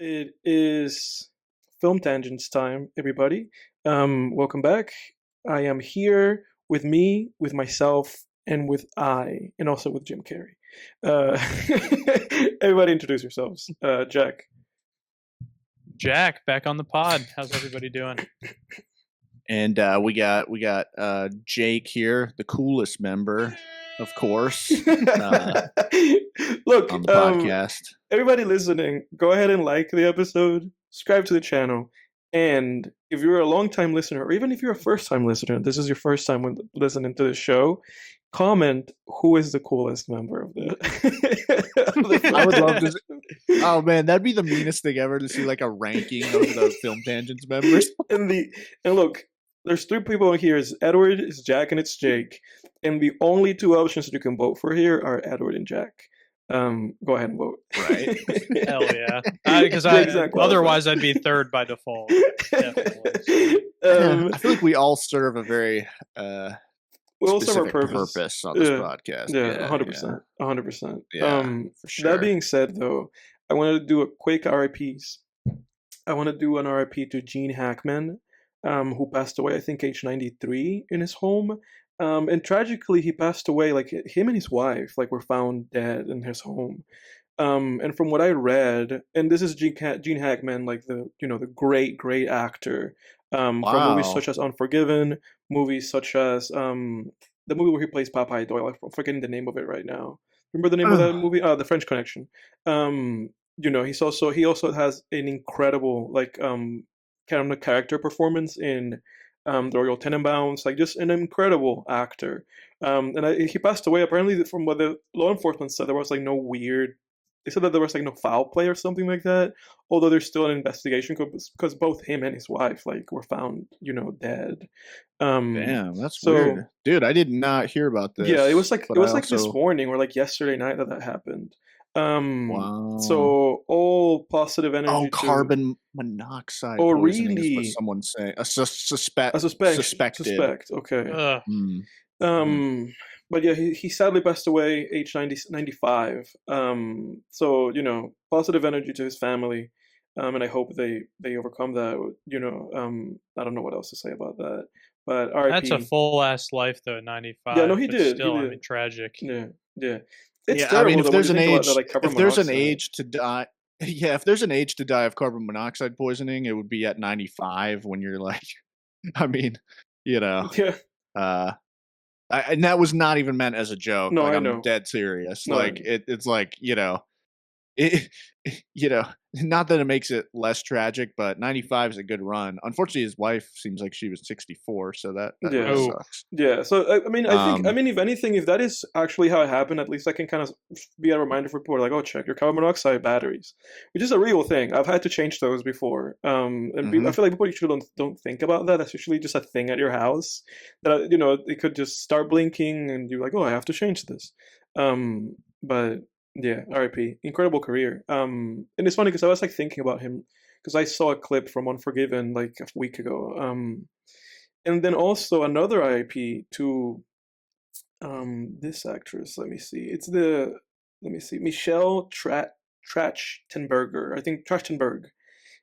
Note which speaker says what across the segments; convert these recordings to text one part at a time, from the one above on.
Speaker 1: It is Film Tangents time, everybody. Welcome back. I am here with me, with myself, and with and also with Jim Carrey. Uh, everybody introduce yourselves. Jack.
Speaker 2: Jack, back on the pod. How's everybody doing?
Speaker 3: And we got Jake here, the coolest member, of course,
Speaker 1: Look,
Speaker 3: on the podcast.
Speaker 1: everybody listening, go ahead and like the episode, subscribe to the channel, and if you're a long time listener, or even if you're a first time listener, this is your first time listening to the show, comment who is the coolest member of the.
Speaker 3: I would love to. Oh man, that'd be the meanest thing ever to see like a ranking of the Film Tangents members.
Speaker 1: And look, there's three people in here. It's Edward, it's Jack, and it's Jake. And the only two options that you can vote for here are Edward and Jack. Go ahead and vote.
Speaker 3: Right?
Speaker 2: Hell yeah! Because otherwise I'd be third by default. Definitely.
Speaker 3: I feel like we all serve a very
Speaker 1: we all serve our
Speaker 3: specific
Speaker 1: purpose
Speaker 3: on this podcast.
Speaker 1: Yeah, 100%. 100%.
Speaker 3: Yeah, for sure.
Speaker 1: That being said, though, I want to do a quick RIPs. I want to do an RIP to Gene Hackman, who passed away, I think, age 93 in his home. And tragically, he passed away, like, him and his wife, like, were found dead in his home. And from what I read, and this is Gene Hackman, like, the great, great actor, from movies such as Unforgiven, movies such as, the movie where he plays Popeye Doyle. I'm forgetting the name of it right now. Remember the name of that movie? The French Connection. He also has an incredible, like, kind of character performance in the Royal Tenenbaums, like just an incredible actor. He passed away. Apparently, from what the law enforcement said, there was like no weird. They said that there was like no foul play or something like that. Although there's still an investigation because both him and his wife like were found, dead.
Speaker 3: Damn, that's weird, dude. I did not hear about this.
Speaker 1: Yeah, it was like this morning or like yesterday night that happened.
Speaker 3: Wow.
Speaker 1: So all positive energy.
Speaker 3: Oh, carbon monoxide.
Speaker 1: Oh,
Speaker 3: poisoning
Speaker 1: really?
Speaker 3: Is what someone's saying. A suspected.
Speaker 1: Suspect. Okay. But yeah, he sadly passed away, age 95. So positive energy to his family. And I hope they overcome that. I don't know what else to say about that. But RIP.
Speaker 2: That's a full ass life though, 95.
Speaker 1: Yeah, no, he did.
Speaker 2: Still,
Speaker 1: he did.
Speaker 2: I mean, tragic.
Speaker 1: Yeah. It's
Speaker 3: yeah,
Speaker 1: terrible,
Speaker 3: I mean, if there's an
Speaker 1: monoxide.
Speaker 3: age to die, yeah, if there's an age to die of carbon monoxide poisoning, it would be at 95 when you're like, I mean,
Speaker 1: Yeah.
Speaker 3: And that was not even meant as a joke.
Speaker 1: No,
Speaker 3: like,
Speaker 1: I know.
Speaker 3: I'm dead serious.
Speaker 1: No,
Speaker 3: like it's like it, not that it makes it less tragic, but 95 is a good run. Unfortunately, his wife seems like she was 64, so that really sucks.
Speaker 1: Yeah. So I mean, I mean, if anything, if that is actually how it happened, at least I can kind of be a reminder for people like, oh, check your carbon monoxide batteries, which is a real thing. I've had to change those before. I feel like people usually don't think about that. That's usually just a thing at your house that it could just start blinking and you're like, oh, I have to change this. But yeah, R.I.P. Incredible career. And it's funny because I was like thinking about him because I saw a clip from Unforgiven like a week ago. And then also another R.I.P. to this actress. Let me see, Michelle Trachtenberger. I think Trachtenberg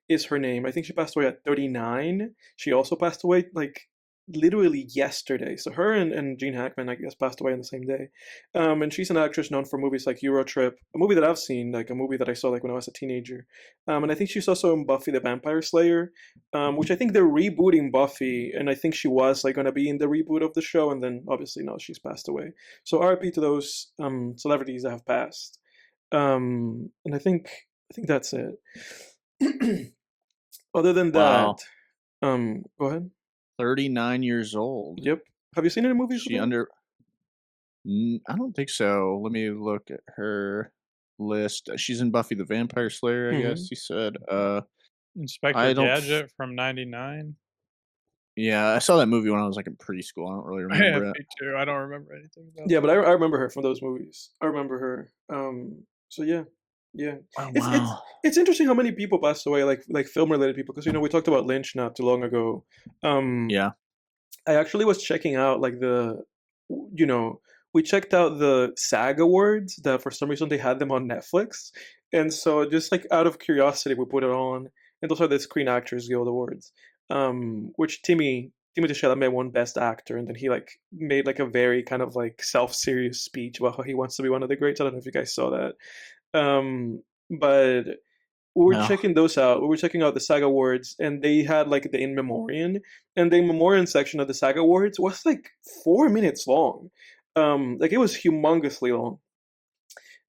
Speaker 1: is her name. I think she passed away at 39. She also passed away like literally yesterday. So her and Gene Hackman, I guess, passed away on the same day. And she's an actress known for movies like Eurotrip, a movie that I've seen, like a movie that I saw like when I was a teenager. And I think she's also in Buffy the Vampire Slayer, which I think they're rebooting Buffy, and I think she was like going to be in the reboot of the show, and then obviously now she's passed away. So RIP to those celebrities that have passed. And I think that's it. Other than that, go ahead.
Speaker 3: 39 years old.
Speaker 1: Yep. Have you seen any movies?
Speaker 3: I don't think so. Let me look at her list. She's in Buffy the Vampire Slayer, I guess you said.
Speaker 2: Inspector Gadget from 99.
Speaker 3: Yeah, I saw that movie when I was like in preschool. I don't really remember it.
Speaker 2: Me too. I don't remember anything about
Speaker 1: it. Yeah, but I remember her from those movies. I remember her. So yeah. Yeah, it's interesting how many people passed away, like film related people, because we talked about Lynch not too long ago.
Speaker 3: Yeah,
Speaker 1: I actually was checking out like we checked out the SAG Awards that for some reason they had them on Netflix, And so just like out of curiosity, we put it on, and those are the Screen Actors Guild Awards, which Timothée Chalamet won Best Actor, and then he like made like a very kind of like self-serious speech about how he wants to be one of the greats. I don't know if you guys saw that, but we were
Speaker 3: No.
Speaker 1: checking those out. We were checking out the SAG Awards, and they had like the In Memoriam, and the In Memoriam section of the SAG Awards was like 4 minutes long. Like it was humongously long.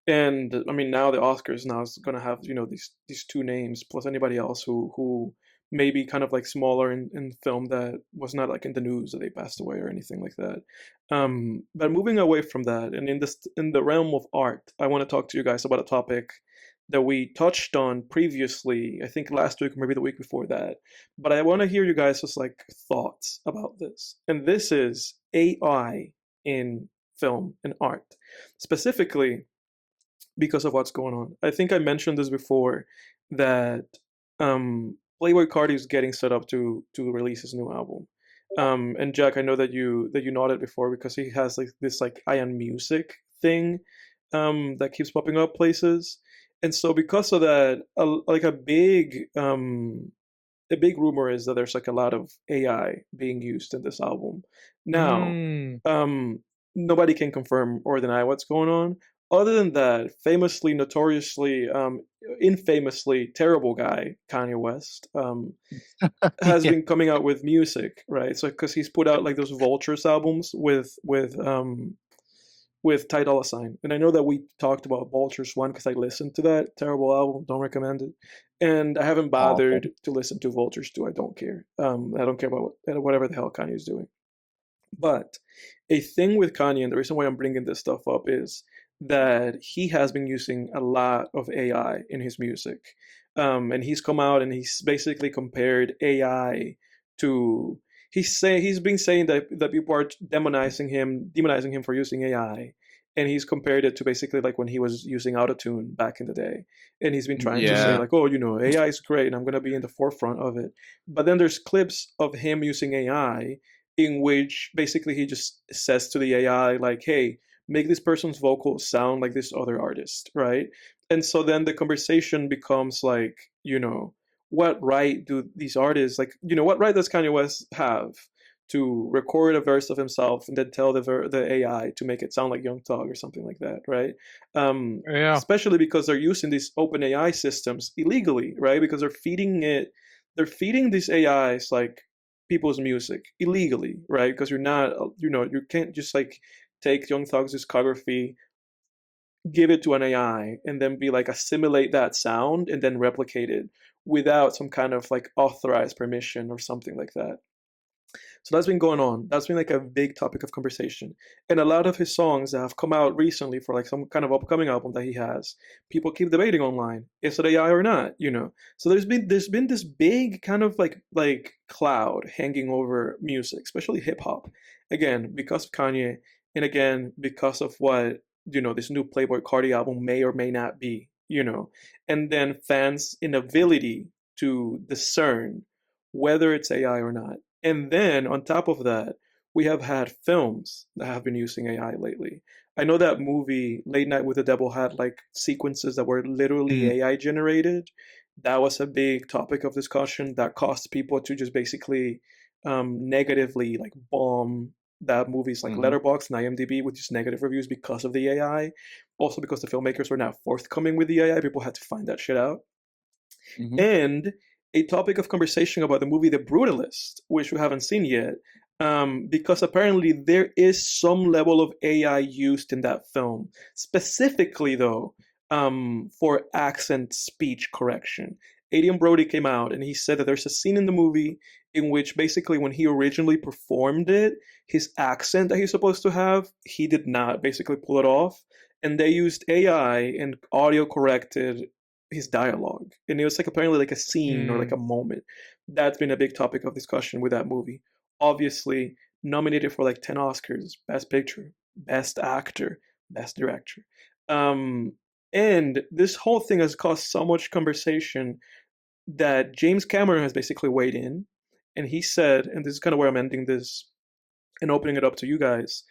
Speaker 1: And I mean, now the Oscars now is gonna have these two names plus anybody else who may be kind of like smaller in film that was not like in the news that they passed away or anything like that. But moving away from that, and in the realm of art, I want to talk to you guys about a topic that we touched on previously, I think last week or maybe the week before that. But I want to hear you guys' like thoughts about this. And this is AI in film and art. Specifically, because of what's going on. I think I mentioned this before that Playboi Carti is getting set up to release his new album. And Jack, I know that you nodded before because he has like this like Ion Music thing that keeps popping up places. And so because of that, a big rumor is that there's like a lot of AI being used in this album. Now, nobody can confirm or deny what's going on. Other than that, famously, notoriously, infamously terrible guy Kanye West has been coming out with music, right? So because he's put out like those Vultures albums with Ty Dolla $ign, and I know that we talked about Vultures one because I listened to that terrible album. Don't recommend it, and I haven't bothered to listen to Vultures two. I don't care. I don't care about whatever the hell Kanye is doing. But a thing with Kanye, and the reason why I'm bringing this stuff up is that he has been using a lot of AI in his music. And he's come out and he's basically compared AI to he's been saying that people are demonizing him for using AI. And he's compared it to basically like when he was using autotune back in the day. And he's been trying to say like, oh, AI is great and I'm gonna be in the forefront of it. But then there's clips of him using AI in which basically he just says to the AI like, hey, make this person's vocals sound like this other artist, right? And so then the conversation becomes like, what right do these artists like, what right does Kanye West have to record a verse of himself and then tell the AI to make it sound like Young Thug or something like that, right? Especially because they're using these open AI systems illegally, right? Because they're feeding these AIs like people's music illegally, right? Because you're not, you can't just like take Young Thug's discography, give it to an AI, and then be like assimilate that sound and then replicate it without some kind of like authorized permission or something like that. So that's been going on. That's been like a big topic of conversation. And a lot of his songs that have come out recently for like some kind of upcoming album that he has, people keep debating online, is it AI or not, So there's been this big kind of like cloud hanging over music, especially hip hop. Again, because of Kanye, and again, because of what, this new Playboi Carti album may or may not be, and then fans' inability to discern whether it's AI or not. And then on top of that, we have had films that have been using AI lately. I know that movie Late Night with the Devil had like sequences that were literally AI generated. That was a big topic of discussion that caused people to just basically negatively like bomb that movie's like Letterboxd and IMDb with just negative reviews because of the AI. Also because the filmmakers were not forthcoming with the AI, people had to find that shit out. And a topic of conversation about the movie The Brutalist, which we haven't seen yet, because apparently there is some level of AI used in that film, specifically though for accent speech correction. Adrian Brody came out and he said that there's a scene in the movie in which basically when he originally performed it, his accent that he's supposed to have, he did not basically pull it off. And they used AI and audio corrected his dialogue. And it was like apparently like a scene or like a moment. That's been a big topic of discussion with that movie. Obviously, nominated for like 10 Oscars, Best Picture, Best Actor, Best Director. And this whole thing has caused so much conversation that James Cameron has basically weighed in. And he said, and this is kind of where I'm ending this and opening it up to you guys.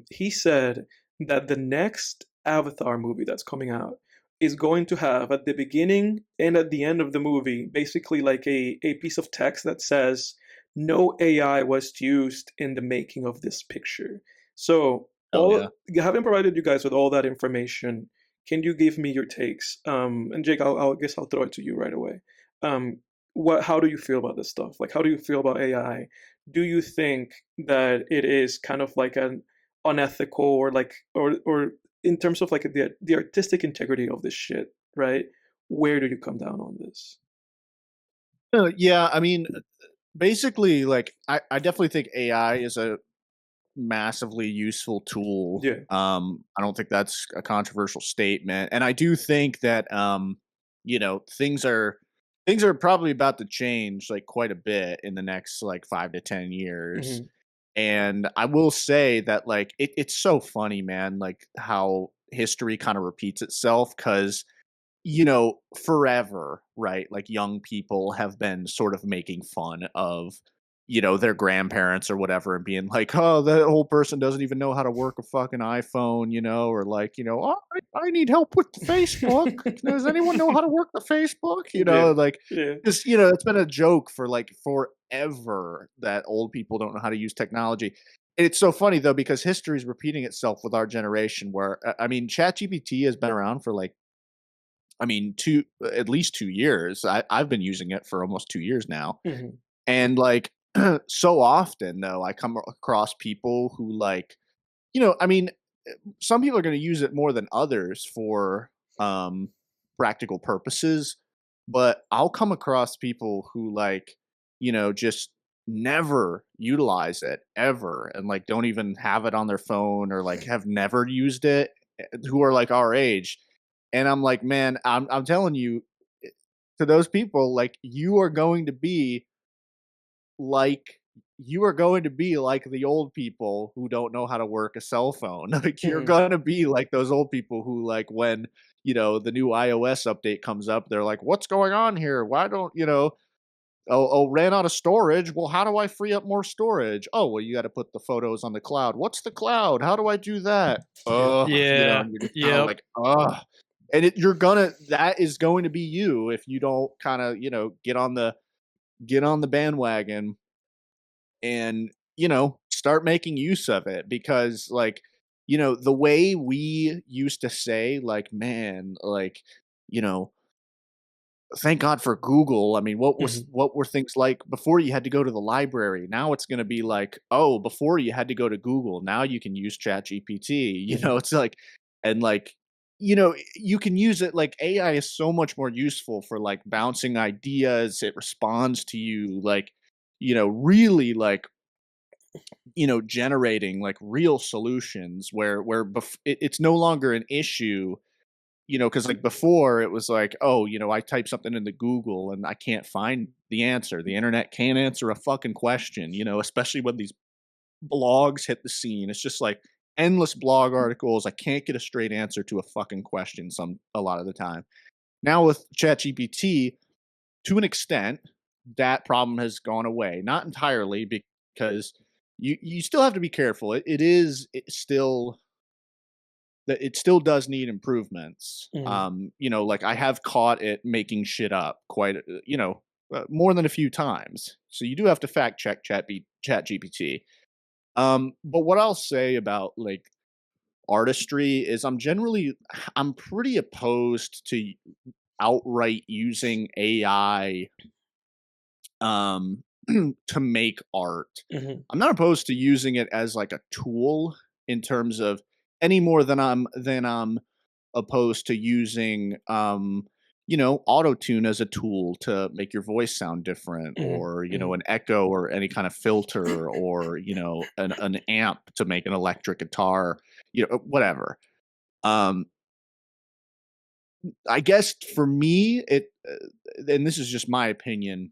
Speaker 1: He said that the next Avatar movie that's coming out is going to have at the beginning and at the end of the movie basically like a piece of text that says no AI was used in the making of this picture. So
Speaker 3: Oh yeah.
Speaker 1: having provided you guys with all that information, can you give me your takes? And Jake, I guess I'll throw it to you right away. Um, how do you feel about this stuff? Like, how do you feel about AI? Do you think that it is kind of like an unethical or like or in terms of like the artistic integrity of this shit, right? Where do you come down on this?
Speaker 3: Yeah, I mean, basically, like I definitely think AI is a massively useful tool.
Speaker 1: Yeah.
Speaker 3: I don't think that's a controversial statement, and I do think that things are probably about to change like quite a bit in the next like 5 to 10 years.
Speaker 1: Hmm.
Speaker 3: And I will say that like it's so funny, man, like how history kind of repeats itself because forever, right? Like young people have been sort of making fun of, their grandparents or whatever and being like, oh, that old person doesn't even know how to work a fucking iPhone, or like, oh, I need help with Facebook. Does anyone know how to work the Facebook?
Speaker 1: Yeah.
Speaker 3: Like,
Speaker 1: Yeah.
Speaker 3: just, it's been a joke for like forever that old people don't know how to use technology. It's so funny though, because history is repeating itself with our generation where, I mean, ChatGPT has been around for like, at least 2 years. I've been using it for almost 2 years now.
Speaker 1: Hmm.
Speaker 3: And like so often though, I come across people who like, I mean, some people are going to use it more than others for um practical purposes, but I'll come across people who like, just never utilize it ever and like don't even have it on their phone or like have never used it, who are like our age. And I'm like, man, I'm telling you, to those people, like like you are going to be like the old people who don't know how to work a cell phone. Like you're
Speaker 1: Hmm.
Speaker 3: gonna be like those old people who like when the new iOS update comes up, they're like, "What's going on here? Why don't ran out of storage. Well, how do I free up more storage? Oh, well, you got to put the photos on the cloud. What's the cloud? How do I do that?
Speaker 1: Yeah.
Speaker 2: Yeah.
Speaker 3: And you're just kind of
Speaker 2: Yep.
Speaker 3: like, and that is going to be you if you don't kind of, get on the bandwagon and, start making use of it because like, the way we used to say like, man, like, you know, thank God for Google. I mean,
Speaker 1: Hmm.
Speaker 3: what were things like before you had to go to the library? Now it's going to be like, oh, before you had to go to Google, now you can use ChatGPT.
Speaker 1: Hmm.
Speaker 3: It's like, and like, you can use it like AI is so much more useful for like bouncing ideas. It responds to you like, really like, generating like real solutions where it's no longer an issue, because like before it was like, oh, I type something into Google and I can't find the answer. The internet can't answer a fucking question, especially when these blogs hit the scene. It's just like endless blog articles. I can't get a straight answer to a fucking question a lot of the time. Now with ChatGPT, to an extent, that problem has gone away. Not entirely because you still have to be careful. It still does need improvements.
Speaker 1: Hmm.
Speaker 3: Like I have caught it making shit up quite, more than a few times. So you do have to fact check Chat GPT. But what I'll say about like artistry is I'm pretty opposed to outright using AI to make art.
Speaker 1: Hmm.
Speaker 3: I'm not opposed to using it as like a tool in terms of any more than I'm opposed to using auto tune as a tool to make your voice sound different,
Speaker 1: Hmm.
Speaker 3: or
Speaker 1: Hmm.
Speaker 3: an echo or any kind of filter, or an amp to make an electric guitar, whatever. um I guess for me and this is just my opinion,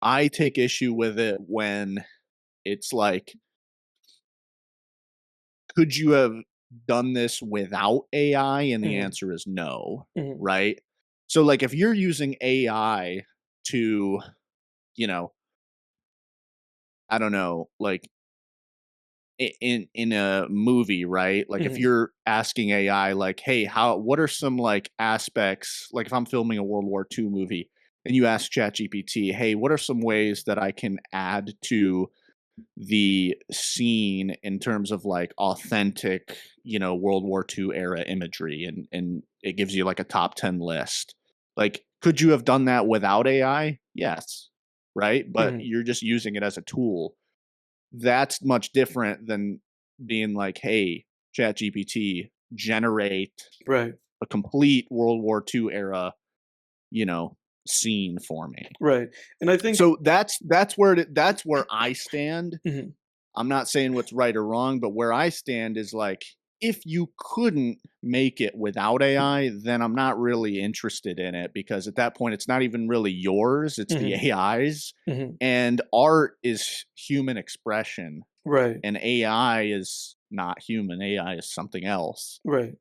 Speaker 3: I take issue with it when it's like, could you have done this without AI? And the
Speaker 1: Hmm.
Speaker 3: answer is no,
Speaker 1: Hmm.
Speaker 3: right? So, like, if you're using AI to, you know, I don't know, like in a movie, right? Like if you're asking AI, like, hey, what are some like aspects, like if I'm filming a World War II movie and you ask ChatGPT, hey, what are some ways that I can add to the scene in terms of like authentic, World War II era imagery, and it gives you like a top 10 list. Like, could you have done that without AI? Yes. Right? But you're just using it as a tool. That's much different than being like, hey, ChatGPT, generate
Speaker 1: Right.
Speaker 3: a complete World War II era, scene for me.
Speaker 1: Right. And I think
Speaker 3: so. That's where I stand. I'm not saying what's right or wrong, but where I stand is like, if you couldn't make it without AI, then I'm not really interested in it, because at that point, it's not even really yours. It's the AI's. And art is human expression.
Speaker 1: Right.
Speaker 3: And AI is not human. AI is something else.
Speaker 1: Right.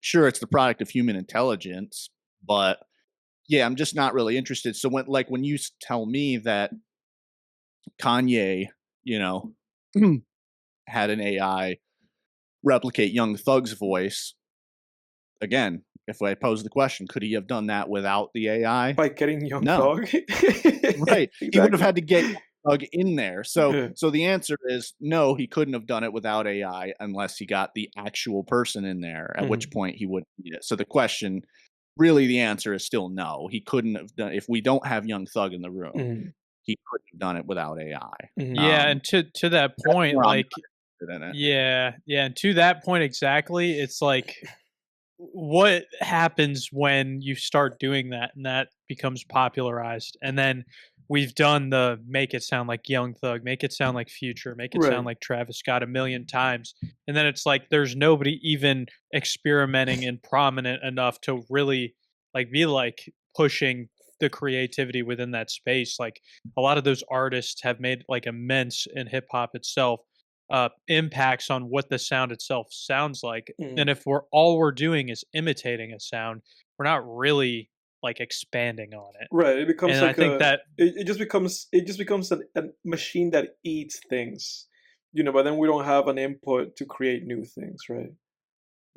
Speaker 3: Sure, it's the product of human intelligence, but yeah, I'm just not really interested. So when you tell me that Kanye, had an AI replicate Young Thug's voice, again, if I pose the question, could he have done that without the AI?
Speaker 1: By getting Young
Speaker 3: No.
Speaker 1: Thug?
Speaker 3: Right. Exactly. He would have had to get Young Thug in there.
Speaker 1: Yeah.
Speaker 3: So the answer is no, he couldn't have done it without AI unless he got the actual person in there, at which point he wouldn't need it. So the question, really the answer is still no. He couldn't have done, if we don't have Young Thug in the room, he couldn't have done it without AI.
Speaker 2: Yeah, and to that point, like, yeah, and to that point exactly, it's like, what happens when you start doing that and that becomes popularized, and then we've done the make it sound like Young Thug, make it sound like Future, make it sound like Travis Scott a million times, and then it's like there's nobody even experimenting and prominent enough to really like be like pushing the creativity within that space. Like a lot of those artists have made like immense in hip hop itself impacts on what the sound itself sounds like. And if we're doing is imitating a sound, we're not really like expanding on it.
Speaker 1: Right. It becomes
Speaker 2: and
Speaker 1: like
Speaker 2: I think that
Speaker 1: it just becomes a machine that eats things, but then we don't have an input to create new things, right?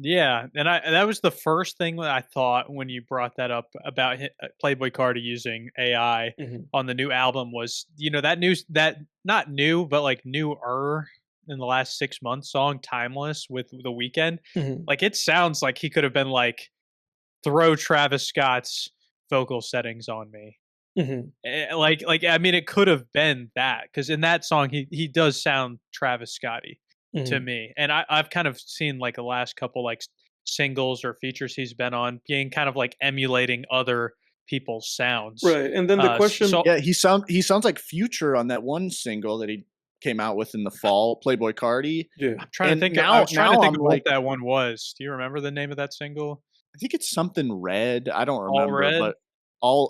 Speaker 2: yeah, and that was the first thing that I thought when you brought that up about Playboi Carti using AI on the new album was, that news, that not new but like newer in the last 6 months song Timeless with The Weeknd. Like it sounds like he could have been like, throw Travis Scott's vocal settings on me. Like I mean, it could have been that, because in that song he does sound Travis Scotty to me, and I've kind of seen like the last couple like singles or features he's been on being kind of like emulating other people's sounds.
Speaker 1: Right, and then the question,
Speaker 3: yeah, he sounds like Future on that one single that he came out with in the fall, Playboi Carti.
Speaker 1: Yeah,
Speaker 2: I'm trying to think. I was trying to think of what that one was. Do you remember the name of that single?
Speaker 3: I think it's something Red. I don't remember,
Speaker 2: All Red?
Speaker 3: but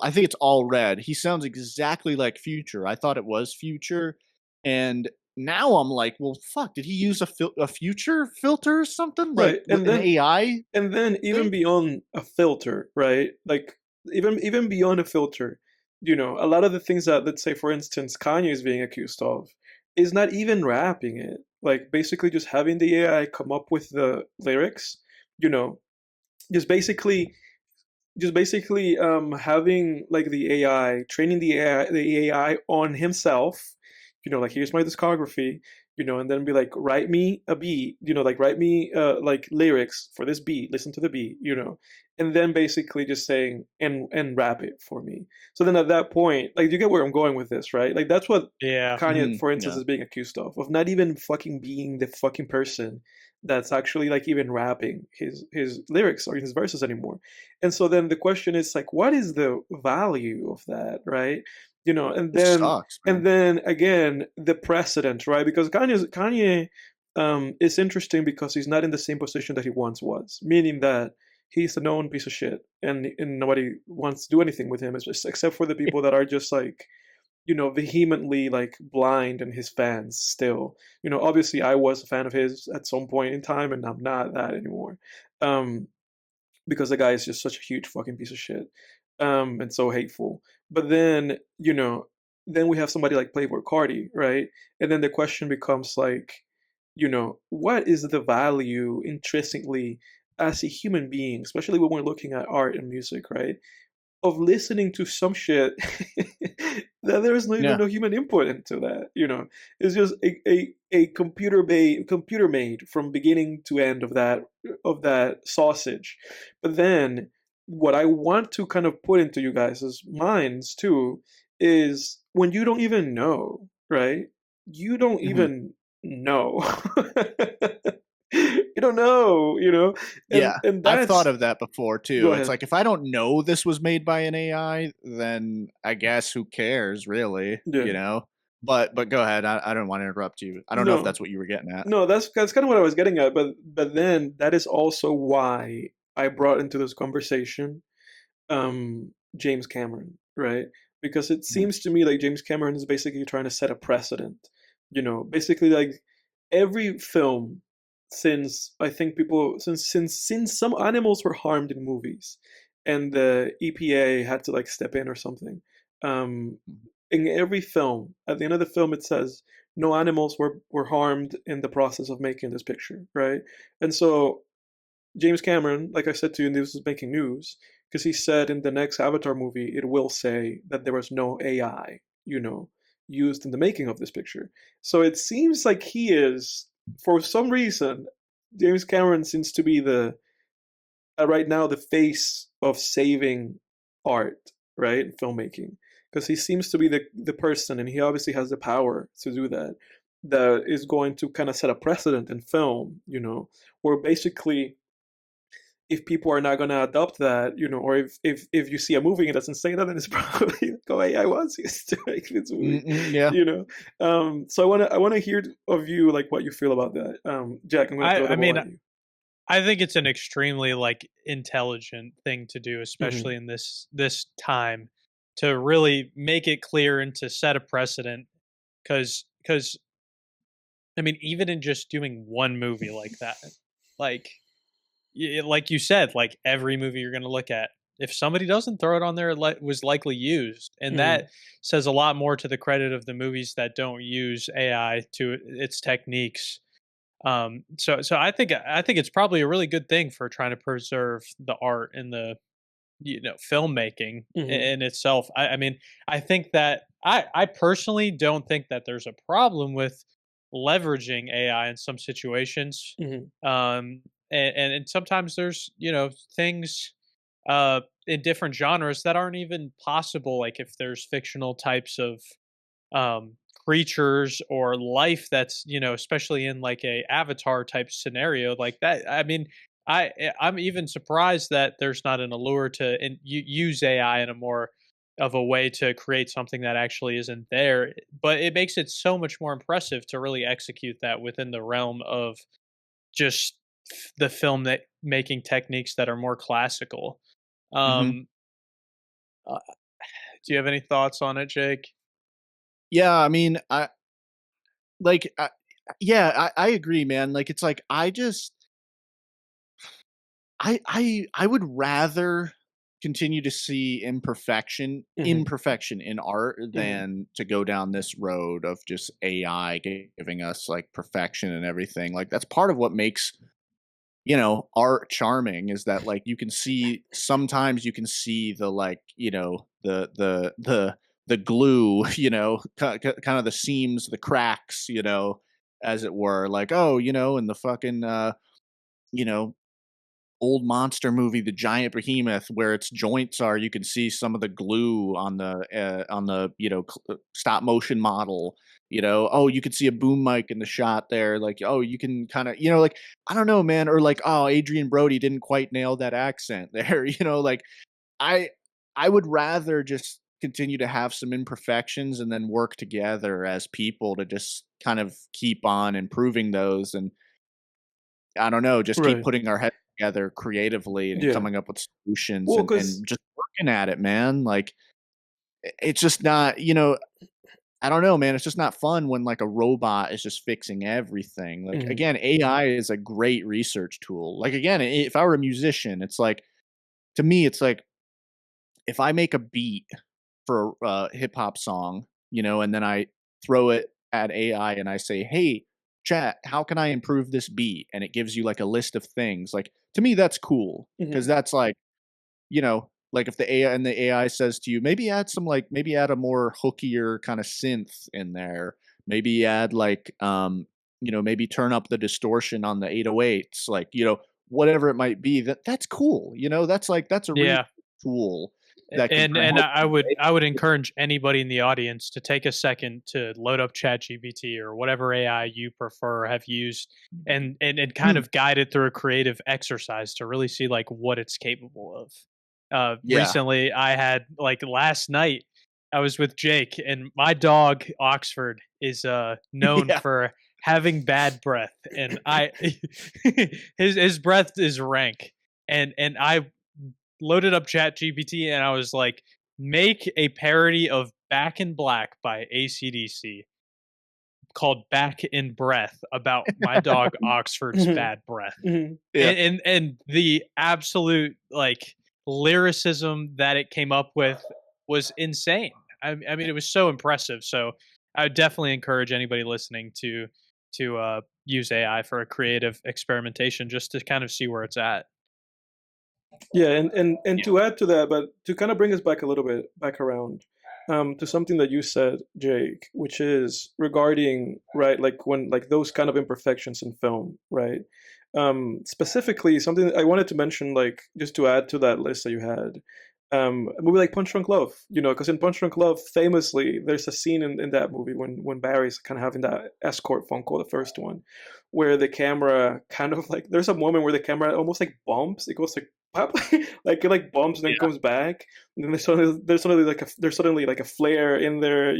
Speaker 3: I think it's All Red. He sounds exactly like Future. I thought it was Future, and now I'm like, well, fuck, did he use a Future filter or something?
Speaker 1: Right,
Speaker 3: Like
Speaker 1: and then
Speaker 3: an AI?
Speaker 1: And then even beyond a filter, right? Like even beyond a filter, a lot of the things that, let's say, for instance, Kanye is being accused of is not even rapping it. Like basically just having the AI come up with the lyrics, you know, just basically having like the AI, training the AI on himself, like here's my discography, and then be like, write me a beat, like write me like lyrics for this beat, listen to the beat, and then basically just saying and rap it for me. So then at that point, like, you get where I'm going with this, right? Like that's what Kanye, for instance, is being accused of not even fucking being the fucking person that's actually like even rapping his lyrics or his verses anymore. And so then the question is like, what is the value of that, right? And
Speaker 3: It
Speaker 1: then
Speaker 3: sucks, man.
Speaker 1: and then again the precedent, right? Because Kanye is interesting because he's not in the same position that he once was, meaning that he's a known piece of shit, and nobody wants to do anything with him, except for the people that are just like, vehemently like blind and his fans still. Obviously I was a fan of his at some point in time, and I'm not that anymore. Because the guy is just such a huge fucking piece of shit. And so hateful. But then, then we have somebody like Playboi Carti, right? And then the question becomes like, what is the value intrinsically as a human being, especially when we're looking at art and music, right? Of listening to some shit that there is no even
Speaker 3: Yeah.
Speaker 1: no human input into that. It's just a computer made from beginning to end of that sausage. But then what I want to kind of put into you guys' minds too is when you don't even know, right? You don't
Speaker 3: Hmm.
Speaker 1: even know. You don't know. and
Speaker 3: Yeah,
Speaker 1: and
Speaker 3: I've thought
Speaker 1: that's
Speaker 3: of that before
Speaker 1: go
Speaker 3: too. It's
Speaker 1: ahead.
Speaker 3: like if I don't know this was made by an AI, then I guess who cares, really?
Speaker 1: Yeah.
Speaker 3: But go ahead. I don't want to interrupt you. I don't know if
Speaker 1: No.
Speaker 3: that's what you were getting at.
Speaker 1: No, that's kind of what I was getting at, but then that is also why I brought into this conversation James Cameron, right? Because it
Speaker 3: Mhm.
Speaker 1: seems to me like James Cameron is basically trying to set a precedent. Basically like every film since I think people since some animals were harmed in movies and the EPA had to like step in or something. Um, in every film, at the end of the film, it says no animals were harmed in the process of making this picture, right? And so James Cameron, like I said to you, and this is making news because he said in the next Avatar movie it will say that there was no AI, used in the making of this picture. So it seems like he is, for some reason, James Cameron seems to be the right now the face of saving art, right? Filmmaking. Because he seems to be the person, and he obviously has the power to do that, that is going to kind of set a precedent in film, where basically if people are not going to adopt that, or if you see a movie and it doesn't say that, then it's probably like, oh, I was used to make this movie,
Speaker 3: Yeah.
Speaker 1: So I want to hear of you like what you feel about that. Jack, I'm going to throw
Speaker 2: I
Speaker 1: the ball
Speaker 2: mean,
Speaker 1: at you.
Speaker 2: I think it's an extremely like intelligent thing to do,
Speaker 1: Mm-hmm.
Speaker 2: especially in this time, to really make it clear and to set a precedent. Because I mean, even in just doing one movie like that, like like you said, like every movie you're going to look at, if somebody doesn't throw it on there, it was likely used, and
Speaker 1: Mm-hmm.
Speaker 2: that says a lot more to the credit of the movies that don't use AI to its techniques. So I think it's probably a really good thing for trying to preserve the art and the filmmaking
Speaker 1: Mm-hmm.
Speaker 2: in itself. I mean, I think that I personally don't think that there's a problem with leveraging AI in some situations.
Speaker 1: Mm-hmm.
Speaker 2: And sometimes there's things in different genres that aren't even possible. Like if there's fictional types of um, creatures or life that's especially in like a avatar type scenario like that. I mean, I'm even surprised that there's not an allure to use AI in a more of a way to create something that actually isn't there, but it makes it so much more impressive to really execute that within the realm of just the film that making techniques that are more classical.
Speaker 3: Hmm.
Speaker 2: um uh, do you have any thoughts on it, Jake?
Speaker 3: Yeah. I mean, like, yeah, I agree, man. Like, it's like I would rather continue to see
Speaker 1: Mm-hmm.
Speaker 3: imperfection in art
Speaker 1: Mm-hmm.
Speaker 3: than to go down this road of just AI giving us like perfection and everything. Like that's part of what makes art charming is that like you can see sometimes you can see the like the glue kind of the seams, the cracks, as it were, like, oh, in the fucking you know old monster movie, The Giant Behemoth, where its joints are, you can see some of the glue on the stop motion model. Oh, you could see a boom mic in the shot there. Like, oh, you can kind of like I don't know, man, or like oh, Adrian Brody didn't quite nail that accent there. Like I I would rather just continue to have some imperfections and then work together as people to just kind of keep on improving those and I don't know, just keep
Speaker 1: Right.
Speaker 3: putting our heads together creatively and
Speaker 1: Yeah.
Speaker 3: coming up with solutions
Speaker 1: Well,
Speaker 3: and
Speaker 1: because
Speaker 3: just working at it, man. Like it's just not, I don't know, man. It's just not fun when like a robot is just fixing everything. Like again, AI is a great research tool. Like again, if I were a musician, it's like to me, it's like if I make a beat for a hip hop song and then I throw it at AI and I say, "Hey, chat, how can I improve this beat?" And it gives you like a list of things. Like to me, that's cool because
Speaker 1: Mm-hmm.
Speaker 3: that's like, like if the AI says to you, maybe add a more hookier kind of synth in there. Maybe add like, maybe turn up the distortion on the 808s, like, whatever it might be. That's cool. That's a really
Speaker 2: Yeah.
Speaker 3: tool that can
Speaker 2: And
Speaker 3: help
Speaker 2: I
Speaker 3: you
Speaker 2: would
Speaker 3: make
Speaker 2: I would encourage anybody in the audience to take a second to load up ChatGPT or whatever AI you prefer have used, and kind
Speaker 3: Mm,
Speaker 2: of guide it through a creative exercise to really see like what it's capable of.
Speaker 3: yeah.
Speaker 2: Recently, I had like last night, I was with Jake, and my dog Oxford is known
Speaker 3: Yeah.
Speaker 2: for having bad breath, and I his breath is rank, and I loaded up Chat GPT and I was like, make a parody of Back in Black by ACDC called Back in Breath about my dog Oxford's bad breath.
Speaker 1: Mm-hmm.
Speaker 3: Yeah.
Speaker 2: And the absolute like lyricism that it came up with was insane. I mean, it was so impressive. So I would definitely encourage anybody listening to use AI for a creative experimentation just to kind of see where it's at.
Speaker 1: Yeah, and to add to that, but to kind of bring us back a little bit back around to something that you said, Jake, which is regarding right, like when like those kind of imperfections in film, right? Specifically, something I wanted to mention, like just to add to that list that you had, a movie like Punch Drunk Love, because in Punch Drunk Love, famously, there's a scene in that movie when Barry's kind of having that escort phone call, the first one, where the camera kind of like there's a moment where the camera almost like bumps, it goes like pop, like it like bumps and then
Speaker 3: Yeah.
Speaker 1: comes back, and then there's suddenly like a flare in there,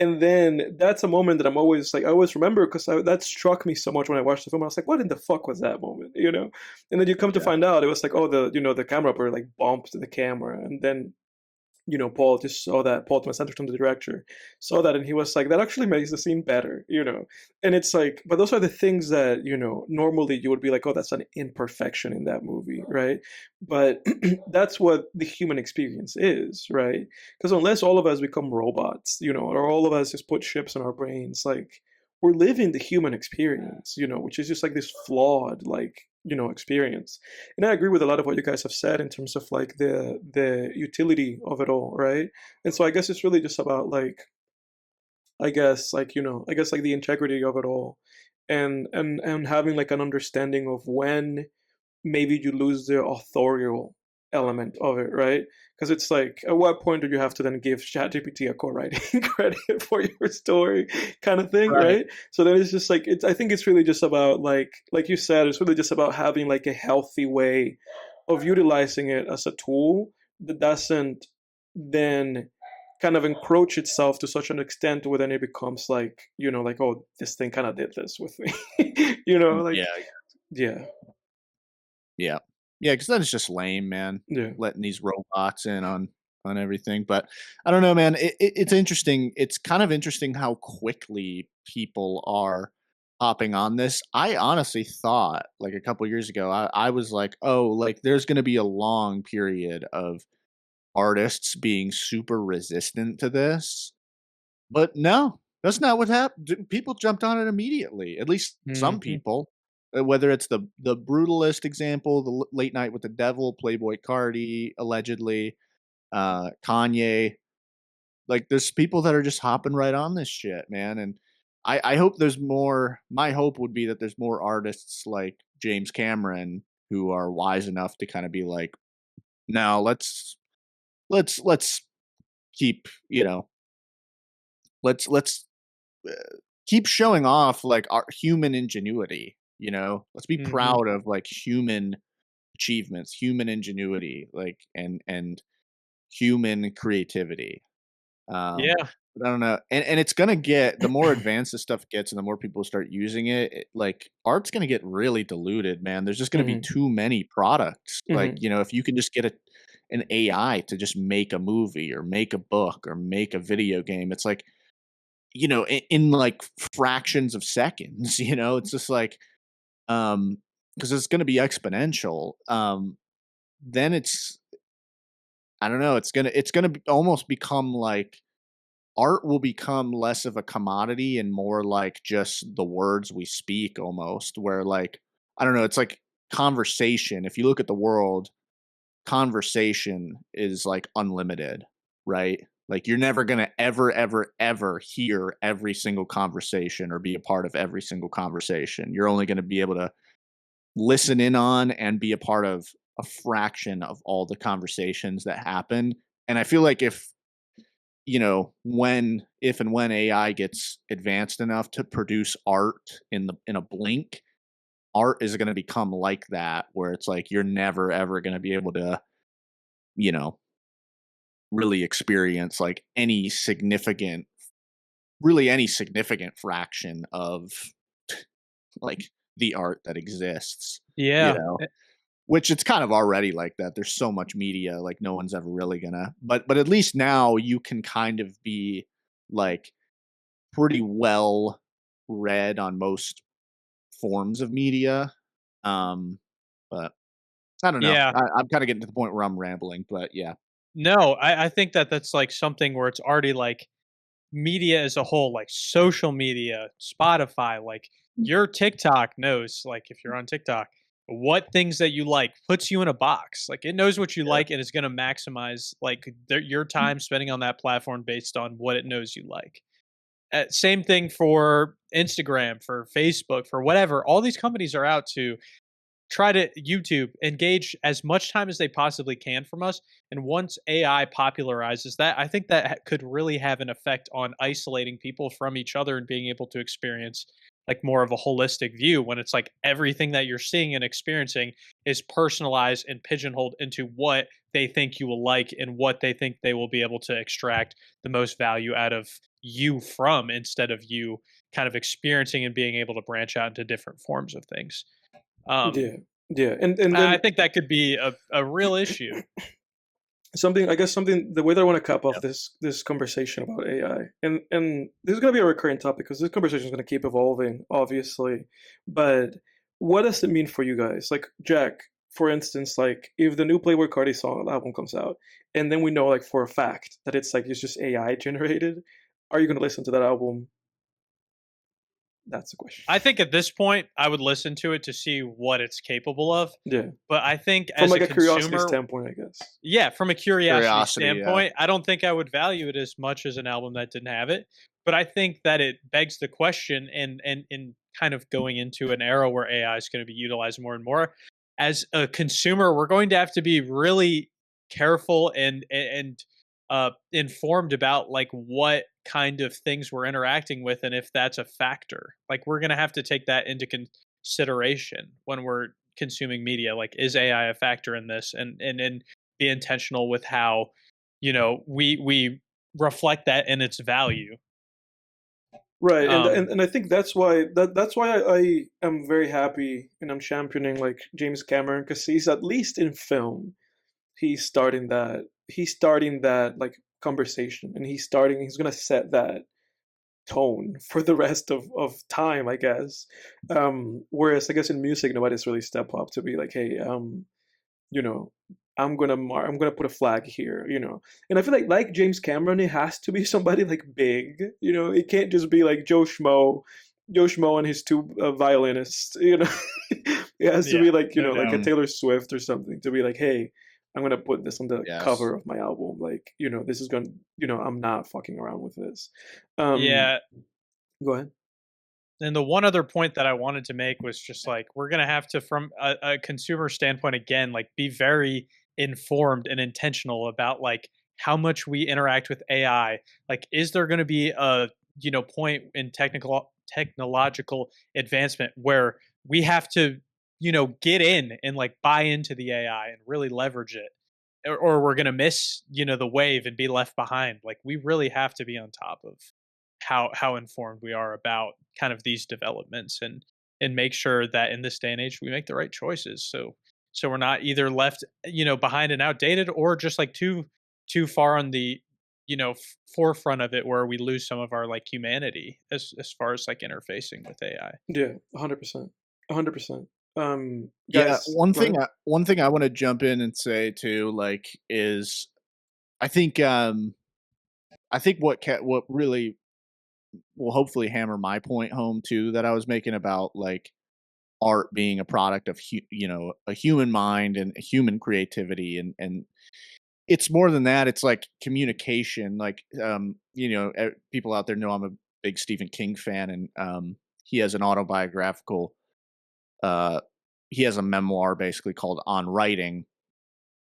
Speaker 1: and then that's a moment that I always remember because that struck me so much when I watched the film. I was like, what in the fuck was that moment, And then you come to
Speaker 3: Yeah.
Speaker 1: find out it was like, oh, the camera operator like bumped the camera, and then Paul just saw that. Paul Thomas Anderson, the director, saw that, and he was like, "That actually makes the scene better." And it's like, but those are the things that normally you would be like, "Oh, that's an imperfection in that movie," right? But that's what the human experience is, right? Because unless all of us become robots, or all of us just put chips in our brains, like we're living the human experience, which is just like this flawed, like experience. And I agree with a lot of what you guys have said in terms of like the utility of it all, right? And so I guess it's really just about like I guess like the integrity of it all, and having like an understanding of when maybe you lose the authorial element of it, right? Because it's like, at what point do you have to then give ChatGPT a co-writing credit for your story, kind of thing,
Speaker 3: Right.
Speaker 1: right? So then it's just like I think it's really just about like you said, it's really just about having like a healthy way of utilizing it as a tool that doesn't then kind of encroach itself to such an extent where then it becomes like like, oh, this thing kind of did this with me, like
Speaker 3: Yeah.
Speaker 1: yeah,
Speaker 3: Yeah. Yeah, because then it's just lame, man,
Speaker 1: yeah.
Speaker 3: letting these robots in on everything, but I don't know, man, it's interesting. It's kind of interesting how quickly people are hopping on this. I honestly thought, like, a couple years ago, I was like, "Oh, like, there's gonna be a long period of artists being super resistant to this," but no, that's not what happened. People jumped on it immediately, at least some
Speaker 2: Mhm.
Speaker 3: people. Whether it's the brutalist example, the Late Night with the Devil, Playboi Carti, allegedly, Kanye, like, there's people that are just hopping right on this shit, man, and I hope there's more. My hope would be that there's more artists like James Cameron who are wise enough to kinda be like, "No, let's keep, let's uh, keep showing off like our human ingenuity, let's be
Speaker 2: Mhm.
Speaker 3: proud of like human achievements, human ingenuity, like and human creativity.
Speaker 2: Yeah.
Speaker 3: But I don't know, and it's gonna get, the more advanced this stuff gets and the more people start using like art's gonna get really diluted, man. There's just gonna be
Speaker 1: Hmm.
Speaker 3: too many products. Like,
Speaker 1: Hmm.
Speaker 3: if you can just get an AI to just make a movie or make a book or make a video game, it's like, in like fractions of seconds, it's just like, because it's going to be exponential. Then I don't know, it's going to almost become like art will become less of a commodity and more like just the words we speak almost, where like, I don't know, it's like conversation. If you look at the world, conversation is like unlimited, right? Like you're never going to ever hear every single conversation or be a part of every single conversation. You're only going to be able to listen in on and be a part of a fraction of all the conversations that happen. And I feel like if and when AI gets advanced enough to produce art in a blink, art is going to become like that, where it's like you're never ever going to be able to, you know, really experience like any significant fraction of like the art that exists.
Speaker 2: Yeah.
Speaker 3: Which it's kind of already like that. There's so much media, like no one's ever really gonna. But at least now you can kind of be like pretty well read on most forms of media. But I don't know.
Speaker 2: Yeah.
Speaker 3: I'm kind of getting to the point where I'm rambling, but yeah.
Speaker 2: No, I think that that's like something where it's already like media as a whole, like social media, Spotify, like your TikTok knows, like if you're on TikTok, what things that you like puts you in a box. Like it knows what you like and is going to maximize like your time spending on that platform based on what it knows you like. Same thing for Instagram, for Facebook, for whatever. All these companies are out to try to YouTube engage as much time as they possibly can from us. And once AI popularizes that, I think that could really have an effect on isolating people from each other and being able to experience like more of a holistic view when it's like everything that you're seeing and experiencing is personalized and pigeonholed into what they think you will like and what they think they will be able to extract the most value out of you from, instead of you kind of experiencing and being able to branch out into different forms of things.
Speaker 1: Yeah, yeah, and
Speaker 2: I
Speaker 1: then
Speaker 2: think that could be a real issue.
Speaker 1: something the way that I want to cap off this conversation about AI, and this is going to be a recurring topic because this conversation is going to keep evolving, obviously. But what does it mean for you guys? Like Jack, for instance, like if the new Playboi Carti song album comes out, and then we know like for a fact that it's just AI generated, are you going to listen to that album? That's the question.
Speaker 2: I think at this point, I would listen to it to see what it's capable of.
Speaker 1: Yeah.
Speaker 2: But I think
Speaker 1: From
Speaker 2: as
Speaker 1: like
Speaker 2: a
Speaker 1: a curiosity
Speaker 2: consumer,
Speaker 1: standpoint, I guess.
Speaker 2: yeah, from a curiosity standpoint,
Speaker 3: Yeah.
Speaker 2: I don't think I would value it as much as an album that didn't have it. But I think that it begs the question, and kind of going into an era where AI is going to be utilized more and more. As a consumer, we're going to have to be really careful and informed about like what kind of things we're interacting with and if that's a factor. Like we're going to have to take that into consideration when we're consuming media. Like is AI a factor in this, and be intentional with how we reflect that in its value.
Speaker 1: Right, and I think that's why I am very happy and I'm championing like James Cameron, because he's at least in film, he's starting that like conversation, and he's gonna set that tone for the rest of time, I guess. Whereas I guess in music nobody's really step up to be like, hey, you know, I'm gonna put a flag here, and I feel like James Cameron, it has to be somebody like big, it can't just be like Joe Schmo and his two violinists, it has to be like like a Taylor Swift or something, to be like, hey, I'm gonna put this on the cover of my album, like, this is gonna, I'm not fucking around with this.
Speaker 2: Yeah.
Speaker 1: Go ahead.
Speaker 2: And the one other point that I wanted to make was just like we're gonna have to, from a consumer standpoint, again, like be very informed and intentional about like how much we interact with AI. Like, is there going to be a point in technological advancement where we have to get in and like buy into the AI and really leverage it, or we're going to miss the wave and be left behind? Like we really have to be on top of how informed we are about kind of these developments, and make sure that in this day and age we make the right choices, so we're not either left behind and outdated, or just like too far on the forefront of it where we lose some of our like humanity as far as like interfacing with AI.
Speaker 1: Yeah, 100%. 100%.
Speaker 3: Yeah,
Speaker 1: Guys,
Speaker 3: one thing I want to jump in and say too, like, is I think I think what really will hopefully hammer my point home too that I was making about like art being a product of a human mind and a human creativity, and it's more than that. It's like communication. Like people out there know I'm a big Stephen King fan, and he has an autobiographical. He has a memoir basically called On Writing.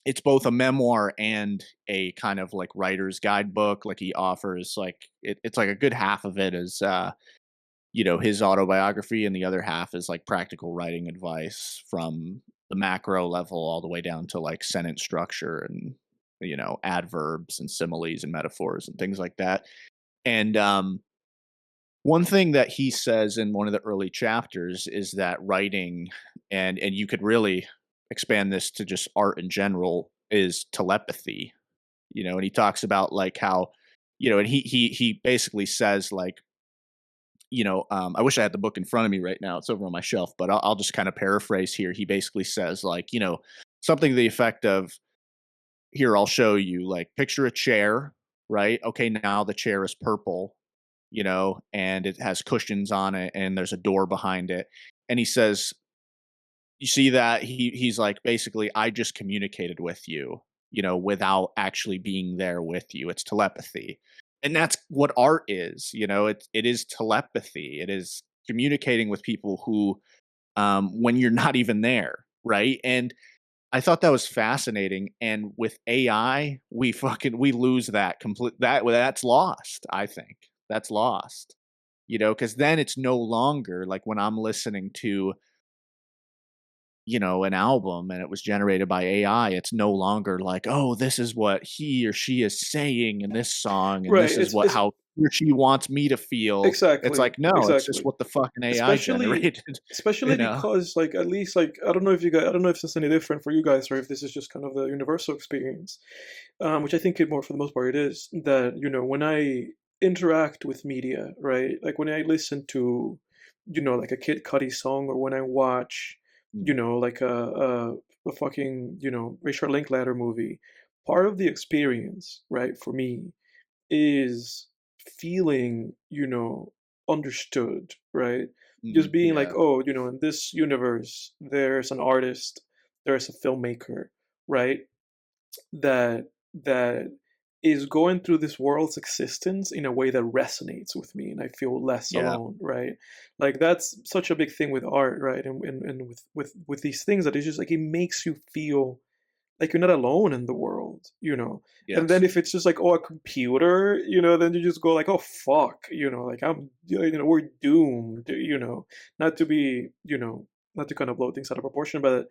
Speaker 3: It's both a memoir and a kind of like writer's guidebook. Like he offers like it's like a good half of it is his autobiography, and the other half is like practical writing advice from the macro level all the way down to like sentence structure and adverbs and similes and metaphors and things like that. And one thing that he says in one of the early chapters is that writing, and you could really expand this to just art in general, is telepathy. And he talks about like how and he basically says like I wish I had the book in front of me right now. It's over on my shelf, but I'll just kind of paraphrase here. He basically says like, something to the effect of, here, I'll show you, like, picture a chair, right? Okay, now the chair is purple, and it has cushions on it and there's a door behind it. And he says, you see that? He's like, basically, I just communicated with you, without actually being there with you. It's telepathy. And that's what art is, it is telepathy. It is communicating with people who, when you're not even there, right? And I thought that was fascinating. And with AI, we lose that that's lost. I think that's lost, because then it's no longer like when I'm listening to, an album and it was generated by AI, it's no longer like, oh, this is what he or she is saying in this song, and
Speaker 1: Right.
Speaker 3: this is how he or she wants me to feel.
Speaker 1: Exactly.
Speaker 3: It's like, no, it's just what the fucking AI generated.
Speaker 1: Especially because, like, at least, like, I don't know if this is any different for you guys, or if this is just kind of the universal experience, which I think for the most part it is, that, when I interact with media, right? Like when I listen to, like a Kid Cudi song, or when I watch, like a fucking, Richard Linklater movie, part of the experience, right, for me is feeling, understood, right? Just being like, oh, in this universe, there's an artist, there's a filmmaker, right? That is going through this world's existence in a way that resonates with me, and I feel less alone, right? Like that's such a big thing with art, right? And with these things, that it's just like it makes you feel like you're not alone in the world,
Speaker 3: Yes.
Speaker 1: And then if it's just like, oh, a computer, then you just go like, oh fuck, like we're doomed, not to be, not to kind of blow things out of proportion, but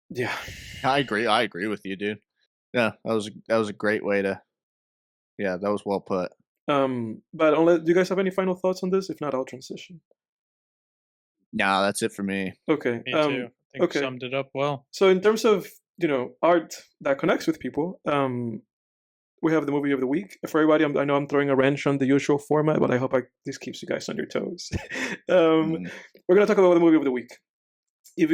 Speaker 1: yeah.
Speaker 3: I agree with you, dude. Yeah, that was a great way to. Yeah, that was well put.
Speaker 1: But do you guys have any final thoughts on this? If not, I'll transition.
Speaker 3: Nah, that's it for me.
Speaker 1: Okay.
Speaker 2: Me too. I think summed it up well.
Speaker 1: So in terms of art that connects with people, we have the movie of the week for everybody. I know I'm throwing a wrench on the usual format, but I hope this keeps you guys on your toes. We're gonna talk about the movie of the week. If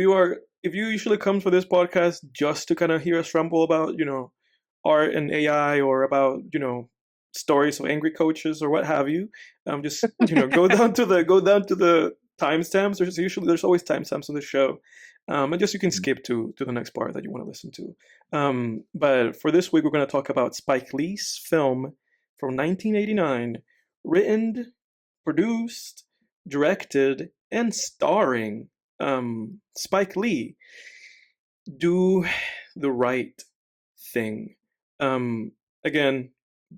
Speaker 1: you usually come for this podcast just to kind of hear us ramble about art and AI, or about stories of angry coaches or what have you, just go down to the timestamps. There's always timestamps on the show, and just you can skip to the next part that you want to listen to. But for this week, we're going to talk about Spike Lee's film from 1989, written, produced, directed, and starring Spike Lee. Do the Right Thing. Again,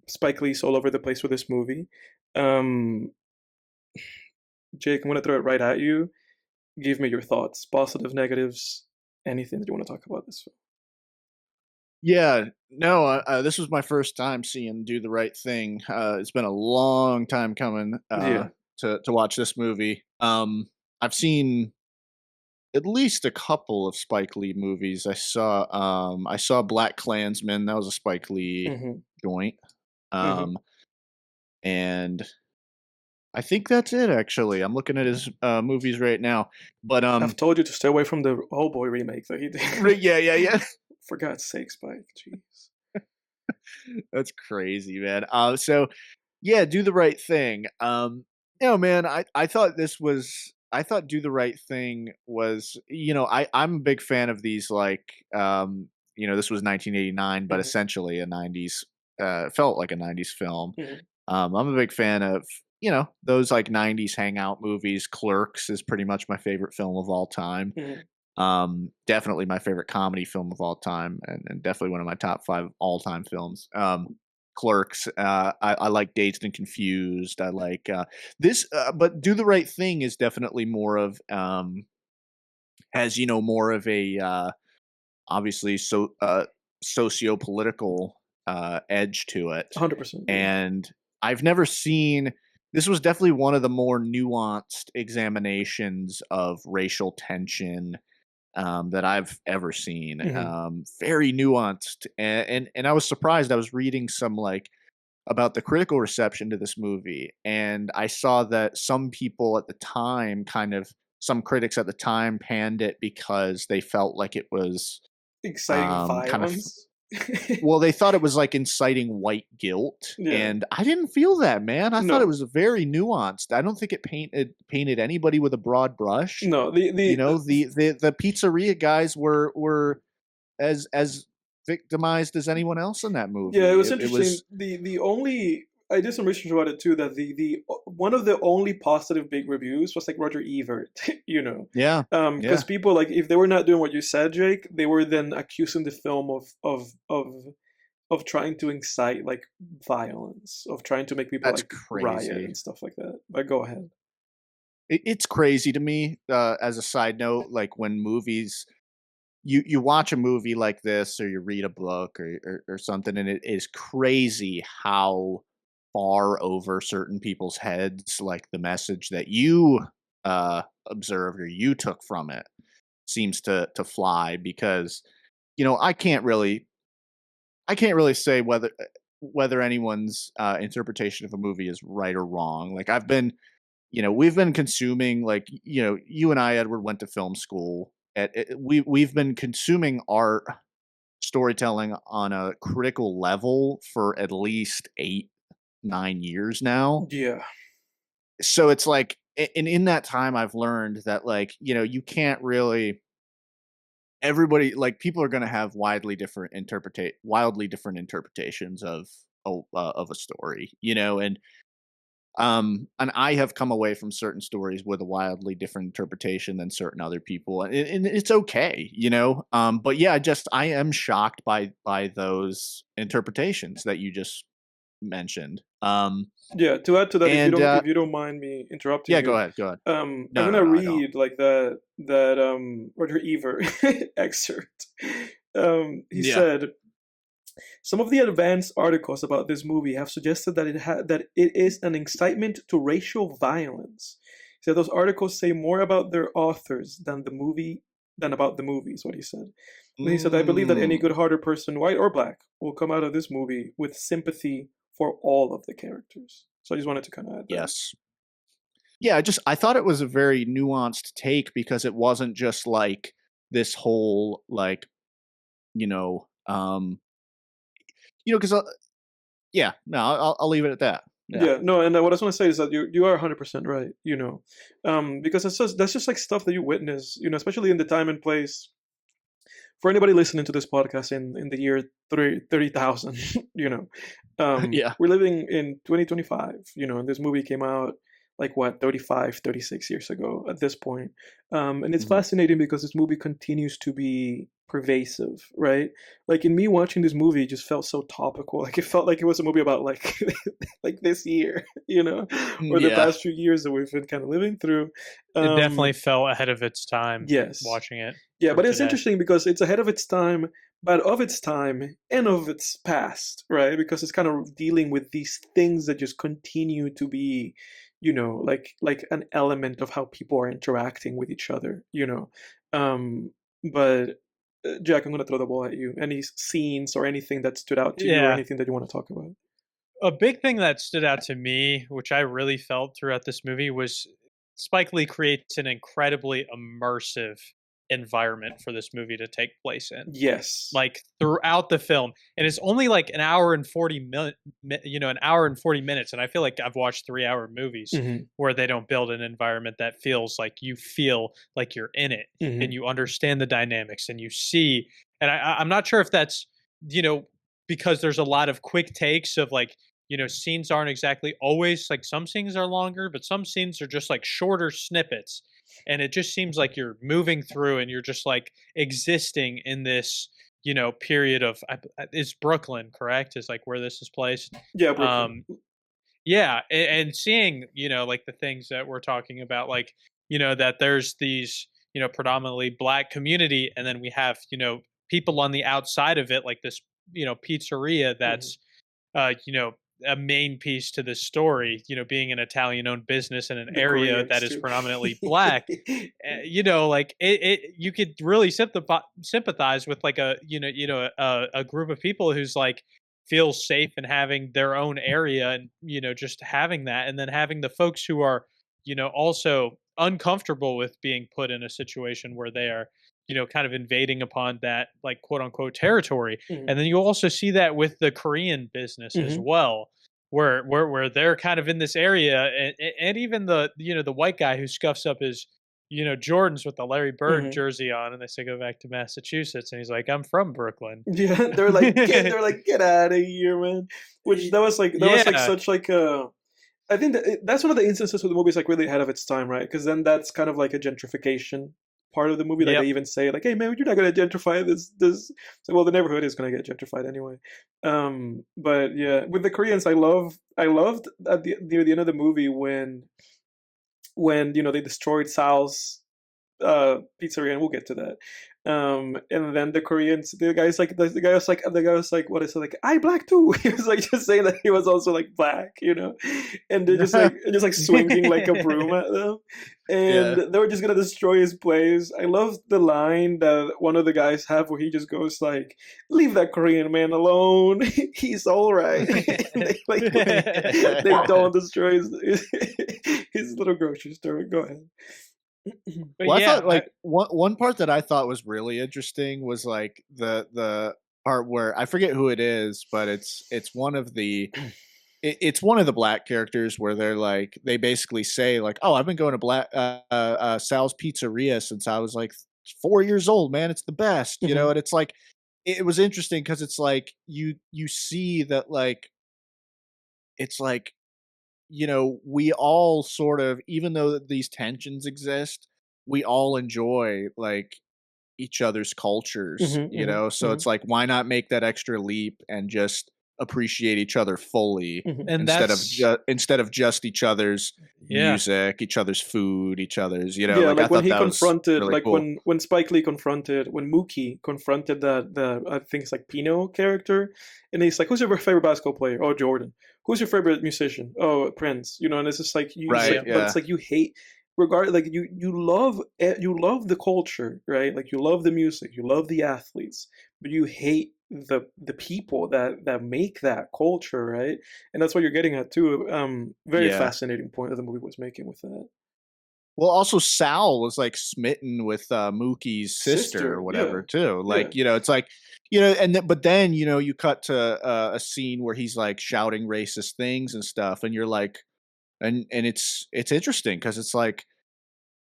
Speaker 1: Spike Lee's all over the place with this movie. Jake, I'm going to throw it right at you. Give me your thoughts, positive, negatives, anything that you want to talk about this film.
Speaker 3: Yeah, no, this was my first time seeing Do the Right Thing. It's been a long time coming to watch this movie. I've seen at least a couple of Spike Lee movies. I saw Black Klansman. That was a Spike Lee joint. And I think that's it, actually. I'm looking at his movies right now. But
Speaker 1: I've told you to stay away from the Old Boy remake that he did.
Speaker 3: Yeah.
Speaker 1: For God's sake, Spike. Jeez.
Speaker 3: That's crazy, man. So yeah, Do the Right Thing. Man, I thought I thought Do the Right Thing was, I'm a big fan of these, like, this was 1989, but
Speaker 1: Mhm,
Speaker 3: essentially a 90s, felt like a 90s film.
Speaker 1: mhm,
Speaker 3: I'm a big fan of, those like 90s hangout movies. Clerks is pretty much my favorite film of all time.
Speaker 1: mhm.
Speaker 3: Definitely my favorite comedy film of all time, and definitely one of my top 5 all-time films. Clerks, I like Dazed and Confused. I like, but Do the Right Thing is definitely more of, has, more of a, obviously, socio-political, edge to it.
Speaker 1: 100%. Yeah.
Speaker 3: And I've never seen this was definitely one of the more nuanced examinations of racial tension, that I've ever seen.
Speaker 1: Mhm.
Speaker 3: Very nuanced, and I was surprised. I was reading some, like, about the critical reception to this movie, and I saw that some people at the time, some critics at the time, panned it because they felt like it was,
Speaker 1: Exciting
Speaker 3: kind of,
Speaker 1: violence.
Speaker 3: well, they thought it was like inciting white guilt,
Speaker 1: Yeah.
Speaker 3: and I didn't feel that, man. I thought it
Speaker 1: No.
Speaker 3: was very nuanced. I don't think it painted anybody with a broad brush.
Speaker 1: No. The
Speaker 3: The pizzeria guys were as victimized as anyone else in that
Speaker 1: Yeah, it
Speaker 3: movie.
Speaker 1: was
Speaker 3: It
Speaker 1: interesting.
Speaker 3: was,
Speaker 1: The only I did some research about it too. That the one of the only positive big reviews was like Roger Ebert.
Speaker 3: yeah,
Speaker 1: Because
Speaker 3: yeah,
Speaker 1: people like if they were not doing what you said, Jake, they were then accusing the film of trying to incite like violence, of trying to make people
Speaker 3: that's
Speaker 1: like riot
Speaker 3: crazy.
Speaker 1: and stuff like that. But go ahead.
Speaker 3: It's crazy to me. As a side note, like when movies, you watch a movie like this, or you read a book, or something, and it is crazy how far over certain people's heads, like, the message that you, observed or you took from it seems to fly. Because I can't really say whether anyone's, interpretation of a movie is right or wrong. Like, we've been consuming, like, you and I, Edward, went to film school. We've been consuming art storytelling on a critical level for at least 8, 9 years now.
Speaker 1: Yeah.
Speaker 3: So it's like, and in that time, I've learned that, like, you can't really, everybody, like, people are going to have wildly different interpretations of a story, and I have come away from certain stories with a wildly different interpretation than certain other people, and it's okay, But yeah, I am shocked by those interpretations that you just mentioned.
Speaker 1: Yeah, to add to that,
Speaker 3: And
Speaker 1: if you don't mind me interrupting
Speaker 3: yeah,
Speaker 1: you,
Speaker 3: go ahead.
Speaker 1: I'm
Speaker 3: No, no,
Speaker 1: gonna
Speaker 3: no, I don't.
Speaker 1: read like that Roger Ebert excerpt. He
Speaker 3: Yeah.
Speaker 1: said some of the advanced articles about this movie have suggested that it is an incitement to racial violence. He said those articles say more about their authors than about the movie. Is what he said. And he said, I believe that any
Speaker 3: Mm,
Speaker 1: good-hearted person, white or black, will come out of this movie with sympathy for all of the characters. So I just wanted to kind of add that.
Speaker 3: yes. Yeah, I thought it was a very nuanced take, because it wasn't just like this whole, like, you know, um, because yeah, no, I'll leave it at that. Yeah.
Speaker 1: Yeah, no, and what I was going to say is that you are 100% right, because that's just like stuff that you witness, especially in the time and place. For anybody listening to this podcast in the year 30,000,
Speaker 3: Yeah.
Speaker 1: we're living in 2025, and this movie came out like what 35, 36 years ago at this point. And it's
Speaker 3: Mhm.
Speaker 1: fascinating because this movie continues to be pervasive, right? Like in me watching this movie, it just felt so topical. Like it felt like it was a movie about like like this year, or the
Speaker 3: Yeah.
Speaker 1: past few years that we've been kind of living through.
Speaker 2: It
Speaker 1: Um,
Speaker 2: definitely felt ahead of its time
Speaker 1: yes,
Speaker 2: watching it
Speaker 1: yeah,
Speaker 2: for
Speaker 1: but it's
Speaker 2: today.
Speaker 1: interesting because it's ahead of its time, but of its time and of its past, right? Because it's kind of dealing with these things that just continue to be, like an element of how people are interacting with each other. But Jack, I'm gonna throw the ball at you. Any scenes or anything that stood out to you, or
Speaker 2: Yeah.
Speaker 1: anything that you want to talk about?
Speaker 2: A big thing that stood out to me, which I really felt throughout this movie, was Spike Lee creates an incredibly immersive environment for this movie to take place in.
Speaker 1: Yes.
Speaker 2: Like throughout the film, and it's only like an hour and 40 minutes, an hour and 40 minutes, and I feel like I've watched 3-hour movies where they don't build an environment that feels like you feel like you're in it and you understand the dynamics and you see. And I'm not sure if that's because there's a lot of quick takes of like scenes aren't exactly always like, some scenes are longer, but some scenes are just like shorter snippets, and it just seems like you're moving through and you're just like existing in this period of, is Brooklyn correct, is like where this is placed?
Speaker 1: Yeah, Brooklyn.
Speaker 2: Yeah, and seeing like the things that we're talking about, like that there's these predominantly black community, and then we have people on the outside of it, like this pizzeria that's a main piece to this story, being an Italian-owned business in an area
Speaker 1: Koreans
Speaker 2: that is
Speaker 1: too.
Speaker 2: predominantly black. Like you could really sympathize with like a group of people who's like feels safe in having their own area, and just having that, and then having the folks who are also uncomfortable with being put in a situation where they are kind of invading upon that like quote unquote territory. And then you also see that with the Korean business as well, where they're kind of in this area, and even the the white guy who scuffs up his Jordans with the Larry Bird jersey on, and they say go back to Massachusetts, and he's like, I'm from Brooklyn.
Speaker 1: Yeah, they're like get out of here, man. Which that was like such like a. I think that's one of the instances where the movie's like really ahead of its time, right? Because then that's kind of like a gentrification part of the movie. Like they even say like, "Hey man, you're not gonna gentrify this." So, well, the neighborhood is gonna get gentrified anyway. But yeah, with the Koreans, I loved at near the end of the movie when they destroyed Sal's pizzeria, and we'll get to that. And then the Koreans, the guy was like, what is it, like, I black too. He was like just saying that he was also like black, and they're just like swinging like a broom at them, and they were just gonna destroy his place. I love the line that one of the guys have where he just goes like, "Leave that Korean man alone. He's all right." they don't destroy his little grocery store. Go ahead.
Speaker 3: Well, I thought like one part that I thought was really interesting was like the part where I forget who it is, but it's one of the it's one of the black characters where they're like, they basically say like, "Oh, I've been going to Sal's Pizzeria since I was like 4 years old, man. It's the best," And it's like, it was interesting because it's like you see that like, it's like, we all sort of, even though these tensions exist, we all enjoy like each other's cultures, so it's like, why not make that extra leap and just appreciate each other fully,
Speaker 2: And
Speaker 3: instead of just each other's music, each other's food, each other's,
Speaker 1: like when he confronted,
Speaker 3: really
Speaker 1: like
Speaker 3: cool.
Speaker 1: when Spike Lee when Mookie confronted the I think it's like Pino character, and he's like, "Who's your favorite basketball player?" "Oh, Jordan." "Who's your favorite musician?" "Oh, Prince." And it's just like but it's like you hate, like you love the culture, right? Like you love the music, you love the athletes, but you hate the people that make that culture, right? And that's what you're getting at too. Very fascinating point that the movie was making with that.
Speaker 3: Well, also Sal was like smitten with Mookie's sister or whatever too. Like, it's like, but then, you cut to a scene where he's like shouting racist things and stuff, and you're like, and it's interesting because it's like,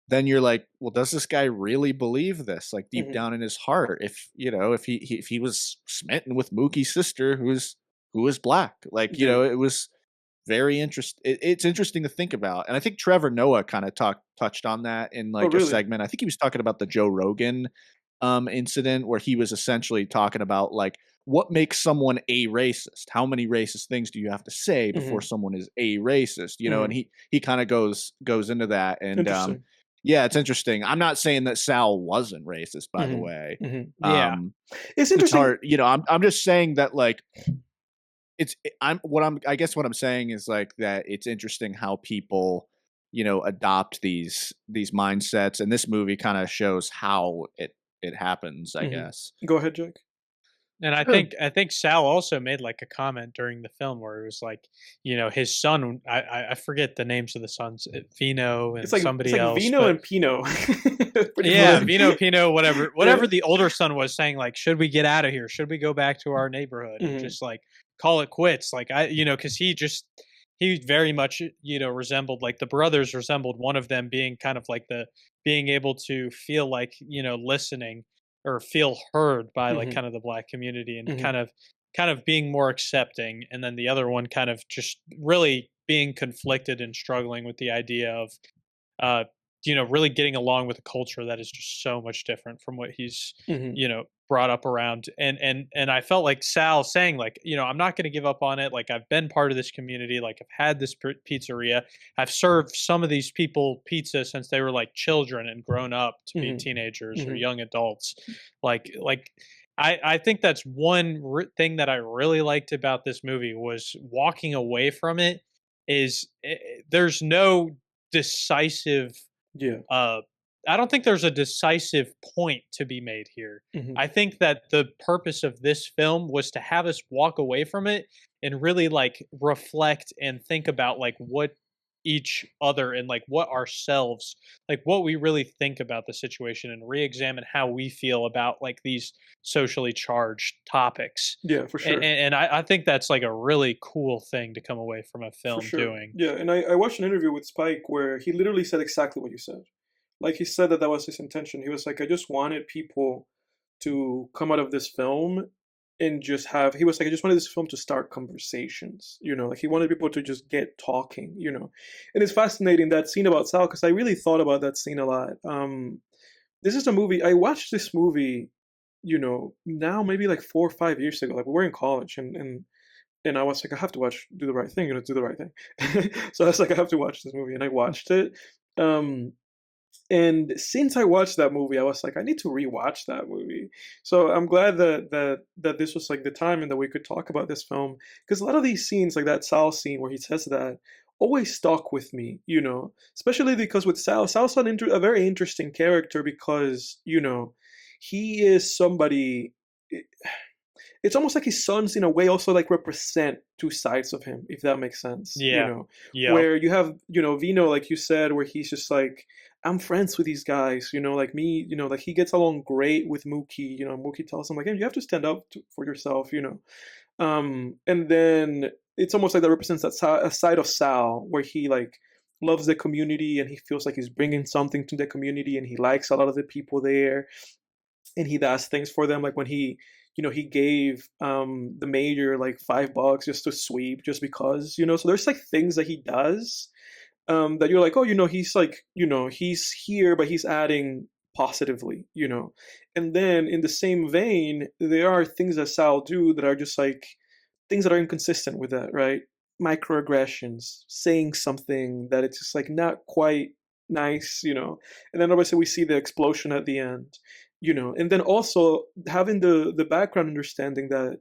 Speaker 3: then you're like, well, does this guy really believe this? Like deep down in his heart, if he was smitten with Mookie's sister, who is black, like, it was very interesting. It's interesting to think about, and I think Trevor Noah kind of touched on that in like a segment. I think he was talking about the Joe Rogan incident, where he was essentially talking about like, what makes someone a racist? How many racist things do you have to say before someone is a racist? And he kind of goes into that, and yeah, it's interesting. I'm not saying that Sal wasn't racist, by the way.
Speaker 2: Yeah,
Speaker 1: it's interesting.
Speaker 3: It's hard, I'm just saying that like, I guess what I'm saying is like that it's interesting how people, adopt these mindsets, and this movie kind of shows how it happens, I guess.
Speaker 1: Go ahead, Jake.
Speaker 2: And I think Sal also made like a comment during the film where it was like, his son. I forget the names of the sons, Vino and
Speaker 1: It's
Speaker 2: somebody
Speaker 1: like
Speaker 2: else,
Speaker 1: Vino
Speaker 2: but
Speaker 1: and Pino.
Speaker 2: yeah,
Speaker 1: Much.
Speaker 2: Vino, Pino, whatever,
Speaker 1: Yeah.
Speaker 2: the older son was saying, like, should we get out of here? Should we go back to our neighborhood and
Speaker 1: Mm-hmm.
Speaker 2: just like call it quits? Like because he very much resembled, like, the brothers resembled one of them being kind of like the being able to feel like listening or feel heard by like
Speaker 1: Mm-hmm.
Speaker 2: kind of the black community, and
Speaker 1: Mm-hmm.
Speaker 2: kind of being more accepting, and then the other one kind of just really being conflicted and struggling with the idea of uh, really getting along with a culture that is just so much different from what he's,
Speaker 1: Mm-hmm.
Speaker 2: brought up around. And I felt like Sal saying, like, I'm not going to give up on it. Like, I've been part of this community. Like, I've had this pizzeria. I've served some of these people pizza since they were like children and grown up to be
Speaker 1: Mm-hmm.
Speaker 2: teenagers or
Speaker 1: Mm-hmm.
Speaker 2: young adults. Like I think that's one thing that I really liked about this movie was walking away from it is there's no decisive
Speaker 1: Yeah.
Speaker 2: uh I don't think there's a decisive point to be made here.
Speaker 1: Mm-hmm.
Speaker 2: I think that the purpose of this film was to have us walk away from it and really like reflect and think about like what each other and like what ourselves, like what we really think about the situation, and re-examine how we feel about like these socially charged topics.
Speaker 1: Yeah, for
Speaker 2: and,
Speaker 1: sure.
Speaker 2: and and I think that's like a really cool thing to come away from a
Speaker 1: For
Speaker 2: film
Speaker 1: sure.
Speaker 2: doing.
Speaker 1: Yeah, and I watched an interview with Spike where he literally said exactly what you said. Like he said that that was his intention. He was like, I just wanted people to come out of this film and just have. He was like, I just wanted this film to start conversations. Like he wanted people to just get talking. And it's fascinating that scene about Sal because I really thought about that scene a lot. This is a movie I watched this movie. Now maybe like 4 or 5 years ago. Like we were in college and I was like, I have to watch Do the Right Thing, do the right thing. So I was like, I have to watch this movie, and I watched it. Um, and since I watched that movie, I was like, I need to rewatch that movie. So I'm glad that this was like the time and that we could talk about this film because a lot of these scenes, like that Sal scene where he says that, always stuck with me. Especially because with Sal's a very interesting character because he is somebody. It's almost like his sons in a way also like represent two sides of him, if that makes sense.
Speaker 2: Yeah. Yep.
Speaker 1: Where you have Vino, like you said, where he's just like, I'm friends with these guys, like me, like he gets along great with Mookie. Mookie tells him like, hey, you have to stand up for yourself. And then it's almost like that represents a side of Sal where he like loves the community and he feels like he's bringing something to the community and he likes a lot of the people there and he does things for them, like when he gave the mayor like $5 just to sweep just because. So there's like things that he does that you're like, oh, he's like, he's here but he's adding positively. And then in the same vein there are things that Sal do that are just like things that are inconsistent with that, right? Microaggressions, saying something that it's just like not quite nice. And then obviously we see the explosion at the end. And then also having the background understanding that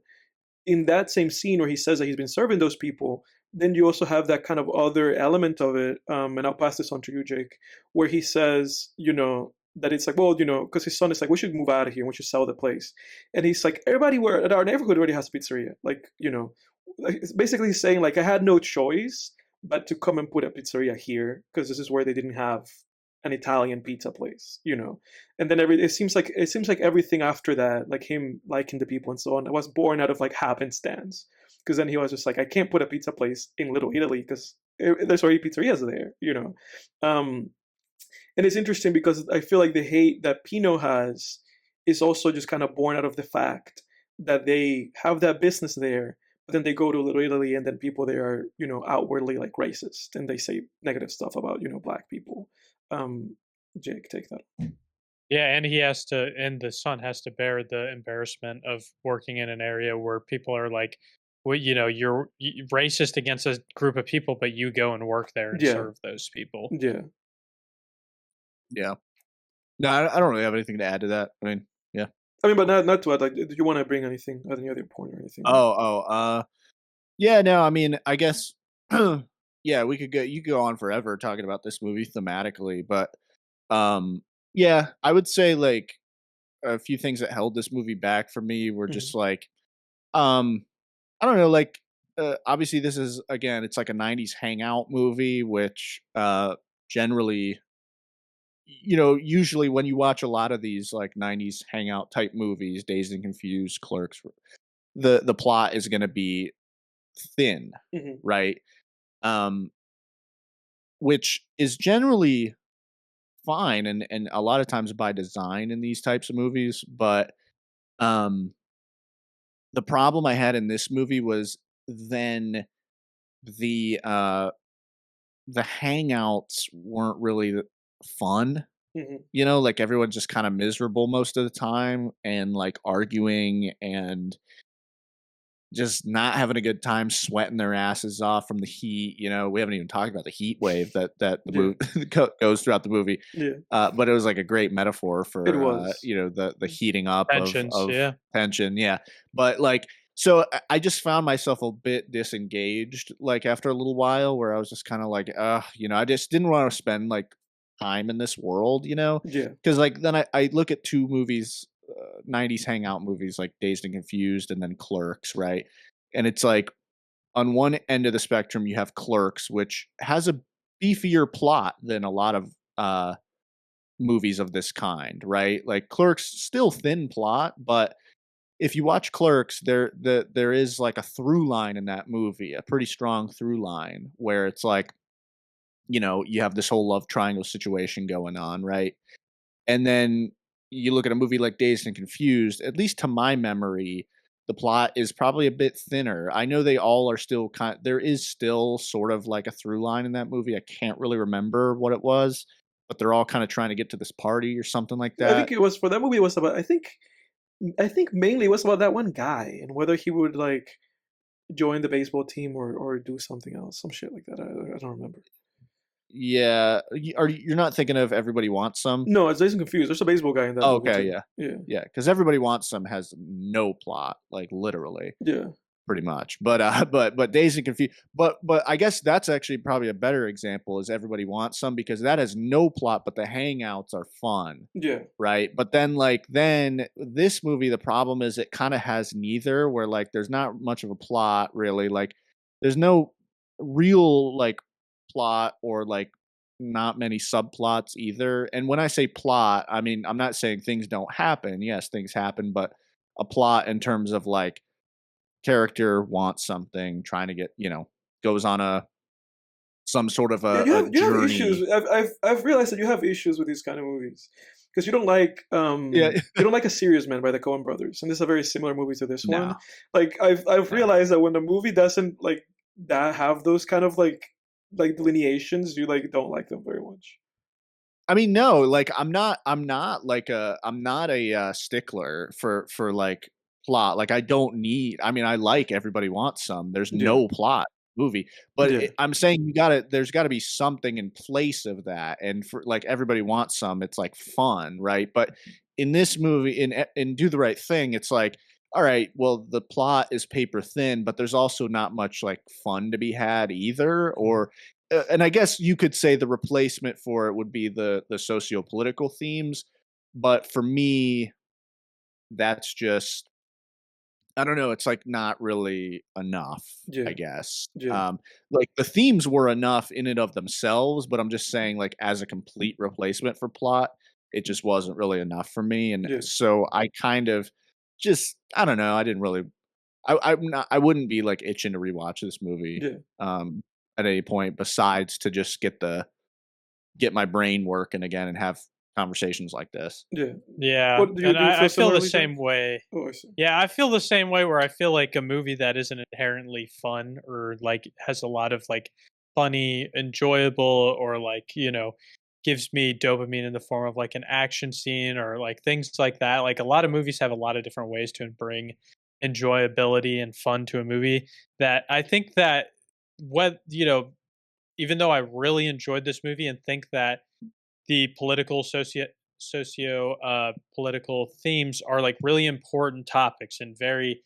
Speaker 1: in that same scene where he says that he's been serving those people, then you also have that kind of other element of it. And I'll pass this on to you, Jake, where he says, that it's like, well, because his son is like, we should move out of here, we should sell the place. And he's like, everybody at our neighborhood already has a pizzeria. Like, like, it's basically saying like, I had no choice but to come and put a pizzeria here because this is where they didn't have an Italian pizza place. And then it seems like everything after that, like him liking the people and so on, was born out of like happenstance. Because then he was just like, I can't put a pizza place in Little Italy because there's already pizzerias there. And it's interesting because I feel like the hate that Pino has is also just kind of born out of the fact that they have that business there, but then they go to Little Italy and then people there are, outwardly like racist and they say negative stuff about, black people. Jake, take that.
Speaker 2: Yeah, and the son has to bear the embarrassment of working in an area where people are like, well, you're racist against a group of people, but you go and work there and serve those people.
Speaker 1: Yeah.
Speaker 3: Yeah. No, I don't really have anything to add to that. I mean, yeah.
Speaker 1: I mean, but not to add. Like, do you want to bring anything, any other point or anything?
Speaker 3: Yeah. No, I mean, I guess, yeah, you could go on forever talking about this movie thematically, but, yeah, I would say like, a few things that held this movie back for me were
Speaker 1: Mhm.
Speaker 3: just like, I don't know, like, obviously this is, again, it's like a 90s hangout movie, which generally, usually when you watch a lot of these like 90s hangout type movies, Dazed and Confused, Clerks, the plot is going to be thin,
Speaker 1: Mhm.
Speaker 3: right? Um, which is generally fine, and a lot of times by design in these types of movies, but um the problem I had in this movie was then the uh the hangouts weren't really fun.
Speaker 1: Mhm.
Speaker 3: Like everyone's just kind of miserable most of the time and like arguing and just not having a good time, sweating their asses off from the heat. We haven't even talked about the heat wave that the
Speaker 1: Yeah.
Speaker 3: movie goes throughout the movie.
Speaker 1: Yeah.
Speaker 3: But it was like a great metaphor
Speaker 1: It
Speaker 3: for
Speaker 1: was.
Speaker 3: the heating up
Speaker 2: Tensions,
Speaker 3: of
Speaker 2: yeah.
Speaker 3: tension. Yeah, but like so I just found myself a bit disengaged like after a little while, where I was just kind of like, I just didn't want to spend like time in this world,
Speaker 1: Yeah.
Speaker 3: because like then I look at two movies, 90s hangout movies like Dazed and Confused and then Clerks, right? And it's like on one end of the spectrum you have Clerks, which has a beefier plot than a lot of movies of this kind, right? Like Clerks still thin plot, but if you watch Clerks, there is like a through line in that movie, a pretty strong through line where it's like, you have this whole love triangle situation going on, right? And then you look at a movie like Dazed and Confused, at least to my memory, the plot is probably a bit thinner. I know they all are still there is still sort of like a through line in that movie. I can't really remember what it was, but they're all kind of trying to get to this party or something like
Speaker 1: I think
Speaker 3: that.
Speaker 1: it was for that movie. It was about. I think mainly it was about that one guy and whether he would like join the baseball team or do something else, some shit like that. I don't remember.
Speaker 3: Yeah, you're not thinking of Everybody Wants Some?
Speaker 1: No, it's Jason Confused. There's a baseball guy in that
Speaker 3: Oh,
Speaker 1: movie
Speaker 3: okay,
Speaker 1: too.
Speaker 3: yeah.
Speaker 1: Yeah.
Speaker 3: Yeah, because Everybody Wants Some has no plot, like literally.
Speaker 1: Yeah.
Speaker 3: Pretty much, but but Dazed and Confused, but I guess that's actually probably a better example is Everybody Wants Some, because that has no plot, but the hangouts are fun,
Speaker 1: Yeah.
Speaker 3: right? But then this movie, the problem is it kind of has neither, where like there's not much of a plot really, like there's no real like plot or like not many subplots either. And when I say plot, I mean I'm not saying things don't happen. Yes, things happen, but a plot in terms of like character wants something, trying to get, goes on some sort of
Speaker 1: Yeah,
Speaker 3: a
Speaker 1: you have issues.
Speaker 3: journey.
Speaker 1: I've realized that you have issues with these kind of movies because
Speaker 3: Yeah.
Speaker 1: you don't like A Serious Man by the Coen Brothers, and this is a very similar movie to this one.
Speaker 3: No,
Speaker 1: Like I've
Speaker 3: no.
Speaker 1: realized that when the movie doesn't like that have those kind of like delineations, you like don't like them very much.
Speaker 3: I mean, no, like I'm not a stickler for like plot. Like I don't need. I mean, I like Everybody Wants Some. There's
Speaker 1: Yeah,
Speaker 3: no plot movie, but
Speaker 1: yeah,
Speaker 3: I'm saying there's got to be something in place of that. And for like Everybody Wants Some, it's like fun, right? But in this movie, in Do the Right Thing, it's like, all right, well, the plot is paper thin, but there's also not much like fun to be had either,
Speaker 1: mhm,
Speaker 3: or and I guess you could say the replacement for it would be the socio-political themes, but for me, that's just, I don't know, it's like not really enough, I
Speaker 1: yeah,
Speaker 3: guess.
Speaker 1: yeah,
Speaker 3: Like the themes were enough in and of themselves, but I'm just saying like as a complete replacement for plot, it just wasn't really enough for me. And
Speaker 1: yeah,
Speaker 3: so I kind of just, I don't know, I didn't really, I wouldn't be like itching to rewatch this movie
Speaker 1: yeah,
Speaker 3: um at any point besides to just get my brain working again and have conversations like this.
Speaker 1: yeah.
Speaker 2: Yeah,
Speaker 1: What do you
Speaker 2: and
Speaker 1: do? You
Speaker 2: I
Speaker 1: feel
Speaker 2: feel the
Speaker 1: similarly, Jeff?
Speaker 2: same way.
Speaker 1: Oh, I see.
Speaker 2: Yeah, I feel the same way where I feel like a movie that isn't inherently fun or like has a lot of like funny, enjoyable, or like, gives me dopamine in the form of like an action scene or like things like that. Like a lot of movies have a lot of different ways to bring enjoyability and fun to a movie that I think that what, even though I really enjoyed this movie and think that the socio political themes are like really important topics and very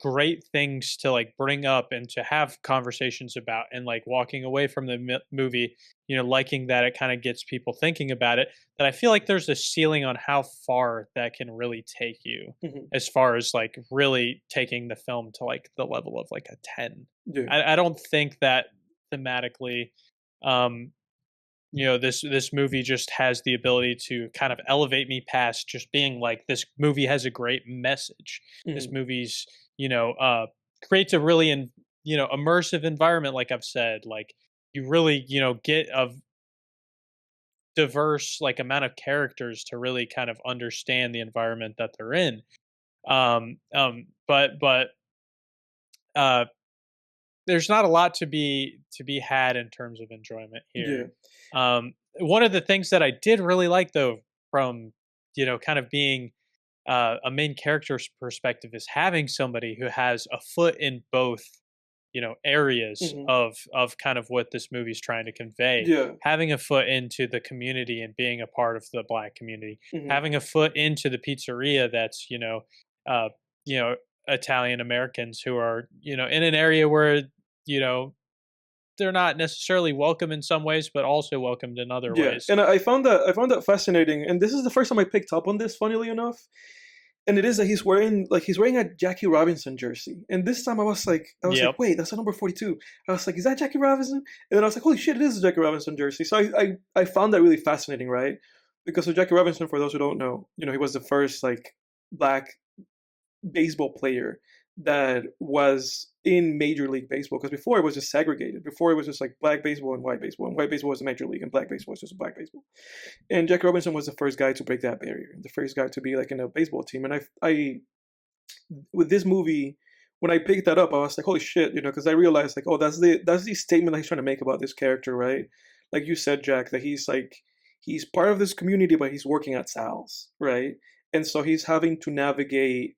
Speaker 2: great things to like bring up and to have conversations about, and like walking away from the movie, liking that it kind of gets people thinking about it, that I feel like there's a ceiling on how far that can really take you, as far as like really taking the film to like the level of like a 10.
Speaker 1: Yeah.
Speaker 2: I don't think that thematically, um, this movie just has the ability to kind of elevate me past just being like, this movie has a great message. This movie's, creates a really, immersive environment. Like I've said, like you really, get a diverse like amount of characters to really kind of understand the environment that they're in. But uh, there's not a lot to be had in terms of enjoyment here. One of the things that I did really like though, from kind of being a main character's perspective, is having somebody who has a foot in both areas of kind of what this movie's trying to convey. Having a foot into the community and being a part of the Black community, having a foot into the pizzeria that's uh Italian Americans who are in an area where they're not necessarily welcome in some ways, but also welcomed in other ways.
Speaker 1: And I found that fascinating. And this is the first time I picked up on this, funnily enough. And it is that he's wearing a Jackie Robinson jersey. And this time I was like, wait, that's a number 42. I was like, is that Jackie Robinson? And then I was like, holy shit, it is a Jackie Robinson jersey. So I found that really fascinating, right? Because of Jackie Robinson, for those who don't know, he was the first like Black baseball player that was in Major League Baseball, because before it was just segregated. Before it was just like Black baseball and white white baseball was a Major League and Black baseball was just Black baseball. And Jackie Robinson was the first guy to break that barrier, the first guy to be like in a baseball team. And I with this movie, when I picked that up, I was like, holy shit, because I realized like, oh, that's the statement that he's trying to make about this character, right? Like you said, Jack, that he's part of this community, but he's working at Sal's, right? And so he's having to navigate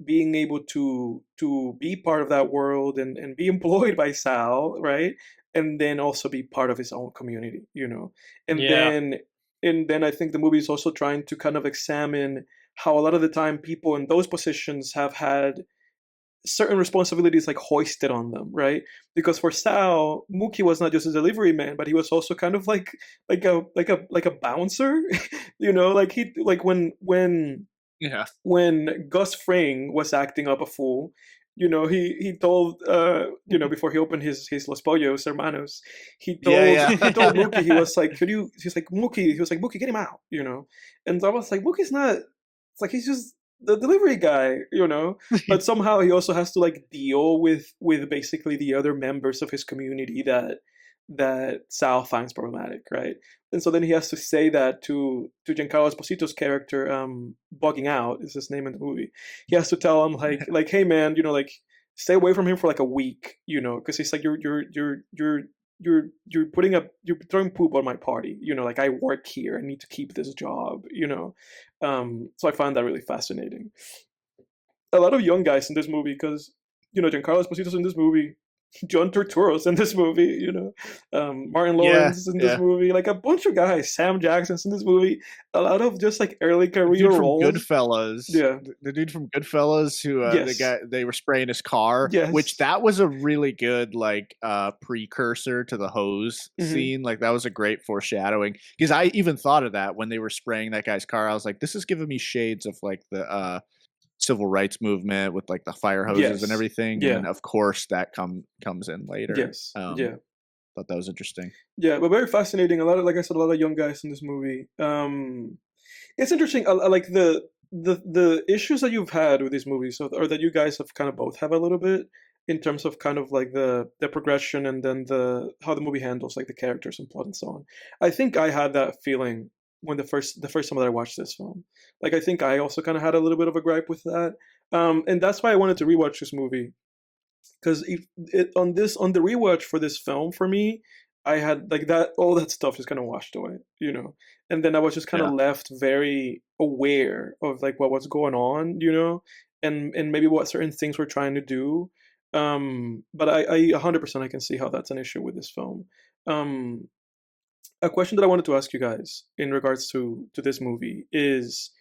Speaker 1: being able to be part of that world and be employed by Sal, right? And then also be part of his own community, And then I think the movie is also trying to kind of examine how a lot of the time people in those positions have had certain responsibilities like hoisted on them, right? Because for Sal, Mookie was not just a delivery man, but he was also kind of like a bouncer, when Gus Fring was acting up a fool, he told before he opened his Los Pollos Hermanos, he told Mookie, he was like, Mookie, get him out, and I was like, Mookie's not, it's like he's just the delivery guy, but somehow he also has to like deal with basically the other members of his community that Sal finds problematic, right? And so then he has to say that to Giancarlo Esposito's character, Bugging Out is his name in the movie. He has to tell him like, hey man, like stay away from him for like a week, because he's like, you're throwing poop on my party, like I work here, I need to keep this job, So I find that really fascinating. A lot of young guys in this movie, because Giancarlo Esposito's in this movie, John Turturro's in this movie, Martin Lawrence is in this movie, like a bunch of guys. Sam Jackson's in this movie. A lot of just like early career roles.
Speaker 3: Goodfellas, the dude from Goodfellas who the guy, they were spraying his car, which that was a really good like precursor to the hose scene. Like that was a great foreshadowing, because I even thought of that when they were spraying that guy's car. I was like, this is giving me shades of like the civil rights movement with like the fire hoses and everything, and of course that comes in later. Thought that was interesting.
Speaker 1: But very fascinating. A lot of, like I said, a lot of young guys in this movie. It's interesting. Like the issues that you've had with these movies, or that you guys have kind of both have a little bit, in terms of kind of like the progression, and then how the movie handles like the characters and plot and so on. I think I had that feeling when the first time that I watched this film. Like I think I also kind of had a little bit of a gripe with that, and that's why I wanted to rewatch this movie, because on the rewatch for this film, for me, I had like that, all that stuff just kind of washed away, and then I was just kind of left very aware of like what was going on, and maybe what certain things we're trying to do. But I 100% I can see how that's an issue with this film. A question that I wanted to ask you guys in regards to this movie is,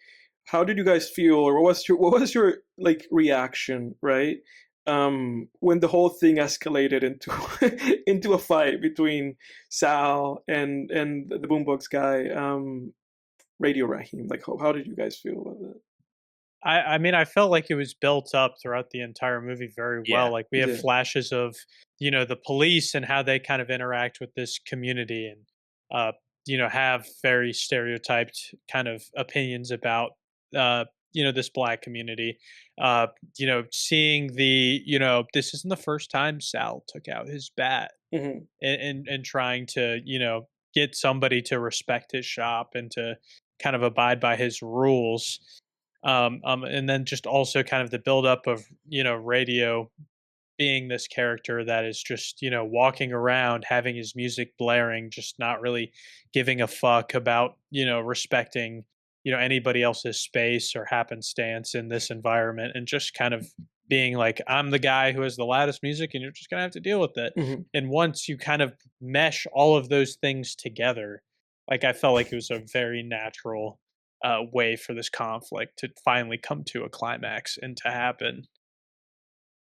Speaker 1: how did you guys feel, or what was your like reaction, right? When the whole thing escalated into into a fight between Sal and the Boombox guy, Radio Raheem. Like, how did you guys feel about that?
Speaker 2: I mean, I felt like it was built up throughout the entire movie very
Speaker 3: Yeah.
Speaker 2: well. Like we have
Speaker 1: Yeah.
Speaker 2: flashes of, the police and how they kind of interact with this community and have very stereotyped kind of opinions about this black community. Seeing this isn't the first time Sal took out his bat
Speaker 1: Hmm.
Speaker 2: and trying to, get somebody to respect his shop and to kind of abide by his rules. And then just also kind of the buildup of radio being this character that is just walking around having his music blaring, just not really giving a fuck about respecting anybody else's space or happenstance in this environment, and just kind of being like, I'm the guy who has the loudest music and you're just gonna have to deal with it.
Speaker 1: Hmm.
Speaker 2: And once you kind of mesh all of those things together, like I felt like it was a very natural way for this conflict to finally come to a climax and to happen.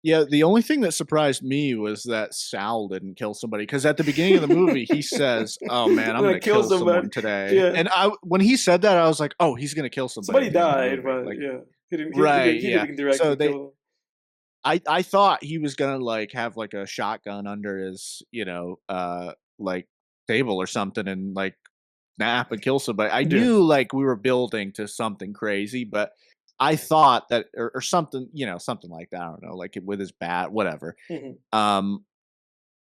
Speaker 3: Yeah, the only thing that surprised me was that Sal didn't kill somebody, because at the beginning of the movie, he says, "Oh, man, I'm gonna kill someone today."
Speaker 1: Yeah.
Speaker 3: And when he said that, I was like, "Oh, he's gonna kill somebody."
Speaker 1: Somebody died, but
Speaker 3: Like,
Speaker 1: yeah, he didn't.
Speaker 3: right,
Speaker 1: He
Speaker 3: yeah.
Speaker 1: didn't directly
Speaker 3: So
Speaker 1: kill them.
Speaker 3: I thought he was gonna, like, have, like, a shotgun under his, like, table or something and, like, snap and kill somebody. I
Speaker 1: Yeah.
Speaker 3: knew, like, we were building to something crazy, but I thought that or something, something like that, I don't know, like, with his bat, whatever.
Speaker 1: Hmm.
Speaker 3: Um,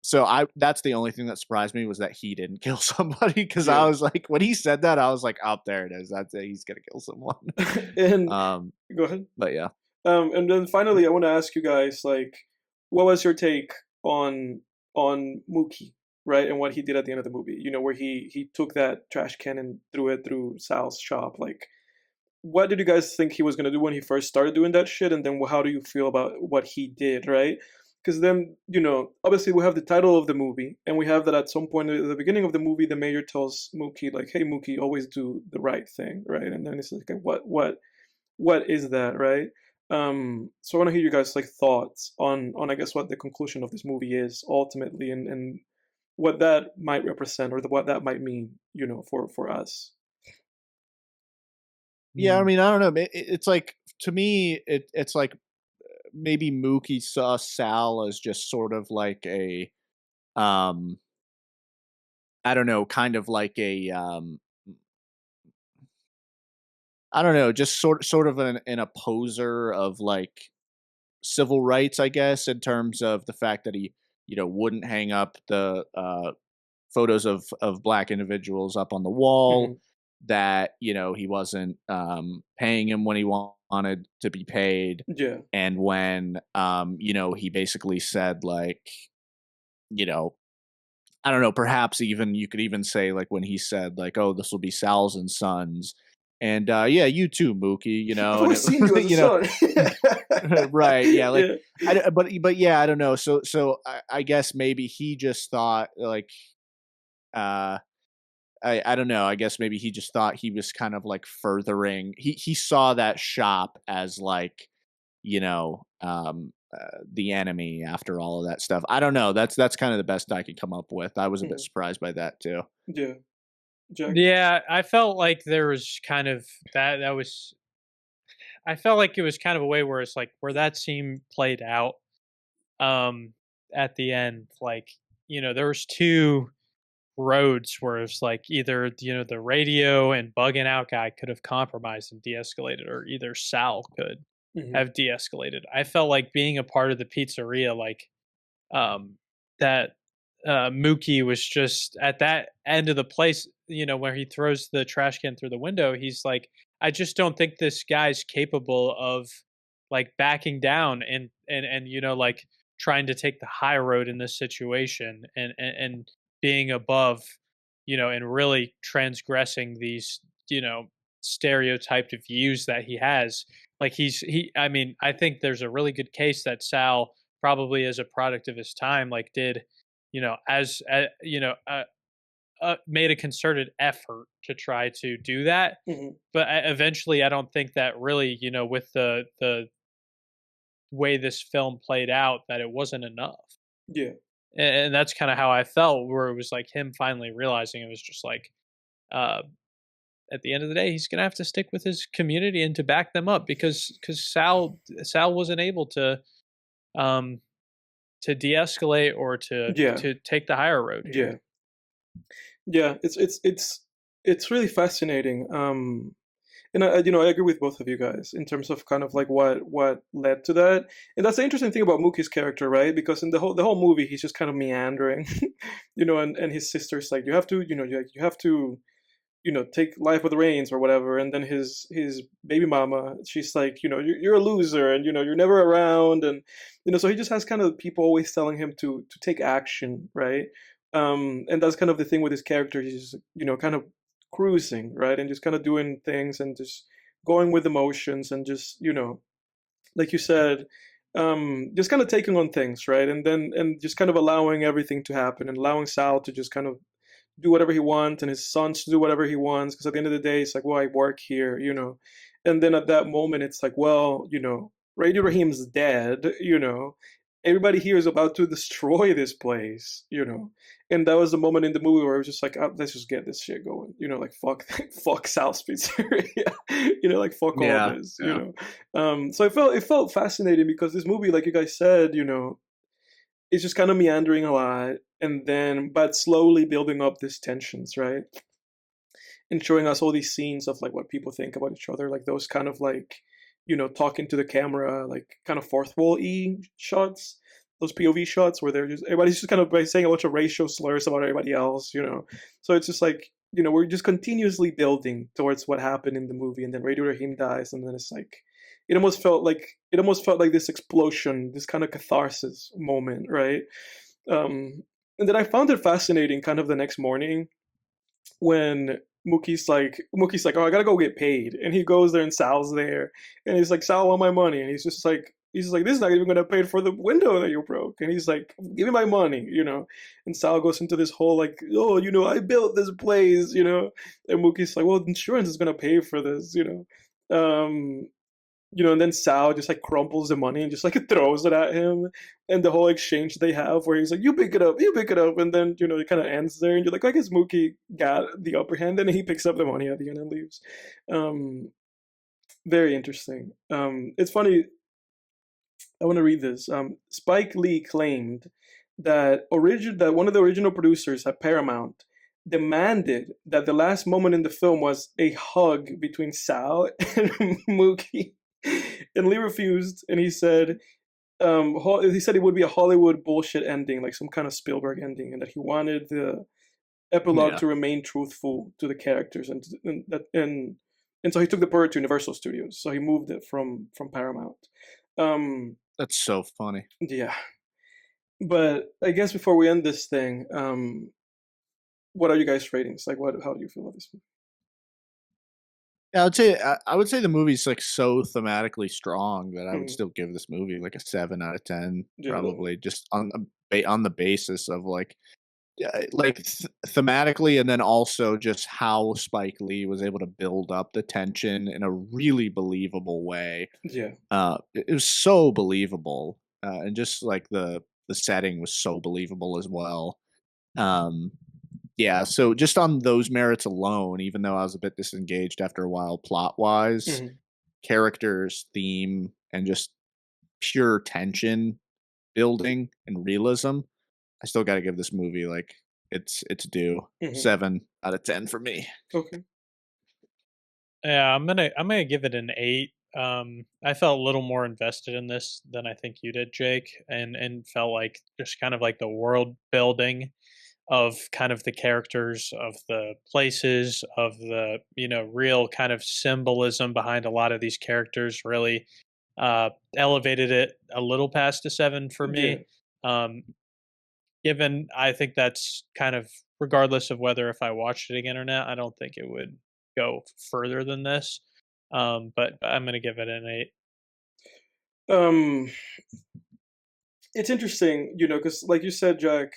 Speaker 3: so that's the only thing that surprised me, was that he didn't kill somebody, because I
Speaker 1: Yeah.
Speaker 3: was like, when he said that, I was like, "Oh, there it is. That's it. He's gonna kill someone."
Speaker 1: And
Speaker 3: Um,
Speaker 1: go ahead.
Speaker 3: but yeah.
Speaker 1: And then finally, I want to ask you guys, like, what was your take on Mookie, right, and what he did at the end of the movie? Where he took that trash can and threw it through Sal's shop. Like, what did you guys think he was gonna do when he first started doing that shit? And then how do you feel about what he did, right? Because then, obviously we have the title of the movie, and we have that at some point at the beginning of the movie, the mayor tells Mookie, like, "Hey, Mookie, always do the right thing," right? And then it's like, okay, what is that, right? So I want to hear you guys like thoughts on I guess what the conclusion of this movie is ultimately, and what that might represent, or what that might mean, for us.
Speaker 3: Yeah, I
Speaker 2: Mm.
Speaker 3: mean, I don't know. It's like, to me, it's like maybe Mookie saw Sal as just sort of like a, um, I don't know, kind of like a, I don't know, just sort of an opposer of like civil rights, I guess, in terms of the fact that he, wouldn't hang up the photos of black individuals up on the wall,
Speaker 1: Hmm.
Speaker 3: that, he wasn't paying him when he wanted to be paid.
Speaker 1: Yeah.
Speaker 3: And when he basically said, like, you know I don't know, perhaps even you could even say, like, when he said, like, "Oh, this will be Sal's and Sons," and yeah, you too, Mookie,
Speaker 1: I've
Speaker 3: and
Speaker 1: always seen you as a
Speaker 3: you know
Speaker 1: son.
Speaker 3: right, yeah, like,
Speaker 1: Yeah.
Speaker 3: but yeah, I don't know. So I guess maybe he just thought, like, uh I don't know. I guess maybe he just thought he was kind of like furthering. He saw that shop as like, the enemy after all of that stuff. I don't know. That's kind of the best I could come up with. I was a bit
Speaker 1: Hmm.
Speaker 3: surprised by that too.
Speaker 1: Yeah. Jack.
Speaker 2: Yeah, I felt like there was kind of that was I felt like it was kind of a way where it's like where that scene played out um at the end, like, there was two roads where it's like either the radio and bugging out guy could have compromised and de-escalated, or either Sal could
Speaker 1: Hmm.
Speaker 2: have de-escalated. I felt like being a part of the pizzeria, like um that Mookie was just at that end of the place, where he throws the trash can through the window. He's like, I just don't think this guy's capable of like backing down and like trying to take the high road in this situation and being above, and really transgressing these, stereotyped views that he has. Like I mean, I think there's a really good case that Sal, probably as a product of his time, like did, as made a concerted effort to try to do that, but eventually, I don't think that really, with the way this film played out, that it wasn't enough.
Speaker 1: Yeah.
Speaker 2: And that's kind of how I felt, where it was like him finally realizing it was just like, uh, at the end of the day, he's gonna have to stick with his community and to back them up because Sal wasn't able um to de-escalate or
Speaker 1: Yeah.
Speaker 2: to take the higher road
Speaker 1: Yeah.
Speaker 2: here.
Speaker 1: Yeah. It's really fascinating. And I agree with both of you guys in terms of kind of like what led to that. And that's the interesting thing about Mookie's character, right? Because in the whole movie, he's just kind of meandering, and his sister's like, you have to, you have to, take life with reins or whatever. And then his baby mama, she's like, you're a loser, and you're never around, and so he just has kind of people always telling him to take action, right? And that's kind of the thing with his character. He's kind of cruising, right, and just kind of doing things and just going with emotions and just like you said, just kind of taking on things, right, and just kind of allowing everything to happen and allowing Sal to just kind of do whatever he wants and his sons to do whatever he wants, because at the end of the day it's like, well, I work here, and then at that moment it's like, well, Radio Raheem's dead, everybody here is about to destroy this place, and that was the moment in the movie where I was just like, oh, let's just get this shit going, like fuck fuck Sal's Pizzeria, like fuck all this, so it felt fascinating because this movie, like you guys said, it's just kind of meandering a lot, and then but slowly building up these tensions, right? And showing us all these scenes of like what people think about each other, like those kind of like, talking to the camera, like kind of fourth wall shots, those POV shots where everybody's just kind of saying a bunch of racial slurs about everybody else, So it's just like, we're just continuously building towards what happened in the movie, and then Radio Raheem dies, and then it's like, it almost felt like this explosion, this kind of catharsis moment, right? And then I found it fascinating, kind of the next morning when Mookie's like, oh, I gotta go get paid, and he goes there and Sal's there, and he's like, Sal, I want my money, and he's just like, this is not even gonna pay for the window that you broke, and he's like, give me my money, and Sal goes into this whole like, oh, I built this place, and Mookie's like, well, insurance is gonna pay for this, um, and then Sal just like crumples the money and just like throws it at him, and the whole exchange they have where he's like, you pick it up," and then it kind of ends there, and you're like, I guess Mookie got the upper hand, and he picks up the money at the end and leaves. Um, Very interesting. It's funny. I want to read this. Spike Lee claimed that one of the original producers at Paramount demanded that the last moment in the film was a hug between Sal and Mookie, and Lee refused, and he said it would be a Hollywood bullshit ending, like some kind of Spielberg ending, and that he wanted the epilogue to remain truthful to the characters, and so he took the project to Universal Studios. So he moved it from Paramount.
Speaker 3: That's so funny.
Speaker 1: Yeah, but I guess before we end this thing, what are you guys' ratings? Like, how do you feel about this movie?
Speaker 3: Yeah, I would say the movie's like so thematically strong that I would still give this movie like a 7 out of 10, probably, just on the basis of like thematically, and then also just how Spike Lee was able to build up the tension in a really believable way.
Speaker 1: Yeah,
Speaker 3: it was so believable, and just like the setting was so believable as well. Yeah, so just on those merits alone, even though I was a bit disengaged after a while plot-wise, characters, theme, and just pure tension building and realism, I still gotta give this movie, like, it's due. 7 out of 10 for me.
Speaker 1: Okay.
Speaker 2: Yeah, I'm gonna give it an 8. I felt a little more invested in this than I think you did, Jake, and felt like just kind of like the world building of kind of the characters, of the places, of the real kind of symbolism behind a lot of these characters really elevated it a little past a 7 for me. Um, Given I think that's kind of regardless of whether if I watched it again or not, I don't think it would go further than this. But I'm gonna give it an 8.
Speaker 1: Um, it's interesting, because like you said, Jack,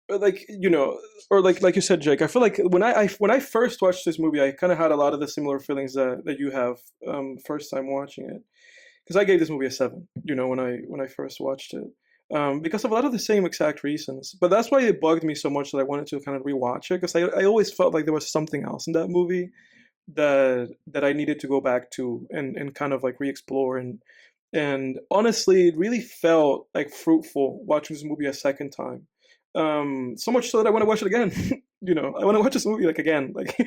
Speaker 1: like, or like you said, Jake, I feel like when I first watched this movie, I kind of had a lot of the similar feelings that you have first time watching it, because I gave this movie a 7, when I first watched it, because of a lot of the same exact reasons. But that's why it bugged me so much that I wanted to kind of rewatch it, because I always felt like there was something else in that movie that I needed to go back to and kind of like re-explore, and honestly, it really felt like fruitful watching this movie a second time. So much so that I want to watch it again. I want to watch this movie like again, like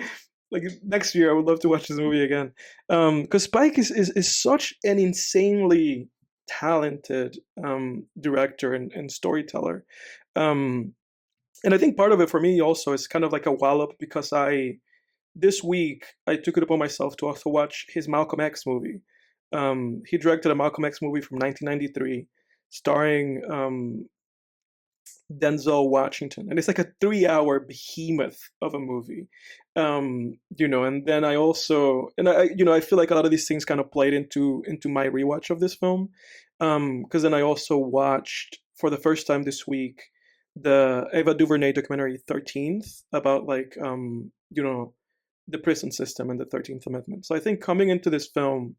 Speaker 1: next year. I would love to watch this movie again. Because Spike is such an insanely talented director and storyteller. And I think part of it for me also is kind of like a wallop, because this week I took it upon myself to also watch his Malcolm X movie. He directed a Malcolm X movie from 1993, starring Denzel Washington, and it's like a 3-hour behemoth of a movie. And then I also, and I feel like a lot of these things kind of played into my rewatch of this film, because then I also watched for the first time this week the Ava DuVernay documentary 13th, about like the prison system and the 13th Amendment. So I think coming into this film,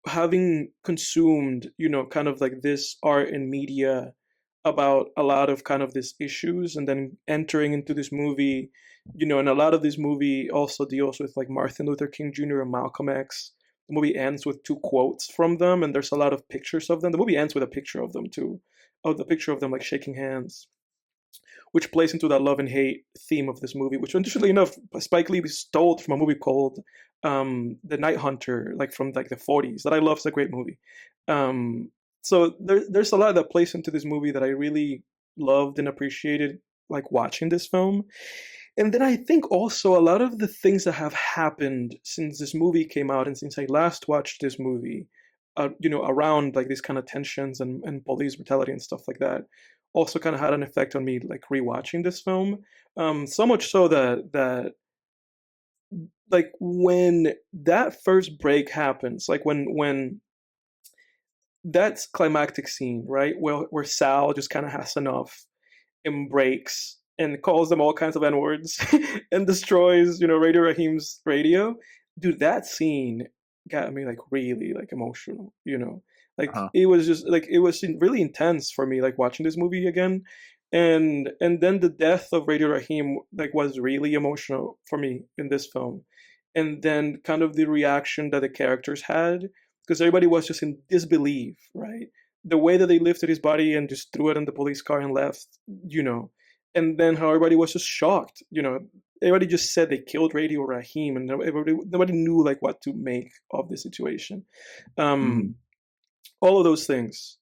Speaker 1: having consumed, kind of like this art and media about a lot of kind of these issues, and then entering into this movie, and a lot of this movie also deals with like Martin Luther King Jr. and Malcolm X. The movie ends with 2 quotes from them, and there's a lot of pictures of them. The movie ends with a picture of them too, of the picture of them like shaking hands, which plays into that love and hate theme of this movie, which interestingly enough, Spike Lee stole from a movie called The Night Hunter, like from like the 40s, that I love. It's a great movie. So there's a lot that plays into this movie that I really loved and appreciated, like watching this film. And then I think also a lot of the things that have happened since this movie came out and since I last watched this movie, around like these kind of tensions and police brutality and stuff like that, also kind of had an effect on me, like rewatching this film. So much so that like when that first break happens, like when that's climactic scene, right? Where Sal just kind of has enough and breaks and calls them all kinds of N-words and destroys, Radio Raheem's radio. Dude, that scene got me like really like emotional. Like it was just like it was really intense for me, like watching this movie again. And then the death of Radio Raheem like was really emotional for me in this film. And then kind of the reaction that the characters had, because everybody was just in disbelief, right? The way that they lifted his body and just threw it in the police car and left, and then how everybody was just shocked, everybody just said they killed Radio Raheem, and nobody knew like what to make of the situation. All of those things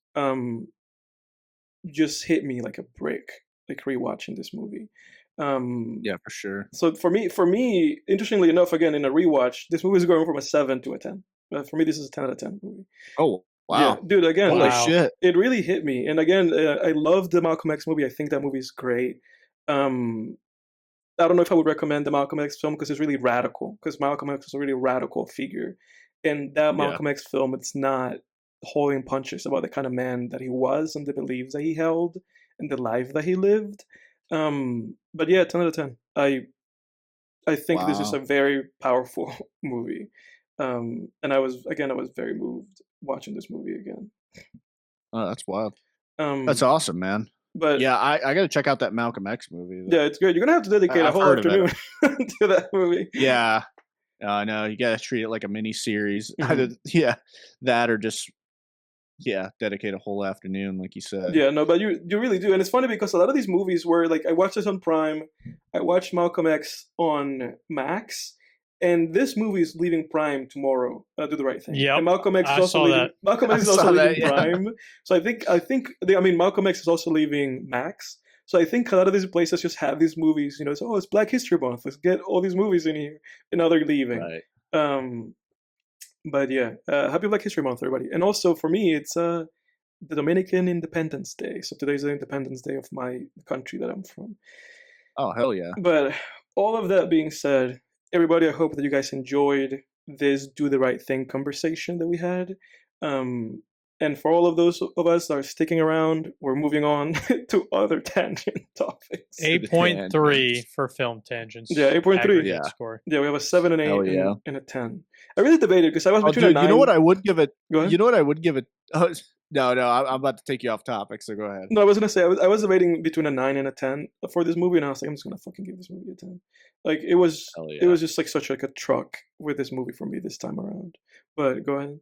Speaker 1: just hit me like a brick, like rewatching this movie.
Speaker 3: Yeah, for sure.
Speaker 1: So for me, interestingly enough, again in a rewatch, this movie is going from a 7 to a 10. For me, this is a 10 out of 10 movie.
Speaker 3: Oh, wow.
Speaker 1: Yeah, dude, again,
Speaker 3: holy shit.
Speaker 1: It really hit me. And again, I love the Malcolm X movie. I think that movie is great. I don't know if I would recommend the Malcolm X film because it's really radical, because Malcolm X is a really radical figure. And that Malcolm X film, it's not holding punches about the kind of man that he was and the beliefs that he held and the life that he lived. But yeah, 10 out of 10. I think this is a very powerful movie. And I was very moved watching this movie again.
Speaker 3: Oh, that's wild. That's awesome, man. But yeah, I got to check out that Malcolm X movie.
Speaker 1: Yeah, it's good. You're gonna have to dedicate a whole afternoon to that movie.
Speaker 3: Yeah, I know. You got to treat it like a mini series. Either that or just dedicate a whole afternoon, like you said.
Speaker 1: Yeah, no, but you really do, and it's funny because a lot of these movies were like, I watched this on Prime, I watched Malcolm X on Max. And this movie is leaving Prime tomorrow. Do the right thing.
Speaker 2: Yeah,
Speaker 1: Malcolm X is also leaving. Malcolm X is also leaving Prime. So I think Malcolm X is also leaving Max. So I think a lot of these places just have these movies. It's Black History Month. Let's get all these movies in here, and now they're leaving.
Speaker 3: Right.
Speaker 1: But yeah, happy Black History Month, everybody. And also for me, it's the Dominican Independence Day. So today's the Independence Day of my country that I'm from.
Speaker 3: Oh hell yeah!
Speaker 1: But all of that being said, everybody, I hope that you guys enjoyed this Do the Right Thing conversation that we had. And And for all of those of us that are sticking around, we're moving on to other tangent topics.
Speaker 2: 8.3 for film tangents.
Speaker 1: Yeah, 8.3.
Speaker 2: Yeah. Score.
Speaker 1: Yeah, we have a 7 and 8
Speaker 3: yeah.
Speaker 1: and a 10. I really debated because I was between a 9.
Speaker 3: You know what I would give it?
Speaker 1: Go ahead.
Speaker 3: You know what I would give it? Oh, no, I'm about to take you off topic, so go ahead.
Speaker 1: No, I was gonna say I was debating between a 9 and a 10 for this movie, and I was like, I'm just gonna fucking give this movie a 10. Like it was just like such like a truck with this movie for me this time around. But go ahead.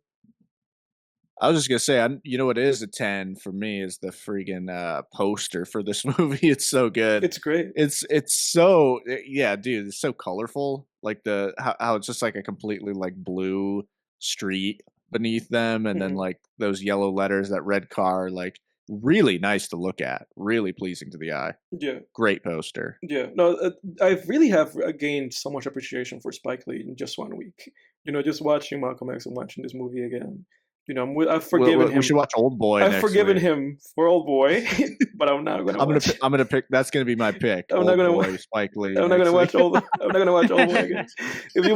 Speaker 3: I was just gonna say, you know what is a 10 for me is the freaking poster for this movie. It's so good.
Speaker 1: It's great.
Speaker 3: It's so yeah, dude. It's so colorful. Like how it's just like a completely like blue street beneath them, and then like those yellow letters, that red car. Like really nice to look at. Really pleasing to the eye.
Speaker 1: Yeah.
Speaker 3: Great poster.
Speaker 1: Yeah. No, I really have gained so much appreciation for Spike Lee in just 1 week. You know, just watching Malcolm X and watching this movie again. You know, I've forgiven him.
Speaker 3: We should watch Old Boy.
Speaker 1: I've forgiven him for Old Boy, but I'm not gonna.
Speaker 3: I'm gonna pick. That's gonna be my pick.
Speaker 1: I'm not gonna watch
Speaker 3: Spike Lee.
Speaker 1: I'm not gonna watch Old. I'm not gonna watch Old Boy again. If you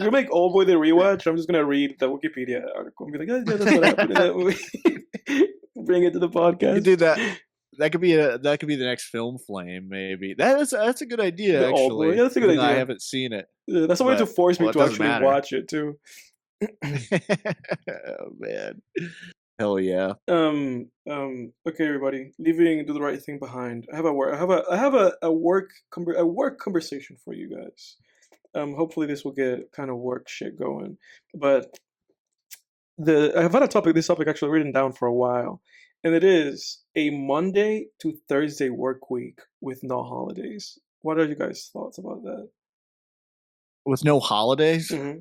Speaker 1: make Old Boy the rewatch, I'm just gonna read the Wikipedia article and be like, yeah, that's what happened in that movie. Bring it to the podcast.
Speaker 3: You do that. That could be the next Film Flame, maybe. That's a good idea.
Speaker 1: The
Speaker 3: actually,
Speaker 1: Old Boy. Yeah, that's a good idea.
Speaker 3: I haven't seen it.
Speaker 1: Yeah, that's a way to force me to actually watch it too.
Speaker 3: Oh man, hell yeah.
Speaker 1: Okay, everybody, leaving Do the Right Thing behind. I have a work conversation for you guys. Hopefully this will get kind of work shit going. But I've had this topic actually written down for a while, and it is a Monday to Thursday work week with no holidays. What are you guys' thoughts about that?
Speaker 3: With no holidays?
Speaker 1: Mm-hmm.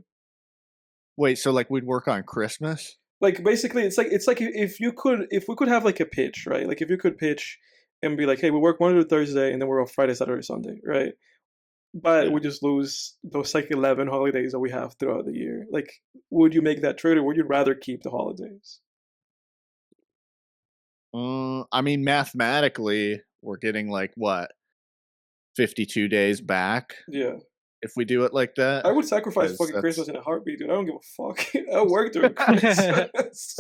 Speaker 3: Wait, so like we'd work on Christmas?
Speaker 1: Like basically, it's like if we could have like a pitch, right? Like if you could pitch and be like, hey, we work Monday to Thursday, and then we're off Friday, Saturday, Sunday, right? But we just lose those like 11 holidays that we have throughout the year. Like, would you make that trade, or would you rather keep the holidays?
Speaker 3: I mean, mathematically, we're getting like what, 52 days back?
Speaker 1: Yeah.
Speaker 3: If we do it like that,
Speaker 1: I would sacrifice fucking Christmas in a heartbeat, dude. I don't give a fuck. I work during Christmas.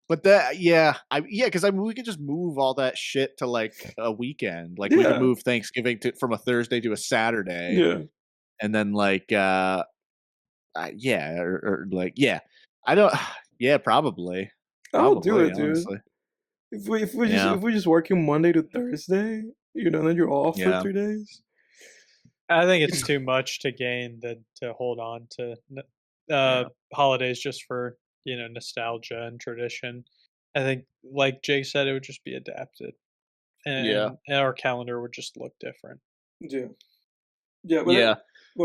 Speaker 3: But that, because we could just move all that shit to like a weekend. Like we could move Thanksgiving from a Thursday to a Saturday.
Speaker 1: Yeah, and
Speaker 3: then like, or like, I don't. Yeah, probably.
Speaker 1: I'll do it, dude. Honestly. If we just working Monday to Thursday, then you're off for 3 days.
Speaker 2: I think it's too much to gain to hold on to holidays just for nostalgia and tradition. I think, like Jake said, it would just be adapted, and our calendar would just look different.
Speaker 1: Yeah. Go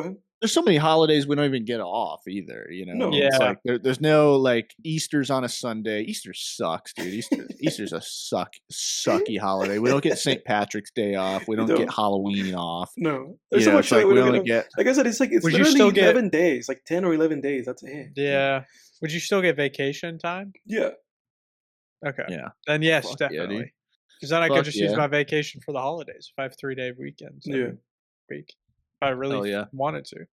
Speaker 1: ahead.
Speaker 3: There's so many holidays we don't even get off either.
Speaker 1: No.
Speaker 3: It's like there's no like Easter's on a Sunday. Easter sucks, dude. Easter's a sucky holiday. We don't get St. Patrick's Day off. We don't get Halloween off.
Speaker 1: No, there's so much
Speaker 3: like we only get.
Speaker 1: Like I said, it's literally 11 days, like 10 or 11 days. That's it.
Speaker 2: Yeah. Would you still get vacation time?
Speaker 1: Yeah.
Speaker 2: Okay.
Speaker 3: Yeah.
Speaker 2: Then yes, definitely. Because then I could just use my vacation for the holidays if I have 3-day weekends. Week. If I really wanted to.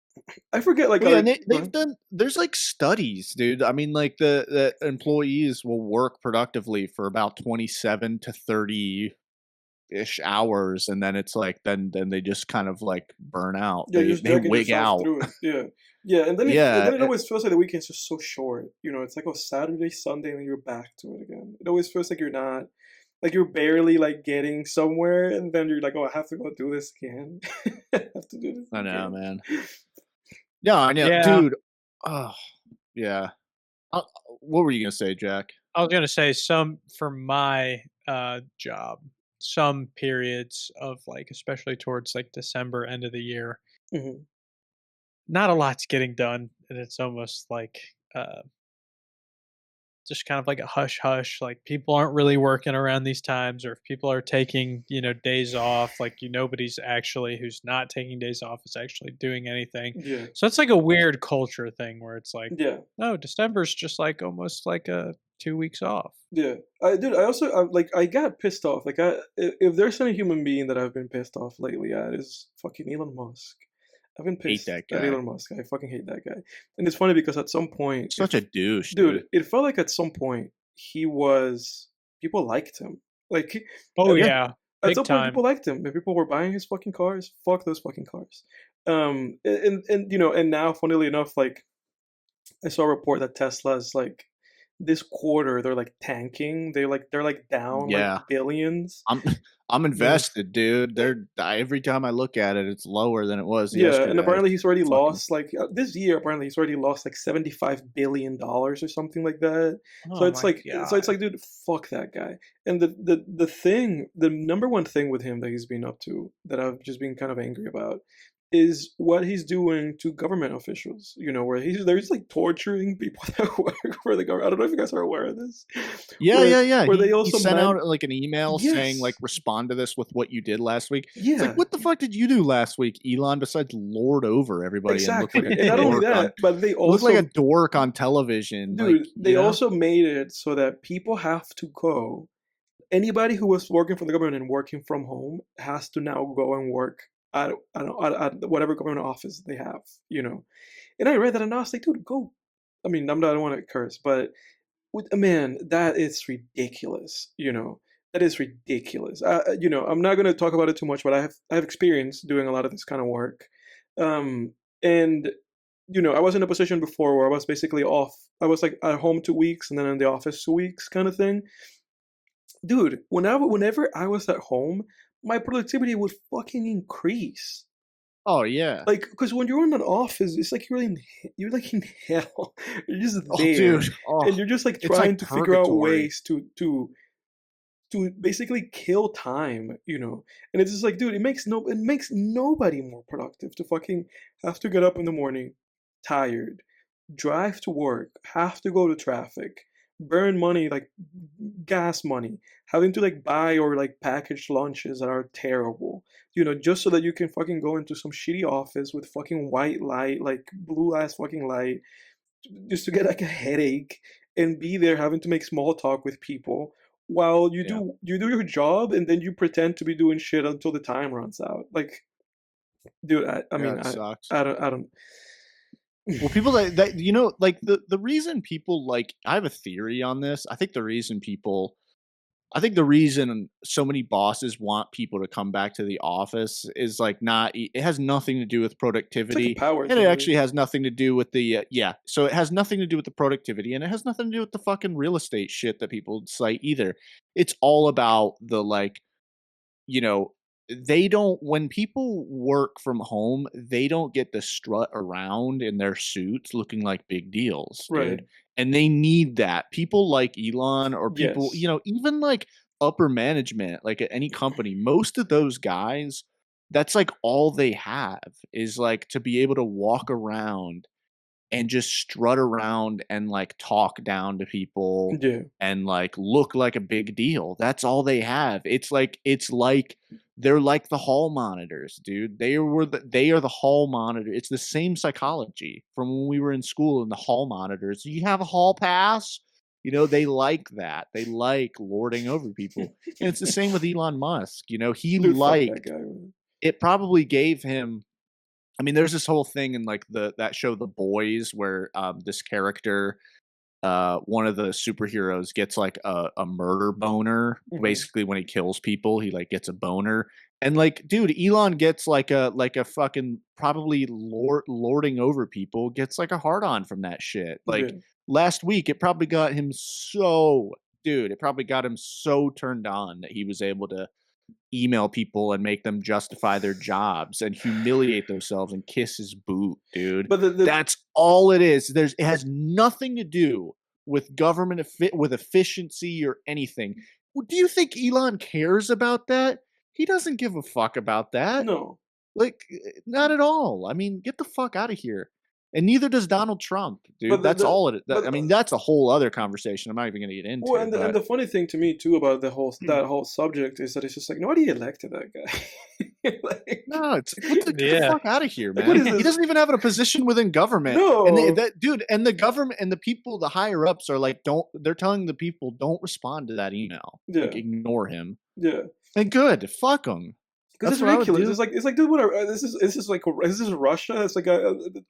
Speaker 1: I forget, like,
Speaker 3: they've done. There's like studies, dude. I mean, like the employees will work productively for about 27 to 30-ish hours, and then it's like then they just kind of like burn out.
Speaker 1: Yeah,
Speaker 3: they wig out.
Speaker 1: Yeah, and then it always feels like the weekend's just so short. It's like Saturday, Sunday, and then you're back to it again. It always feels like you're not. Like you're barely like getting somewhere, and then you're like, "Oh, I have to go do this again. I have to do this."
Speaker 3: I know, man. Yeah, I know, dude. Oh, yeah. What were you gonna say, Jack?
Speaker 2: I was gonna say for my job, some periods of like, especially towards like December, end of the year, not a lot's getting done, and it's almost like just kind of like a hush hush, like people aren't really working around these times, or if people are taking days off, like nobody's actually who's not taking days off is actually doing anything. So it's like a weird culture thing where it's like, no, December's just like almost like a 2 weeks off.
Speaker 1: I also I got pissed off, like if there's any human being that I've been pissed off lately at is fucking Elon Musk. I've been
Speaker 3: Hate
Speaker 1: pissed
Speaker 3: that
Speaker 1: at
Speaker 3: guy.
Speaker 1: Elon Musk. I fucking hate that guy. And it's funny because at some point,
Speaker 3: Such a douche,
Speaker 1: dude, it felt like at some point people liked him. Like,
Speaker 2: oh
Speaker 1: at,
Speaker 2: yeah,
Speaker 1: at
Speaker 2: big
Speaker 1: some point
Speaker 2: time.
Speaker 1: people liked him, and people were buying his fucking cars. Fuck those fucking cars. And and now, funnily enough, like I saw a report that Tesla's like this quarter they're like tanking. They're like down like
Speaker 3: Yeah.
Speaker 1: billions.
Speaker 3: I'm invested, dude. Every time I look at it, it's lower than it was
Speaker 1: Yeah,
Speaker 3: yesterday.
Speaker 1: and apparently he's already
Speaker 3: Fucking
Speaker 1: lost like this year. Apparently he's already lost like $75 billion or something like that. So
Speaker 2: Oh
Speaker 1: it's
Speaker 2: my
Speaker 1: like,
Speaker 2: god.
Speaker 1: dude, fuck that guy. And the number one thing with him that he's been up to that I've just been kind of angry about is what he's doing to government officials. You know, where there's like torturing people that work for the government. I don't know if you guys are aware of this.
Speaker 3: yeah.
Speaker 1: Where they
Speaker 3: He
Speaker 1: also
Speaker 3: sent out like an email saying like
Speaker 1: yes,
Speaker 3: respond to this with what you did last week. It's like,
Speaker 1: yeah.
Speaker 3: what the fuck did you do last week, Elon? Besides lord over everybody and look like
Speaker 1: Exactly.
Speaker 3: a
Speaker 1: And not only
Speaker 3: dork on
Speaker 1: that, but they
Speaker 3: look like a
Speaker 1: also
Speaker 3: dork on television. Like,
Speaker 1: dude, they also made it so that people have to go. Anybody who was working for the government and working from home has to now go and work at I don't know, at whatever government office they have, you know. And I read that and I was like, dude, go. I mean, I don't want to curse, but man, that is ridiculous, you know. That is ridiculous. You know, I'm not going to talk about it too much, but I have experience doing a lot of this kind of work. And you know, I was in a position before where I was basically off. I was like at home 2 weeks and then in the office 2 weeks kind of thing. Dude, whenever I was at home, my productivity would fucking increase.
Speaker 3: oh yeah.
Speaker 1: Like, because when you're in an office, it's like you're like in hell. You're just
Speaker 3: Oh
Speaker 1: there,
Speaker 3: dude. Oh,
Speaker 1: and you're just like
Speaker 3: it's
Speaker 1: trying
Speaker 3: like
Speaker 1: to figure out
Speaker 3: purgatory.
Speaker 1: ways to basically kill time, you know. And it's just like, dude, it makes nobody more productive to fucking have to get up in the morning, tired, drive to work, have to go to traffic, burn money like gas money, having to like buy or like package lunches that are terrible, you know, just so that you can fucking go into some shitty office with fucking white light, like blue ass fucking light, just to get like a headache and be there having to make small talk with people while
Speaker 3: Yeah.
Speaker 1: you do your job and then you pretend to be doing shit until the time runs out. Like, dude, I
Speaker 3: Yeah,
Speaker 1: mean,
Speaker 3: it sucks.
Speaker 1: I don't.
Speaker 3: Well, people that like the reason people like I have a theory on this. I think the reason so many bosses want people to come back to the office is like not it has nothing to do with
Speaker 1: It's like a
Speaker 3: productivity,
Speaker 1: power
Speaker 3: and it
Speaker 1: thing, dude.
Speaker 3: actually has nothing to do with the yeah. So it has nothing to do with the productivity, and it has nothing to do with the fucking real estate shit that people cite either. It's all about the like, you know, they don't when people work from home, they don't get to strut around in their suits looking like big deals,
Speaker 1: Right.
Speaker 3: dude. And they need that. People like Elon or people,
Speaker 1: Yes.
Speaker 3: even like upper management, like at any company, most of those guys, that's like all they have is like to be able to walk around and just strut around and like talk down to people
Speaker 1: Yeah.
Speaker 3: and like look like a big deal. That's all they have. It's like they're like the hall monitors, dude. They are the hall monitor. It's the same psychology from when we were in school in the hall monitors. You have a hall pass? They like that. They like lording over people. And it's the same with Elon Musk. He
Speaker 1: Dude, fuck that
Speaker 3: liked
Speaker 1: guy, man.
Speaker 3: it probably gave him I mean, there's this whole thing in like that show The Boys where this character, one of the superheroes gets like a murder boner.
Speaker 1: Mhm.
Speaker 3: Basically, when he kills people, he like gets a boner. And like, dude, Elon gets like a fucking probably lording over people, gets like a hard on from that shit. Like
Speaker 1: Yeah.
Speaker 3: last week, it probably got him it probably got him so turned on that he was able to email people and make them justify their jobs and humiliate themselves and kiss his boot, dude.
Speaker 1: But the
Speaker 3: That's all it is. It has nothing to do with government with efficiency or anything. Do you think Elon cares about that? He doesn't give a fuck about that.
Speaker 1: no.
Speaker 3: Like, not at all. I mean, get the fuck out of here. And neither does Donald Trump, dude.
Speaker 1: But
Speaker 3: That's all it.
Speaker 1: but
Speaker 3: I mean, that's a whole other conversation. I'm not even going to get
Speaker 1: well,
Speaker 3: into.
Speaker 1: and
Speaker 3: But
Speaker 1: the funny thing to me too about that whole subject is that it's just like nobody elected that guy. Like,
Speaker 3: no, it's like get the
Speaker 2: Yeah.
Speaker 3: fuck out of here,
Speaker 1: like what
Speaker 3: man.
Speaker 1: is
Speaker 3: He
Speaker 1: this?
Speaker 3: doesn't even have a position within government. And
Speaker 1: No.
Speaker 3: and the government and the people, the higher ups are like, they're telling the people don't respond to that email.
Speaker 1: Yeah.
Speaker 3: Like ignore him.
Speaker 1: Yeah.
Speaker 3: And good, fuck him.
Speaker 1: Because it's ridiculous. It's like, dude, whatever. This is like, is this Russia? It's like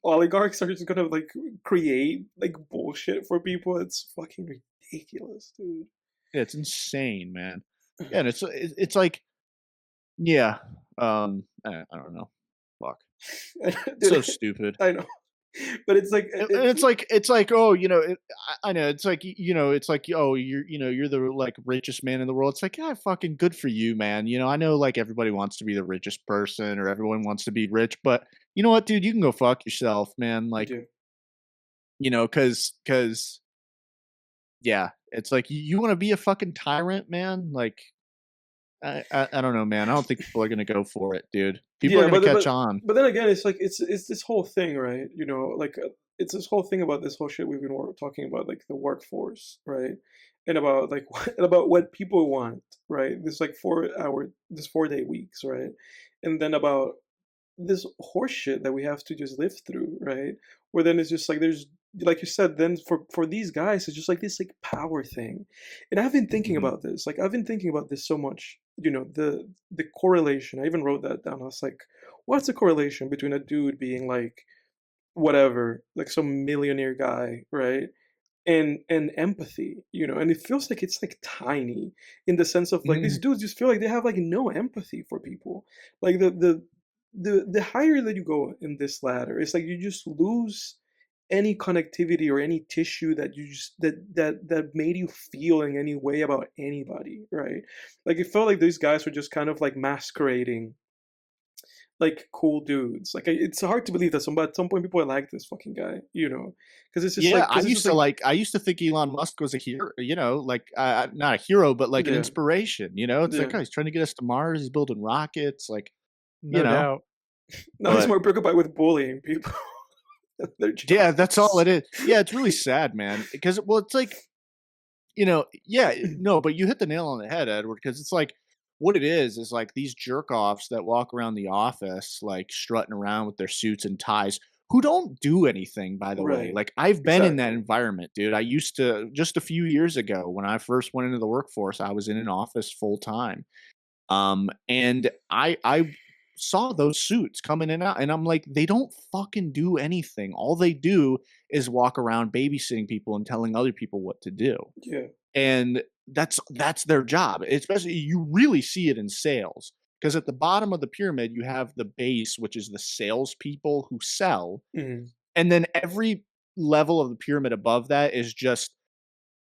Speaker 1: oligarchs are just gonna like create like bullshit for people. It's fucking ridiculous, dude.
Speaker 3: Yeah, it's insane, man. Yeah, and it's like, yeah, I don't know, fuck,
Speaker 1: Dude,
Speaker 3: so stupid.
Speaker 1: I know, but it's like,
Speaker 3: it's like, oh, I know, it's like, it's like, oh, you're the like richest man in the world. It's like, yeah, fucking good for you, man. I know like everybody wants to be the richest person or everyone wants to be rich, but you know what, dude, you can go fuck yourself, man. Like, cause yeah, it's like you want to be a fucking tyrant, man. Like, I don't know, man. I don't think people are gonna go for it, dude. People are gonna catch on.
Speaker 1: But then again, it's like it's this whole thing, right? Like it's this whole thing about this whole shit we've been talking about, like the workforce, right? And about like about what people want, right? This like 4-day weeks, right? And then about this horseshit that we have to just live through, right? Where then it's just like there's, like you said, then for these guys it's just like this like power thing. And I've been thinking about this. Like I've been thinking about this so much. The correlation. I even wrote that down. I was like, what's the correlation between a dude being like whatever, like some millionaire guy, right? And empathy, and it feels like it's like tiny in the sense of like these dudes just feel like they have like no empathy for people. Like the higher that you go in this ladder, it's like you just lose any connectivity or any tissue that you just that made you feel in any way about anybody, right? Like it felt like these guys were just kind of like masquerading like cool dudes. Like it's hard to believe that at some point people are like this fucking guy, because it's just
Speaker 3: yeah. I used to think Elon Musk was a hero, like not a hero, but like an inspiration. It's like, oh, he's trying to get us to Mars. He's building rockets, like
Speaker 2: no doubt.
Speaker 1: Now he's more preoccupied with bullying people.
Speaker 3: Yeah, that's all it is. Yeah, it's really sad, man. Because it's like, yeah, no, but you hit the nail on the head, Edward. Because it's like what it is like these jerk offs that walk around the office like strutting around with their suits and ties, who don't do anything, by the way. Like I've been in that environment, dude. I used to, just a few years ago when I first went into the workforce, I was in an office full time, and I saw those suits coming in and out, and I'm like, they don't fucking do anything. All they do is walk around babysitting people and telling other people what to do.
Speaker 1: Yeah.
Speaker 3: And that's their job. Especially, you really see it in sales, because at the bottom of the pyramid you have the base, which is the salespeople who sell, and then every level of the pyramid above that is just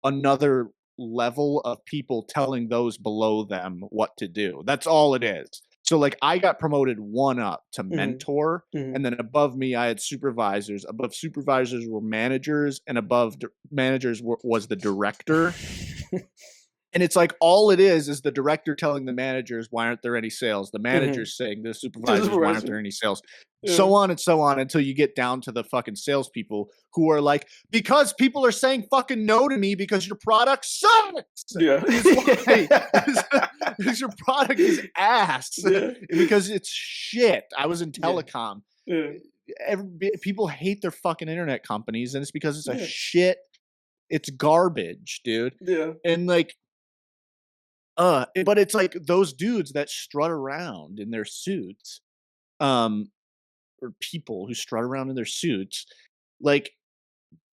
Speaker 3: another level of people telling those below them what to do. That's all it is. So like I got promoted one up to mentor, and then above me I had supervisors. Above supervisors were managers, and above managers was the director. And it's like all it is the director telling the managers, why aren't there any sales? The managers saying the supervisors, why aren't there any sales? So on and so on, until you get down to the fucking salespeople who are like, because people are saying fucking no to me because your product sucks.
Speaker 1: Yeah.
Speaker 3: Because your product is ass. Because it's shit. I was in telecom. People hate their fucking internet companies, and it's because it's a shit. It's garbage, dude.
Speaker 1: Yeah.
Speaker 3: And like, but it's like those dudes that strut around in their suits, or people who strut around in their suits, like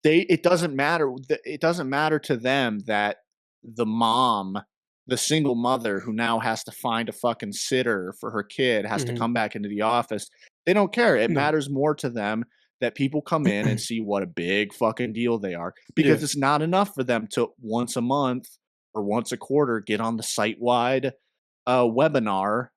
Speaker 3: it doesn't matter. It doesn't matter to them that the mom, the single mother who now has to find a fucking sitter for her kid, has to come back into the office. They don't care. It matters more to them that people come in and see what a big fucking deal they are, because it's not enough for them to once a month or once a quarter get on the site-wide webinar.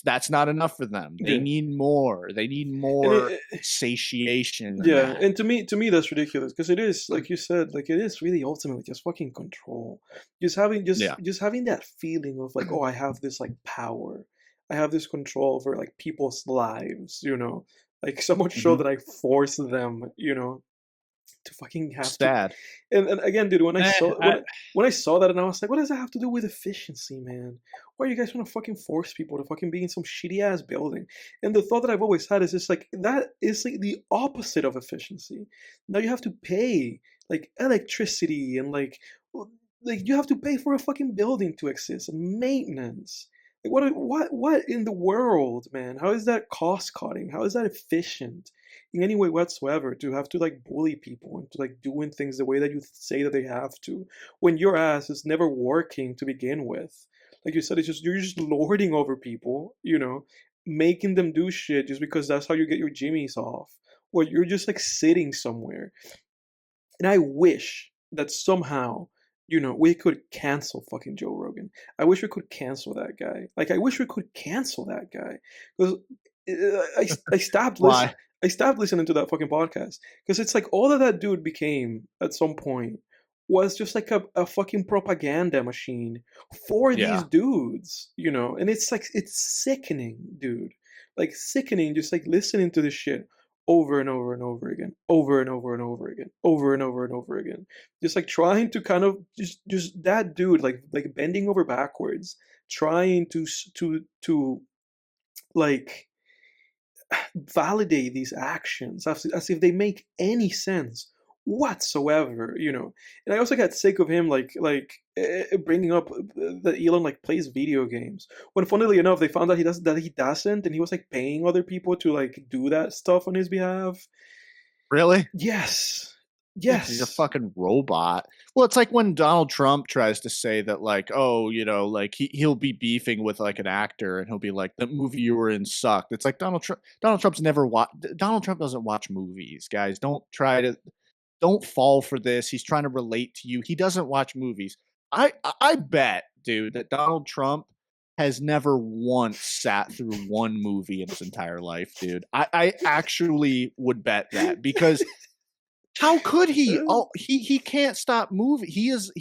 Speaker 3: That's not enough for them. They need more. They need more satiation.
Speaker 1: And to me that's ridiculous, because it is, like you said, like it is really ultimately just fucking control. Just having that feeling of like, oh, I have this like power. I have this control over like people's lives, like so much so that I force them, to fucking have
Speaker 3: sad.
Speaker 1: And again, dude, when I saw that, and I was like, what does that have to do with efficiency, man? Why are you guys trying to fucking force people to fucking be in some shitty ass building? And the thought that I've always had is just like, that is like the opposite of efficiency. Now you have to pay like electricity and like you have to pay for a fucking building to exist, and maintenance. Like, what in the world, man? How is that cost cutting? How is that efficient in any way whatsoever to have to like bully people into like doing things the way that you say that they have to when your ass is never working to begin with? Like you said, it's just you're just lording over people, making them do shit just because that's how you get your jimmies off, or you're just like sitting somewhere. And I wish that somehow, we could cancel fucking Joe Rogan. I wish we could cancel that guy. Like, I wish we could cancel that guy. Because I stopped listening.
Speaker 3: Why?
Speaker 1: I stopped listening to that fucking podcast because it's like all that dude became at some point was just like a fucking propaganda machine for these
Speaker 3: Yeah.
Speaker 1: dudes, and it's like it's sickening, dude. Like sickening just like listening to this shit over and over and over again, over and over and over again, over and over and over again. Just like trying to kind of just that dude like bending over backwards, trying to like validate these actions as if they make any sense whatsoever. And I also got sick of him bringing up that Elon like plays video games when funnily enough they found out he doesn't, and he was like paying other people to like do that stuff on his behalf.
Speaker 3: Really?
Speaker 1: Yes.
Speaker 3: He's a fucking robot. Well, it's like when Donald Trump tries to say that, like, oh, like he'll be beefing with like an actor, and he'll be like, "The movie you were in sucked." It's like Donald Trump's never watched. Donald Trump doesn't watch movies, guys. Don't fall for this. He's trying to relate to you. He doesn't watch movies. I bet, dude, that Donald Trump has never once sat through one movie in his entire life, dude. I actually would bet that, because how could he? Oh, he can't stop moving. He has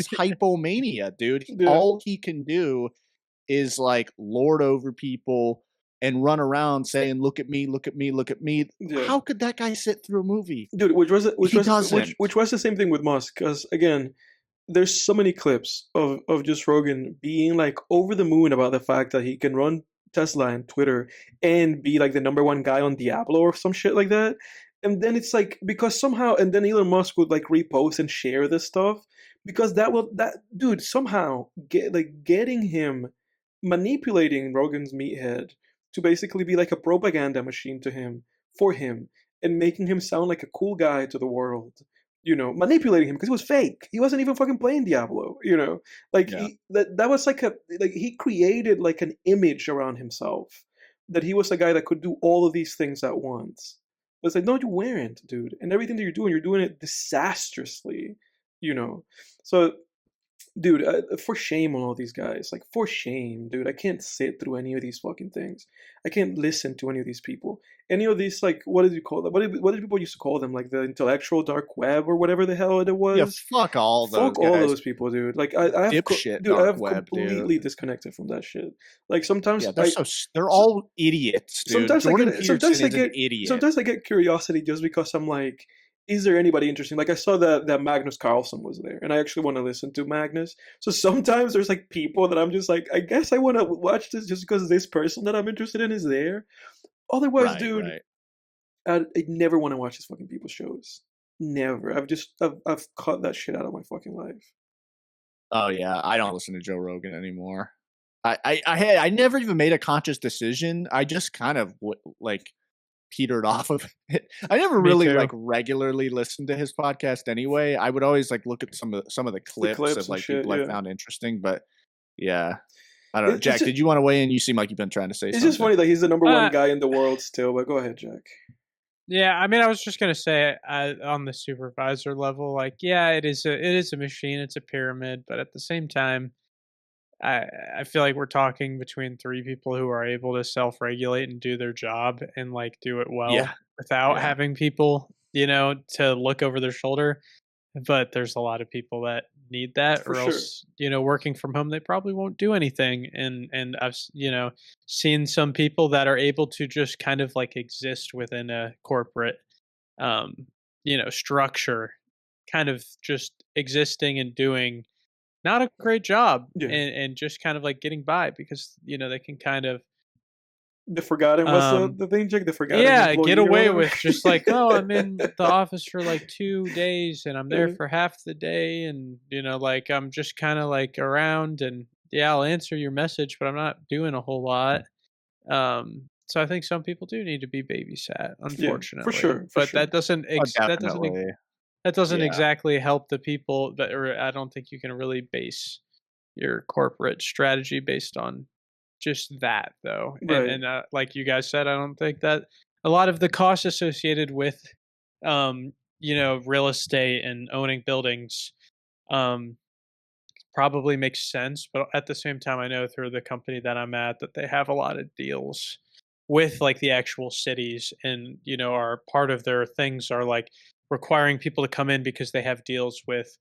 Speaker 3: hypomania, dude.
Speaker 1: Yeah.
Speaker 3: All he can do is like lord over people and run around saying, "Look at me, look at me, look at me."
Speaker 1: Yeah.
Speaker 3: How could that guy sit through a movie?
Speaker 1: Dude, which was the same thing with Musk, because again, there's so many clips of just Rogan being like over the moon about the fact that he can run Tesla and Twitter and be like the #1 guy on Diablo or some shit like that. And then it's like because somehow, and then Elon Musk would like repost and share this stuff because that dude somehow getting him manipulating Rogan's meathead to basically be like a propaganda machine to him for him and making him sound like a cool guy to the world. Manipulating him because he was fake. He wasn't even fucking playing Diablo. Like
Speaker 3: Yeah.
Speaker 1: that was like he created like an image around himself that he was a guy that could do all of these things at once. But it's like, no, you weren't, dude. And everything that you're doing it disastrously. So dude, for shame on all these guys. Like, for shame, dude. I can't sit through any of these fucking things. I can't listen to any of these people. Any of these, like, what did you call them? What did people used to call them? Like, the intellectual dark web or whatever the hell it was?
Speaker 3: Yeah, fuck all those
Speaker 1: Fuck all those people, dude. Like, I have completely disconnected from that shit. Like, sometimes...
Speaker 3: Yeah, they're all idiots, dude.
Speaker 1: Sometimes I get curiosity just because I'm like... Is there anybody interesting? Like I saw that Magnus Carlsen was there, and I actually want to listen to Magnus. So sometimes there's like people that I'm just like, I guess I want to watch this just because this person that I'm interested in is there. Otherwise, dude, I never want to watch these fucking people's shows. Never. I've cut that shit out of my fucking life.
Speaker 3: Oh yeah, I don't listen to Joe Rogan anymore. I never even made a conscious decision. I just kind of like petered off of it. I never really like regularly listened to his podcast anyway. I would always like look at some of the clips of like people I found interesting, but yeah. I don't know. Jack, did you want to weigh in? You seem like you've been trying to say something.
Speaker 1: It's just funny that he's the #1 guy in the world still, but go ahead, Jack.
Speaker 2: Yeah, I mean, I was just gonna say on the supervisor level, like, yeah, it is a machine, it's a pyramid, but at the same time, I feel like we're talking between 3 people who are able to self-regulate and do their job and like do it well without having people, to look over their shoulder. But there's a lot of people that need that, or else, working from home, they probably won't do anything. And I've, seen some people that are able to just kind of like exist within a corporate, structure, kind of just existing and doing not a great job and just kind of like getting by because, they can kind of.
Speaker 1: The forgotten was the thing, Jack? The forgotten.
Speaker 2: Yeah, get away with just like, oh, I'm in the office for like 2 days and I'm there for half the day. And, like, I'm just kind of like around and yeah, I'll answer your message, but I'm not doing a whole lot. So I think some people do need to be babysat,
Speaker 1: Yeah, for
Speaker 2: unfortunately.
Speaker 1: sure, for
Speaker 2: But
Speaker 1: sure.
Speaker 3: Oh, definitely.
Speaker 2: that doesn't
Speaker 3: Yeah.
Speaker 2: exactly help the people that, or I don't think you can really base your corporate strategy based on just that though.
Speaker 1: Right.
Speaker 2: And like you guys said, I don't think that a lot of the costs associated with real estate and owning buildings um probably makes sense, but at the same time, I know through the company that I'm at that they have a lot of deals with like the actual cities, and are part of their things are like requiring people to come in because they have deals with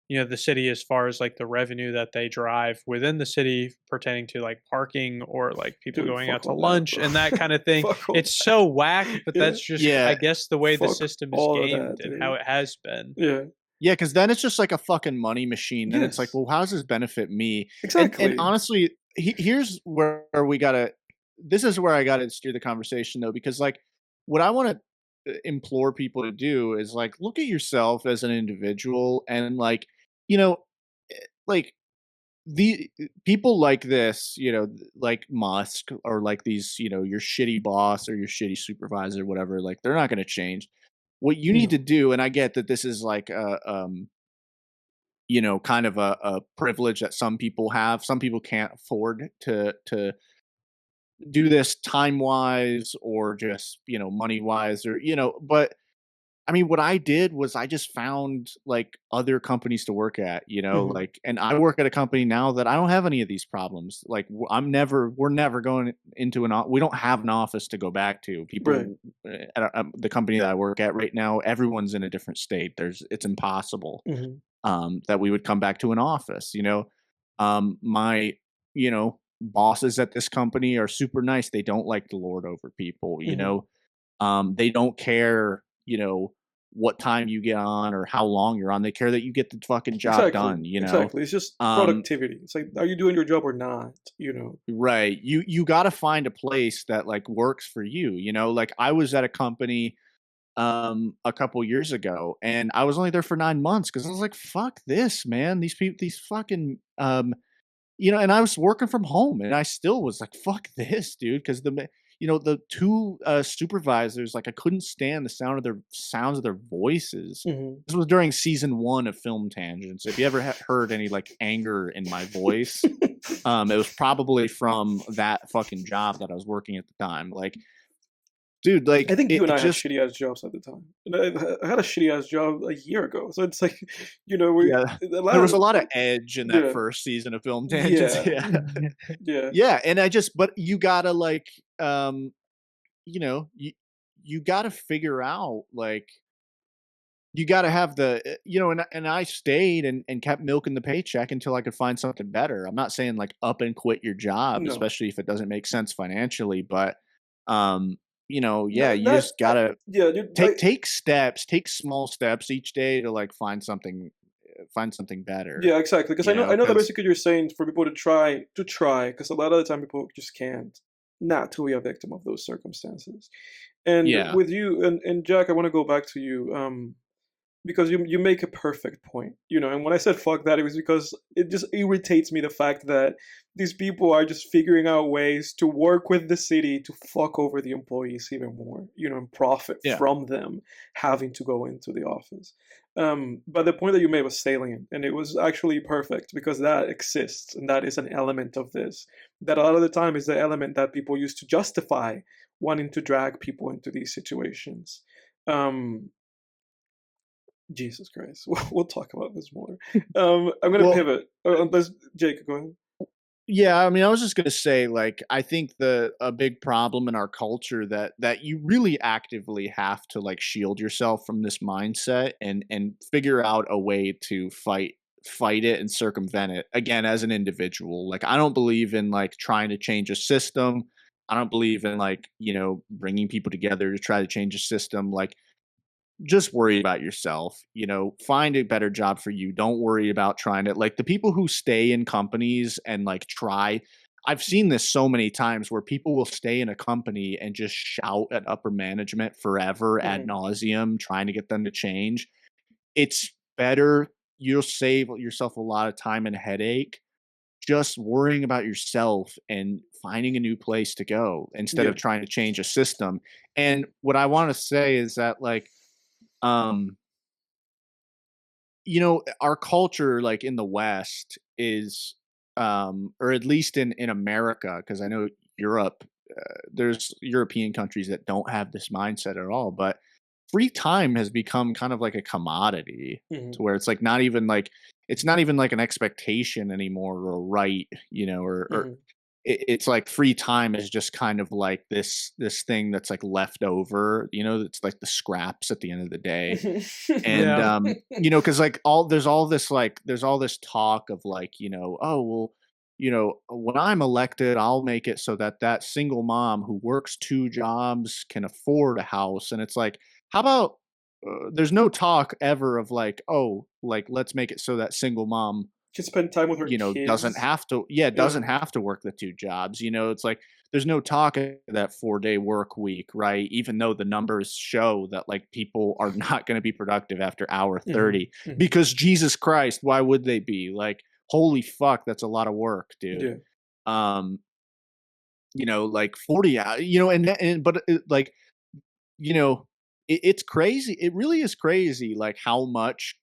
Speaker 2: the city as far as like the revenue that they drive within the city pertaining to like parking or like people
Speaker 1: Dude,
Speaker 2: going out
Speaker 1: fuck
Speaker 2: to
Speaker 1: all that,
Speaker 2: lunch
Speaker 1: bro.
Speaker 2: and that kind of thing.
Speaker 1: Fuck all
Speaker 2: It's
Speaker 1: that.
Speaker 2: so whack, but
Speaker 1: Yeah.
Speaker 2: that's just I
Speaker 3: Yeah.
Speaker 2: guess the way the
Speaker 1: Fuck
Speaker 2: system is
Speaker 1: all of
Speaker 2: gamed
Speaker 1: that,
Speaker 2: and
Speaker 1: dude.
Speaker 2: how it has been.
Speaker 1: Yeah.
Speaker 3: Yeah, because then it's just like a fucking money machine. Then it's like,
Speaker 1: Yes.
Speaker 3: well, how does this benefit me? And
Speaker 1: Exactly.
Speaker 3: honestly, here's where we gotta. This is where I gotta steer the conversation though, because like, what I want to implore people to do is like, look at yourself as an individual, and like, you know, like the people like this, like Musk or like these, your shitty boss or your shitty supervisor, whatever. Like, they're not gonna change. What you need to
Speaker 1: No.
Speaker 3: do, and I get that this is like kind of a privilege that some people have. Some people can't afford to do this time wise or just money wise or But I mean, what I did was I just found like other companies to work at,
Speaker 1: Mhm.
Speaker 3: like, and I work at a company now that I don't have any of these problems. Like, we're never going into we don't have an office to go back to.
Speaker 1: Right.
Speaker 3: People at the company that I work at right now, everyone's in a different state. It's impossible
Speaker 1: Mhm.
Speaker 3: that we would come back to an office. My bosses at this company are super nice. They don't like to lord over people.
Speaker 1: Mhm.
Speaker 3: They don't care. What time you get on or how long you're on. They care that you get the fucking job
Speaker 1: Exactly.
Speaker 3: done.
Speaker 1: Exactly. It's just
Speaker 3: Um,
Speaker 1: productivity. It's like, are you doing your job or not?
Speaker 3: right. You got to find a place that like works for you. Like I was at a company a couple years ago and I was only there for 9 months because I was like, fuck this, man. These people, these fucking and I was working from home and I still was like, fuck this, dude. Cause the two supervisors, like I couldn't stand the sounds of their voices.
Speaker 1: Mhm.
Speaker 3: This was during season 1 of Film Tangents. If you ever heard any like anger in my voice, it was probably from that fucking job that I was working at the time. Like, dude,
Speaker 1: I
Speaker 3: like
Speaker 1: think you and
Speaker 3: it
Speaker 1: I had
Speaker 3: just
Speaker 1: shitty ass jobs at the time. And I had a shitty ass job a year ago. So it's like, we
Speaker 3: yeah,
Speaker 1: a
Speaker 3: there
Speaker 1: lot
Speaker 3: was a
Speaker 1: of
Speaker 3: lot of edge in that
Speaker 1: yeah.
Speaker 3: first season of Film Tangents.
Speaker 1: Yeah.
Speaker 3: Yeah.
Speaker 1: Yeah.
Speaker 3: Yeah, and but you gotta like, um, you know, you you gotta figure out like you gotta have and I stayed and kept milking the paycheck until I could find something better. I'm not saying like up and quit your job,
Speaker 1: No.
Speaker 3: especially if it doesn't make sense financially, but yeah,
Speaker 1: That
Speaker 3: you
Speaker 1: that
Speaker 3: just gotta
Speaker 1: yeah, dude,
Speaker 3: take small steps each day to like find something better.
Speaker 1: yeah, exactly. Because I know that
Speaker 3: Because
Speaker 1: basically you're saying for people to try, because a lot of the time people just can't not to be a victim of those circumstances. And
Speaker 3: yeah,
Speaker 1: with you and Jack, I want to go back to you. Because you make a perfect point, and when I said fuck that, it was because it just irritates me the fact that these people are just figuring out ways to work with the city to fuck over the employees even more, and profit
Speaker 3: yeah,
Speaker 1: from them having to go into the office. But the point that you made was salient, and it was actually perfect because that exists, and that is an element of this that a lot of the time is the element that people use to justify wanting to drag people into these situations. um Jesus Christ. We'll talk about this more. I'm gonna
Speaker 3: well,
Speaker 1: pivot. Unless Jake, go ahead.
Speaker 3: yeah, I mean, I was just gonna say, like, I think a big problem in our culture that you really actively have to like shield yourself from this mindset and figure out a way to fight it and circumvent it again as an individual. Like, I don't believe in like trying to change a system. I don't believe in like bringing people together to try to change a system. Like, just worry about yourself, find a better job for you. Don't worry about trying to like the people who stay in companies and like try. I've seen this so many times where people will stay in a company and just shout at upper management forever ad
Speaker 1: Mhm.
Speaker 3: nauseum, trying to get them to change. It's better. You'll save yourself a lot of time and headache just worrying about yourself and finding a new place to go instead of trying to change a system. And what I want to say is that, like, you know, our culture, like in the West, is, or at least in America, because I know Europe, there's European countries that don't have this mindset at all. But free time has become kind of like a commodity, to where it's like not even like it's not even like an expectation anymore or a right, you know, or it's like free time is just kind of like this thing that's like left over, you know, it's like the scraps at the end of the day. And
Speaker 2: Yeah.
Speaker 3: you know, because like there's all this talk of like, you know, oh well, you know, when I'm elected, I'll make it so that that single mom who works two jobs can afford a house. And it's like, how about there's no talk ever of like, oh, like let's make it so that single mom,
Speaker 1: Just spend time with her
Speaker 3: you know, doesn't
Speaker 1: kids.
Speaker 3: have to, doesn't have to work the two jobs. You know, it's like there's no talk of that 4-day work week, right? Even though the numbers show that like people are not going to be productive after hour 30, because Jesus Christ, why would they be? Like, holy fuck, that's a lot of work, dude.
Speaker 1: Yeah.
Speaker 3: You know, like 40 hours, you know, but like, you know, it's crazy. It really is crazy, like how much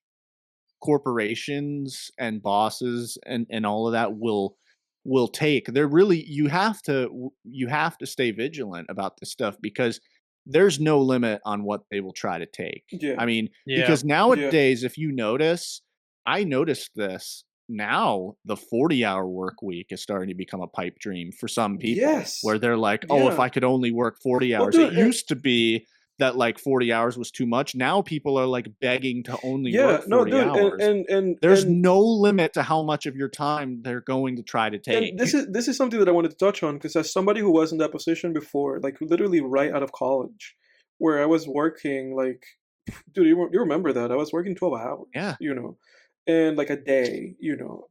Speaker 3: corporations and bosses and all of that will take. They're really, you have to stay vigilant about this stuff, because there's no limit on what they will try to take.
Speaker 1: Yeah.
Speaker 3: I mean,
Speaker 2: Yeah.
Speaker 3: because nowadays, if you notice, I noticed this now, the 40-hour work week is starting to become a pipe dream for some people.
Speaker 1: Yes.
Speaker 3: Where they're like, oh, if
Speaker 1: Yeah.
Speaker 3: I could only work 40
Speaker 1: Well,
Speaker 3: hours.
Speaker 1: dude,
Speaker 3: It used to be that like 40 hours was too much. Now people are like begging to only work 40 hours.
Speaker 1: And
Speaker 3: There's no limit to how much of your time they're going to try to take.
Speaker 1: and this is something that I wanted to touch on, because as somebody who was in that position before, like literally right out of college, where I was working like, dude, you remember that I was working 12 hours,
Speaker 3: Yeah.
Speaker 1: you know, and like a day, you know,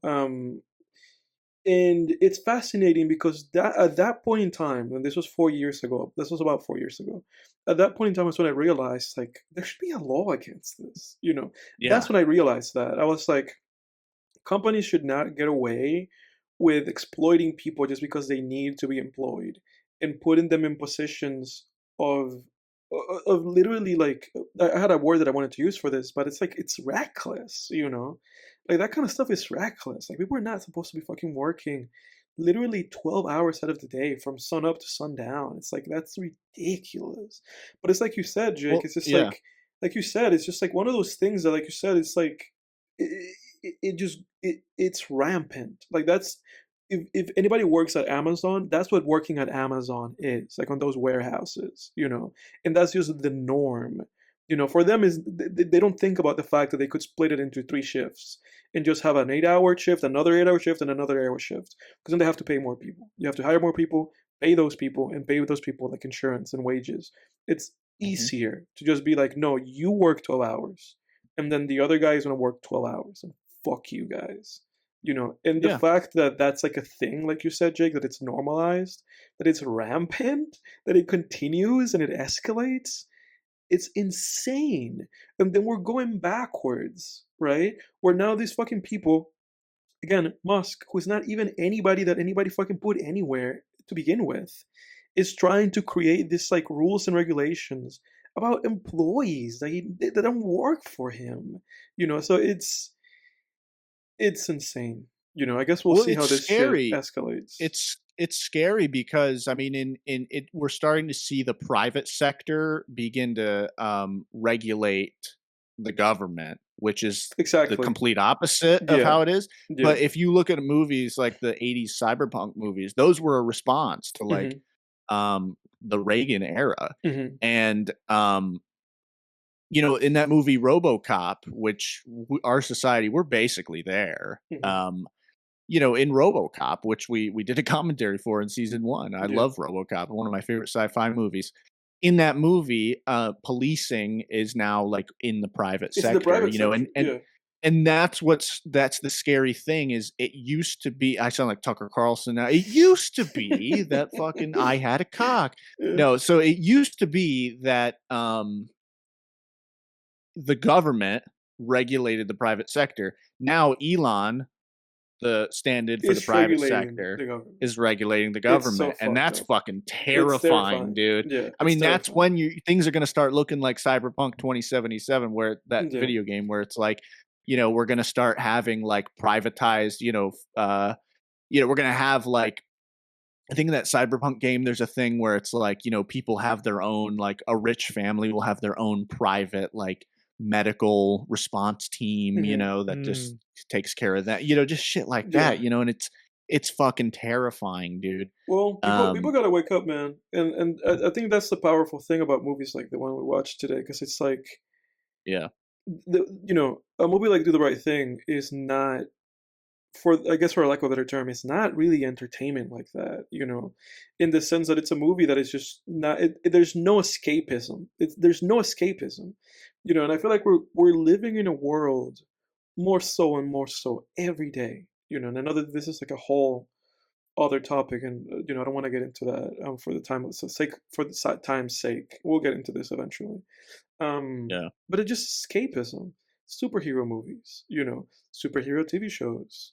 Speaker 1: and it's fascinating because that at that point in time, and this was 4 years ago, this was about 4 years ago, at that point in time was when I realized like there should be a law against this, you know. That's
Speaker 3: Yeah.
Speaker 1: when I realized that. I was like, companies should not get away with exploiting people just because they need to be employed and putting them in positions of of literally like, I had a word that I wanted to use for this, but it's like it's reckless, you know? Like that kind of stuff is reckless. Like people are not supposed to be fucking working literally 12 hours out of the day from sun up to sundown. It's like that's ridiculous. But it's like you said, Jake,
Speaker 3: Well,
Speaker 1: it's just
Speaker 3: yeah.
Speaker 1: like you said, it's just like one of those things that like you said, it's like it's rampant. Like that's, if anybody works at Amazon, that's what working at Amazon is, like on those warehouses, you know, and that's just the norm. You know, for them is they don't think about the fact that they could split it into 3 shifts and just have an 8-hour shift, another 8-hour shift, and another hour shift. Because then they have to pay more people. You have to hire more people, pay those people, and pay those people like insurance and wages. It's easier to just be like, no, you work 12 hours, and then the other guy is gonna work 12 hours, and fuck you guys. You know, and the
Speaker 3: Yeah.
Speaker 1: fact that that's like a thing, like you said, Jake, that it's normalized, that it's rampant, that it continues and it escalates, it's insane. And then we're going backwards, right? Where now these fucking people, again, Musk, who's not even anybody that anybody fucking put anywhere to begin with, is trying to create this like rules and regulations about employees that don't work for him. You know, so it's insane. You know, I guess we'll
Speaker 3: Well,
Speaker 1: see how
Speaker 3: it's
Speaker 1: this shit
Speaker 3: scary.
Speaker 1: escalates.
Speaker 3: It's scary because I mean, in it, we're starting to see the private sector begin to regulate the government, which is the
Speaker 1: Exactly.
Speaker 3: complete opposite of
Speaker 1: Yeah.
Speaker 3: how it is.
Speaker 1: Yeah.
Speaker 3: But if you look at movies like the 80s cyberpunk movies, those were a response to like the Reagan era. And you know, in that movie RoboCop, which our society, we're basically there. You know, in RoboCop, which we did a commentary for in season 1. I love RoboCop, one of my favorite sci-fi movies. In that movie, policing is now like in the private
Speaker 1: It's
Speaker 3: sector,
Speaker 1: the private
Speaker 3: you know,
Speaker 1: sector.
Speaker 3: and that's the scary thing is it used to be, I sound like Tucker Carlson now. It used to be that fucking I had a cock. No, so it used to be that the government regulated the private sector. Now Elon the stand-in for the
Speaker 1: It's
Speaker 3: private
Speaker 1: regulating
Speaker 3: sector
Speaker 1: the government.
Speaker 3: is regulating the
Speaker 1: It's so
Speaker 3: government, and
Speaker 1: fucked
Speaker 3: that's
Speaker 1: up.
Speaker 3: fucking
Speaker 1: It's
Speaker 3: terrifying,
Speaker 1: terrifying.
Speaker 3: dude.
Speaker 1: Yeah,
Speaker 3: I mean, that's
Speaker 1: terrifying.
Speaker 3: when things are gonna start looking like Cyberpunk 2077, where that video game where it's like, we're gonna start having like privatized, we're gonna have like, I think in that Cyberpunk game, there's a thing where it's like, people have their own, like a rich family will have their own private, like medical response team, that just takes care of that, just shit like that, and it's fucking terrifying, dude.
Speaker 1: Well, people gotta wake up, man, and I think that's the powerful thing about movies like the one we watched today, because it's like,
Speaker 3: yeah,
Speaker 1: a movie like Do the Right Thing is not, for I guess for lack of a better term, it's not really entertainment like that, in the sense that it's a movie that is just not. There's no escapism. There's no escapism, and I feel like we're living in a world more so and more so every day, and I know that this is like a whole other topic, and I don't want to get into that for the time's sake. We'll get into this eventually.
Speaker 3: yeah,
Speaker 1: But it's just escapism. Superhero movies, superhero TV shows,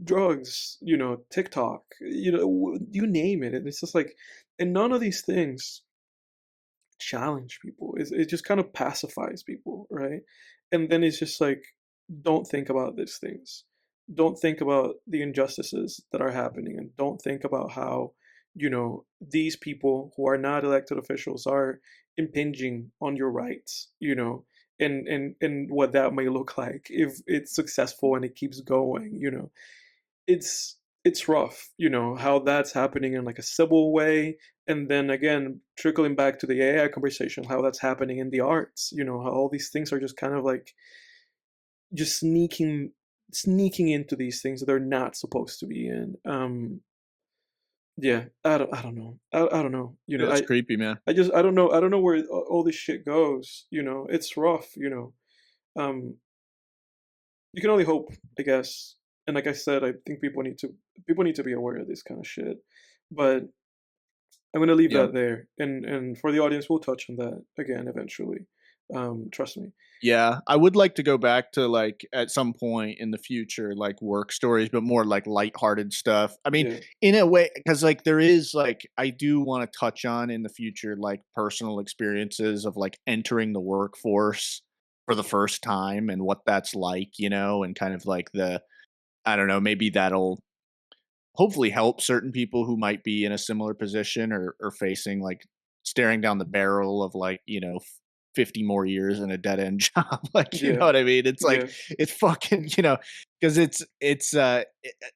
Speaker 1: drugs, TikTok, you name it. And it's just like, and none of these things challenge people. It just kind of pacifies people, right? And then it's just like, don't think about these things. Don't think about the injustices that are happening, and don't think about how, these people who are not elected officials are impinging on your rights, and what that may look like if it's successful and it keeps going, it's rough, how that's happening in like a civil way, and then again trickling back to the AI conversation, how that's happening in the arts, how all these things are just kind of like just sneaking into these things that they're not supposed to be in. Yeah, I don't know. I don't know.
Speaker 3: yeah, that's creepy, man.
Speaker 1: I don't know where all this shit goes. It's rough. Um, you can only hope, I guess. And like I said, I think people need to be aware of this kind of shit. But I'm gonna leave
Speaker 3: Yeah.
Speaker 1: that there, and for the audience, we'll touch on that again eventually. Trust me.
Speaker 3: Yeah, I would like to go back to like at some point in the future, like work stories, but more like lighthearted stuff. I mean,
Speaker 1: Yeah.
Speaker 3: in a way, because like there is like I do want to touch on in the future like personal experiences of like entering the workforce for the first time and what that's like, and kind of like I don't know, maybe that'll hopefully help certain people who might be in a similar position or facing like staring down the barrel of like 50 more years in a dead end job. Like, you know what I mean? It's like,
Speaker 1: Yeah.
Speaker 3: it's fucking, because it's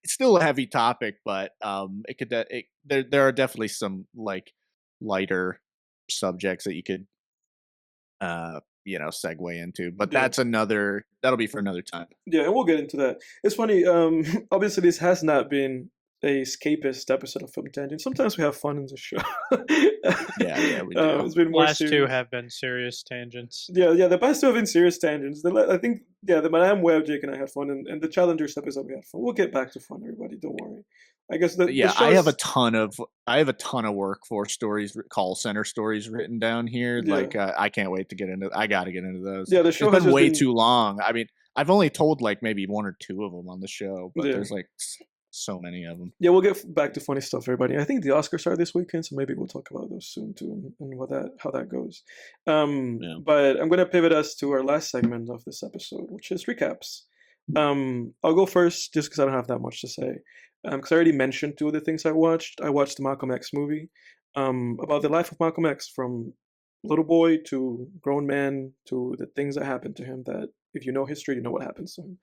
Speaker 3: still a heavy topic, but it could, there are definitely some like lighter subjects that you could, segue into, but
Speaker 1: Yeah.
Speaker 3: that'll be for another time.
Speaker 1: Yeah, and we'll get into that. It's funny. Obviously, this has not been a escapist episode of Film Tangent. Sometimes we have fun in the show.
Speaker 3: Yeah, we do.
Speaker 1: It's been more
Speaker 2: Last
Speaker 1: serious.
Speaker 2: two have been serious tangents.
Speaker 1: Yeah. The past two have been serious tangents. I think, the Madame Web, Jake and I had fun, and the Challengers episode we had fun. We'll get back to fun, everybody. Don't worry. I guess
Speaker 3: I have a ton of workforce stories, call center stories written down here.
Speaker 1: Yeah.
Speaker 3: Like I can't wait to get into. I got to get into those.
Speaker 1: Yeah, the show
Speaker 3: it's
Speaker 1: has
Speaker 3: been
Speaker 1: just
Speaker 3: way
Speaker 1: been
Speaker 3: too long. I mean, I've only told like maybe one or two of them on the show, but
Speaker 1: Yeah.
Speaker 3: there's like so many of them.
Speaker 1: Yeah, we'll get back to funny stuff, everybody. I think the Oscars are this weekend, so maybe we'll talk about those soon too, and how that goes.
Speaker 3: Yeah.
Speaker 1: But I'm gonna pivot us to our last segment of this episode, which is recaps. I'll go first just because I don't have that much to say. Because I already mentioned two of the things I watched. I watched the Malcolm X movie, about the life of Malcolm X, from little boy to grown man, to the things that happened to him. That if you know history, you know what happens to him.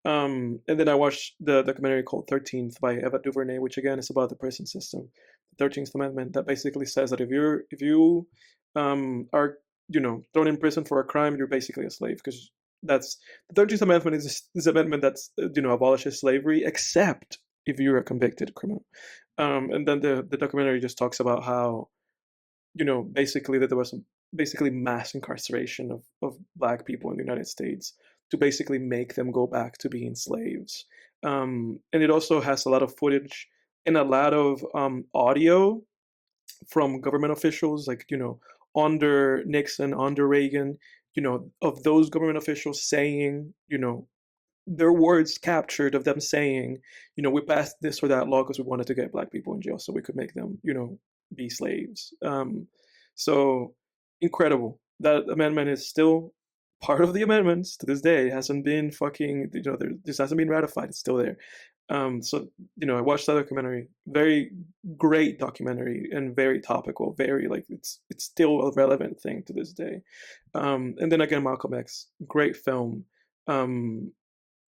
Speaker 1: And then I watched the documentary called 13th by Eva DuVernay, which again is about the prison system, the 13th Amendment, that basically says that if you are thrown in prison for a crime, you're basically a slave, because that's the 13th Amendment is this amendment that's abolishes slavery, except if you're a convicted criminal. And then the documentary just talks about how basically that there was basically mass incarceration of Black people in the United States to basically make them go back to being slaves. And it also has a lot of footage and a lot of audio from government officials, like, under Nixon, under Reagan, of those government officials saying, their words captured of them saying, we passed this or that law because we wanted to get black people in jail so we could make them, be slaves. So incredible. That amendment is still part of the amendments to this day. It hasn't been fucking, this hasn't been ratified. It's still there. So I watched that documentary. Very great documentary and very topical. Very like it's still a relevant thing to this day. And then again, Malcolm X, great film.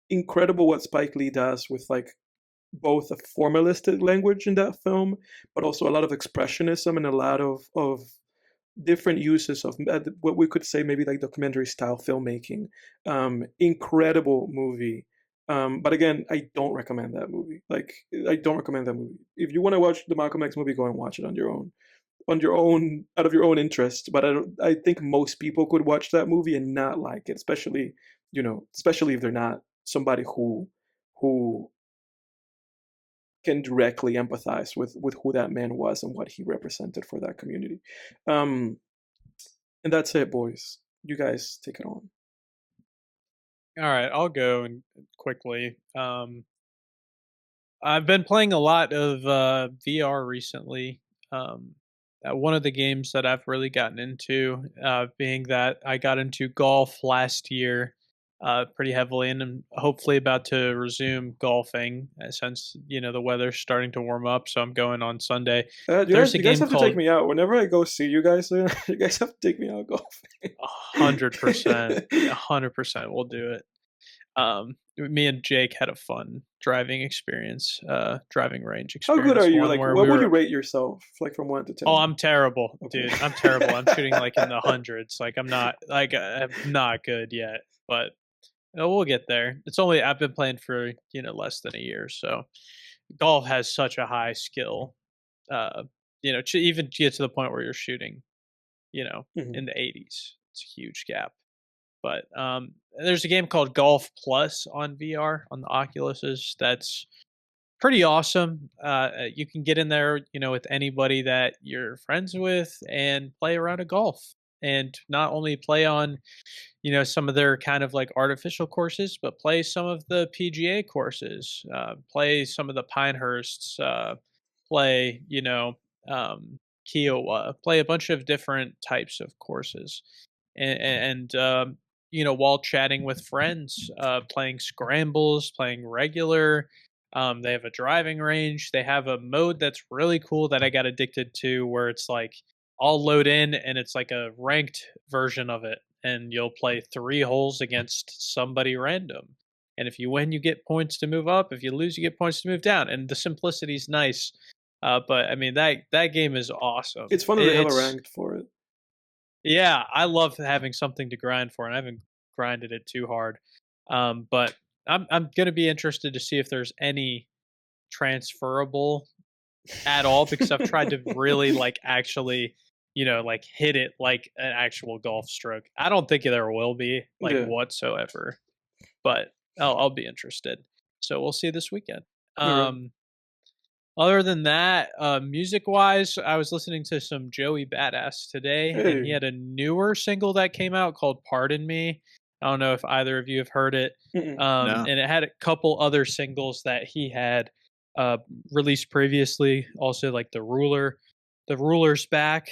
Speaker 1: Incredible what Spike Lee does with like both a formalistic language in that film, but also a lot of expressionism and a lot of different uses of what we could say maybe like documentary style filmmaking. Incredible movie. But again, I don't recommend that movie. Like, I don't recommend that movie. If you want to watch the Malcolm X movie, go and watch it on your own, out of your own interest. But I think most people could watch that movie and not like it, especially if they're not somebody who can directly empathize with who that man was and what he represented for that community. And that's it, boys. You guys take it on.
Speaker 2: All right, I'll go and quickly. I've been playing a lot of VR recently. One of the games that I've really gotten into, being that I got into golf last year pretty heavily, and I'm hopefully about to resume golfing since the weather's starting to warm up. So I'm going on Sunday.
Speaker 1: You guys have to take me out whenever I go see you guys. You guys have to take me out golfing.
Speaker 2: 100%, 100%. We'll do it. Me and Jake had a fun driving experience, driving range experience.
Speaker 1: How good are you? Like, what would you rate yourself, like from 1 to 10?
Speaker 2: Oh, I'm terrible, dude. I'm terrible. I'm shooting like in the hundreds. Like, I'm not good yet, but we'll get there. I've been playing for less than a year, so golf has such a high skill. Even to get to the point where you're shooting, in the 80s, it's a huge gap. But there's a game called Golf Plus on VR on the Oculuses that's pretty awesome. You can get in there, with anybody that you're friends with and play around a golf, and not only play on, some of their kind of like artificial courses, but play some of the PGA courses, play some of the Pinehursts, play, Kiowa, play a bunch of different types of courses, and while chatting with friends, playing scrambles, playing regular. They have a driving range. They have a mode that's really cool that I got addicted to, where it's like I'll load in and it's like a ranked version of it, and you'll play 3 holes against somebody random. And if you win, you get points to move up. If you lose, you get points to move down. And the simplicity is nice. But I mean, that game is awesome.
Speaker 1: It's fun that they have a ranked for it.
Speaker 2: Yeah, I love having something to grind for, and I haven't grinded it too hard. But I'm gonna be interested to see if there's any transferable at all, because I've tried to really like actually, like hit it like an actual golf stroke. I don't think there will be whatsoever, but I'll be interested. So we'll see this weekend. Other than that, music-wise, I was listening to some Joey Badass today, and he had a newer single that came out called "Pardon Me." I don't know if either of you have heard it,
Speaker 3: No.
Speaker 2: And it had a couple other singles that he had released previously. Also, like The Ruler's Back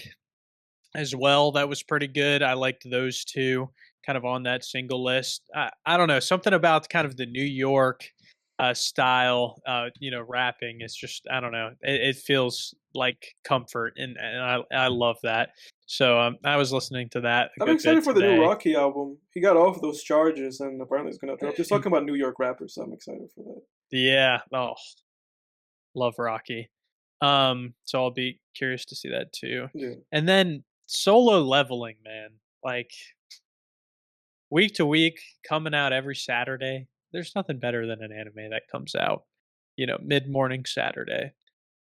Speaker 2: as well. That was pretty good. I liked those two, kind of on that single list. I don't know, something about kind of the New York style, rapping is just, I don't know. It feels like comfort, and I love that. So I was listening to that.
Speaker 1: I'm excited for the new Rocky album. He got off those charges, and apparently it's going to drop. Just talking about New York rappers, so I'm excited for that.
Speaker 2: Yeah. Oh, love Rocky. So I'll be curious to see that too.
Speaker 1: Yeah.
Speaker 2: And then Solo Leveling, man. Like, week to week, coming out every Saturday. There's nothing better than an anime that comes out, mid-morning Saturday.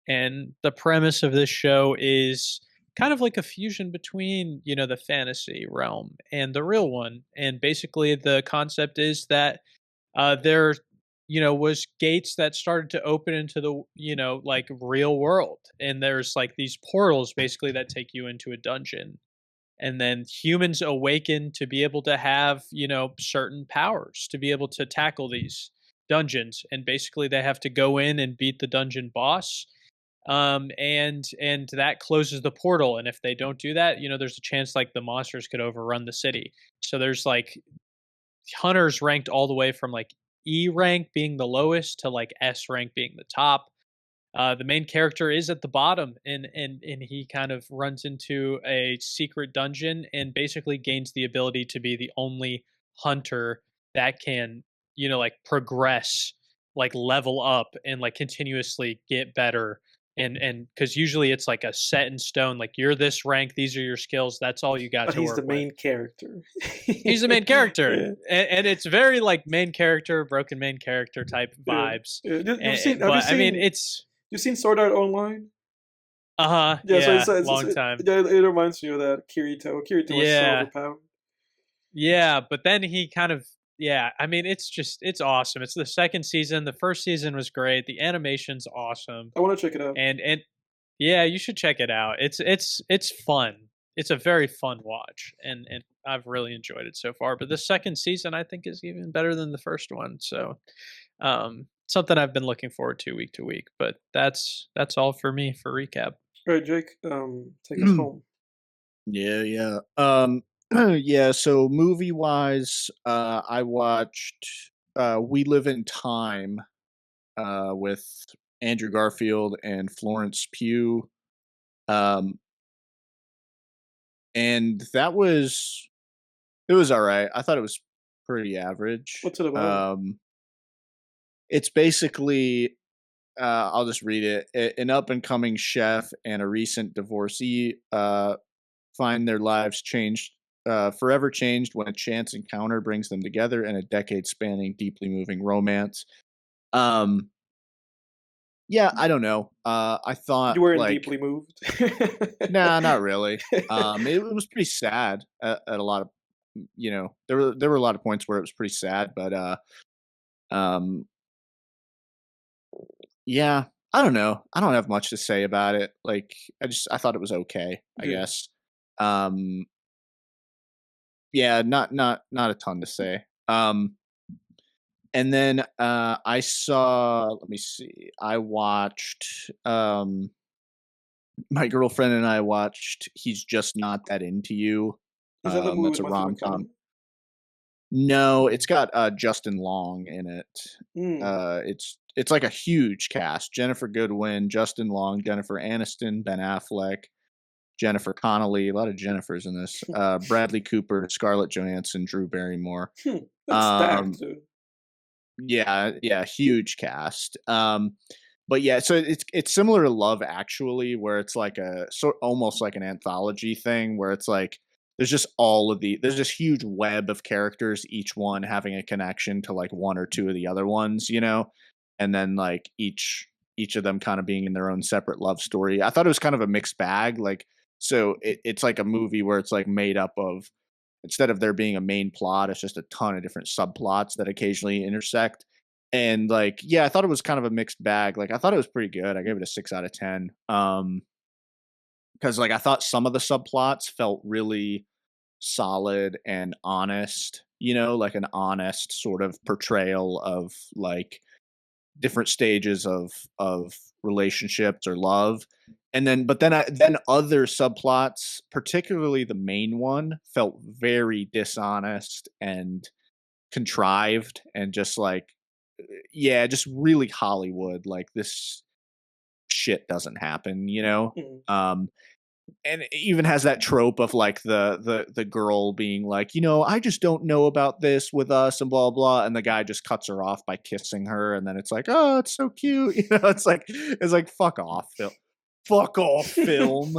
Speaker 2: And the premise of this show is kind of like a fusion between, the fantasy realm and the real one. And basically the concept is that there, was gates that started to open into the, like real world. And there's like these portals basically that take you into a dungeon. and then humans awaken to be able to have, certain powers to be able to tackle these dungeons, and basically they have to go in and beat the dungeon boss, and that closes the portal, and if they don't do that, there's a chance like the monsters could overrun the city. So there's like hunters ranked all the way from like E rank being the lowest to like S rank being the top. The main character is at the bottom, and he kind of runs into a secret dungeon and basically gains the ability to be the only hunter that can, like progress, like level up and like continuously get better. And because usually it's like a set in stone, like you're this rank, these are your skills, that's all you got
Speaker 1: but
Speaker 2: to
Speaker 1: he's
Speaker 2: work
Speaker 1: the main
Speaker 2: with.
Speaker 1: character.
Speaker 2: He's the main character,
Speaker 1: Yeah.
Speaker 2: and it's very like main character, broken main character type
Speaker 1: Yeah.
Speaker 2: vibes.
Speaker 1: Yeah.
Speaker 2: I mean, it's
Speaker 1: You've seen Sword Art Online? Yeah, so
Speaker 2: yeah, long time.
Speaker 1: it reminds me of that Kirito. Kirito is so
Speaker 2: Yeah,
Speaker 1: overpowered.
Speaker 2: yeah, but then he kind of yeah. I mean, it's awesome. It's the second season. The first season was great. The animation's awesome,
Speaker 1: I want to check it out.
Speaker 2: and yeah, you should check it out. It's fun. It's a very fun watch, and I've really enjoyed it so far. But the second season, I think, is even better than the first one. So, something I've been looking forward to week. But that's all for me for recap.
Speaker 1: All right, Jake, take us home.
Speaker 3: Yeah. Yeah, so movie-wise, I watched We Live in Time with Andrew Garfield and Florence Pugh. And it was all right. I thought it was pretty average.
Speaker 1: What's it about?
Speaker 3: It's basically I'll just read it. An up-and-coming chef and a recent divorcee find their lives forever changed when a chance encounter brings them together in a decade-spanning, deeply moving romance. Yeah, I don't know. I thought
Speaker 1: You weren't
Speaker 3: like
Speaker 1: deeply moved.
Speaker 3: nah, not really. It was pretty sad at a lot of there were a lot of points where it was pretty sad, but um yeah, I don't know. I don't have much to say about it. Like I thought it was okay, I
Speaker 1: Yeah.
Speaker 3: guess. Um yeah, not a ton to say. And then I saw, let me see. I watched my girlfriend and I watched He's Just Not That Into You.
Speaker 1: Is that the movie
Speaker 3: That's
Speaker 1: with
Speaker 3: a
Speaker 1: Matthew
Speaker 3: rom-com.
Speaker 1: McConaughey?
Speaker 3: No, it's got Justin Long in it.
Speaker 1: Mm.
Speaker 3: It's like a huge cast. Jennifer Goodwin, Justin Long, Jennifer Aniston, Ben Affleck, Jennifer Connelly, a lot of Jennifers in this. Bradley Cooper, Scarlett Johansson, Drew Barrymore.
Speaker 1: That's
Speaker 3: Um,
Speaker 1: stacked, dude.
Speaker 3: yeah, huge cast. But yeah, so it's similar to Love Actually, where it's like almost like an anthology thing, where it's like there's just there's this huge web of characters, each one having a connection to like one or two of the other ones, and then like each of them kind of being in their own separate love story. I thought it was kind of a mixed bag, like so it's like a movie where it's like made up of, instead of there being a main plot, it's just a ton of different subplots that occasionally intersect. And like, yeah, I thought it was kind of a mixed bag. Like I thought it was pretty good. I gave it a 6 out of 10. Because like I thought some of the subplots felt really solid and honest, like an honest sort of portrayal of like different stages of relationships or love. And then then other subplots, particularly the main one, felt very dishonest and contrived and just like yeah, just really Hollywood, like this shit doesn't happen,
Speaker 1: Mm.
Speaker 3: and it even has that trope of like the girl being like, I just don't know about this with us and blah blah, and the guy just cuts her off by kissing her, and then it's like, oh, it's so cute, it's like fuck off, film.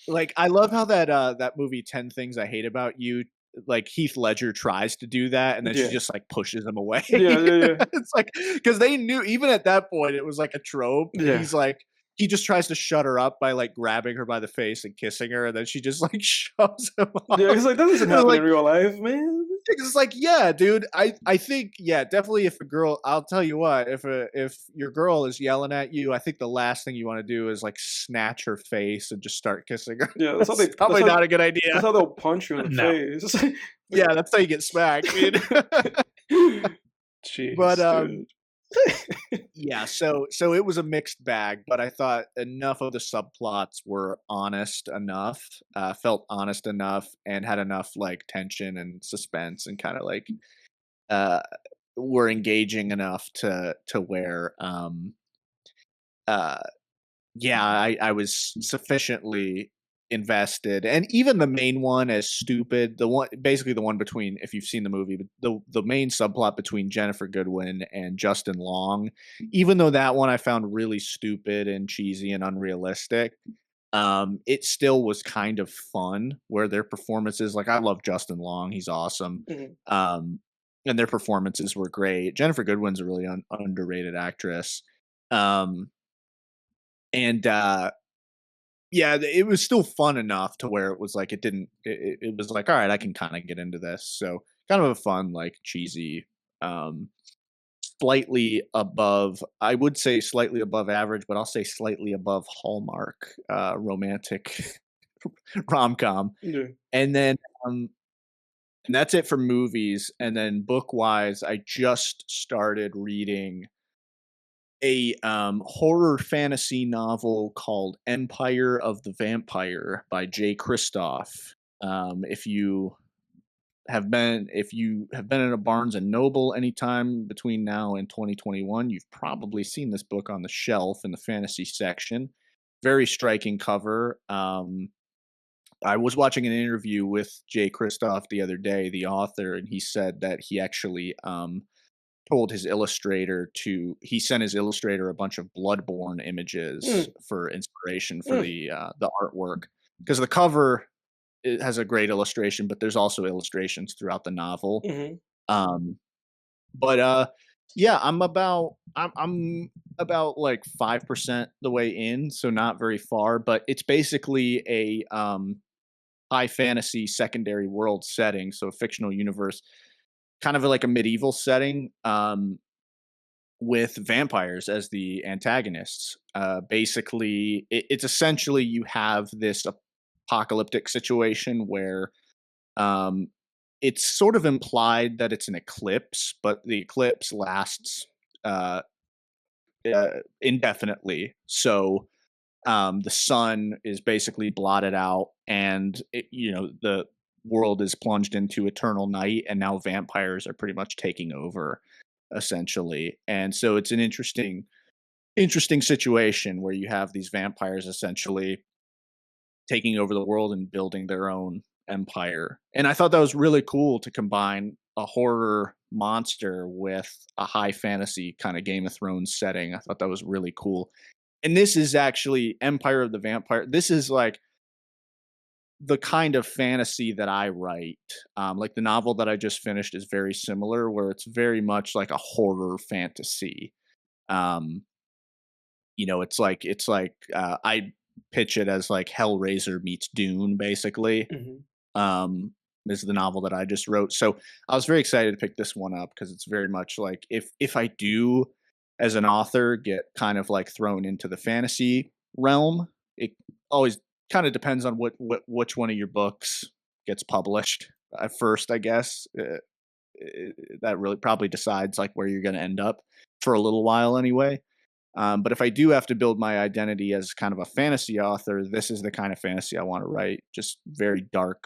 Speaker 3: Like I love how that movie 10 Things I Hate About You, like Heath Ledger tries to do that and then she
Speaker 1: Yeah.
Speaker 3: just like pushes him away.
Speaker 1: Yeah.
Speaker 3: It's like, because they knew even at that point it was like a trope, and
Speaker 1: Yeah.
Speaker 3: he's like, he just tries to shut her up by like grabbing her by the face and kissing her, and then she just like shoves him off.
Speaker 1: Yeah, he's like, that doesn't happen
Speaker 3: like,
Speaker 1: in real life, man.
Speaker 3: It's like, yeah, dude. I think, yeah, definitely. If a girl, I'll tell you what, if your girl is yelling at you, I think the last thing you want to do is like snatch her face and just start kissing her.
Speaker 1: Yeah, that's how
Speaker 3: That's probably not a good idea.
Speaker 1: That's how they'll punch you in the face.
Speaker 3: Yeah, that's how you get smacked, dude.
Speaker 1: Jeez,
Speaker 3: But
Speaker 1: dude.
Speaker 3: yeah, so it was a mixed bag, but I thought enough of the subplots were honest enough, felt honest enough, and had enough like tension and suspense, and kind of like uh were engaging enough to where uh yeah, I was sufficiently invested. And even the main one, as stupid, the one basically the one between, if you've seen the movie, but the main subplot between Jennifer Goodwin and Justin Long, even though that one I found really stupid and cheesy and unrealistic, it still was kind of fun, where their performances, like, I love Justin Long, he's awesome.
Speaker 1: Mhm.
Speaker 3: And their performances were great. Jennifer Goodwin's a really underrated actress. Um and yeah, it was still fun enough to where it was like, it was like, all right, I can kind of get into this. So kind of a fun, like, cheesy, um slightly above, I would say slightly above average, but I'll say slightly above Hallmark romantic rom-com.
Speaker 1: Yeah.
Speaker 3: And then um and that's it for movies. And then book wise, I just started reading a horror fantasy novel called Empire of the Vampire by Kristoff. If you if you have been in a Barnes and Noble anytime between now and 2021, you've probably seen this book on the shelf in the fantasy section. Very striking cover. I was watching an interview with Kristoff the other day, the author, and he said that he actually told his illustrator he sent his illustrator a bunch of Bloodborne images
Speaker 1: Mm.
Speaker 3: for inspiration for the artwork, because the cover, it has a great illustration, but there's also illustrations throughout the novel.
Speaker 1: Mhm.
Speaker 3: Um, but yeah, I'm about like 5% the way in, so not very far. But it's basically a high fantasy secondary world setting, so a fictional universe, kind of like a medieval setting. With vampires as the antagonists. Basically, it's essentially, you have this apocalyptic situation where um, it's sort of implied that it's an eclipse, but the eclipse lasts uh, indefinitely. So the sun is basically blotted out, and the world is plunged into eternal night, and now vampires are pretty much taking over, essentially. And so it's an interesting situation where you have these vampires essentially taking over the world and building their own empire. And I thought that was really cool to combine a horror monster with a high fantasy kind of Game of Thrones setting. I thought that was really cool. And this is actually Empire of the Vampire. This is like the kind of fantasy that I write. Like, the novel that I just finished is very similar, where it's very much like a horror fantasy. Um, I pitch it as like Hellraiser meets Dune, basically.
Speaker 1: Mhm.
Speaker 3: Is the novel that I just wrote. So I was very excited to pick this one up, because it's very much like, if I do, as an author, get kind of like thrown into the fantasy realm, it always kind of depends on which one of your books gets published at first, I guess. That really probably decides like where you're going to end up for a little while anyway. But if I do have to build my identity as kind of a fantasy author, this is the kind of fantasy I want to write. Just very dark,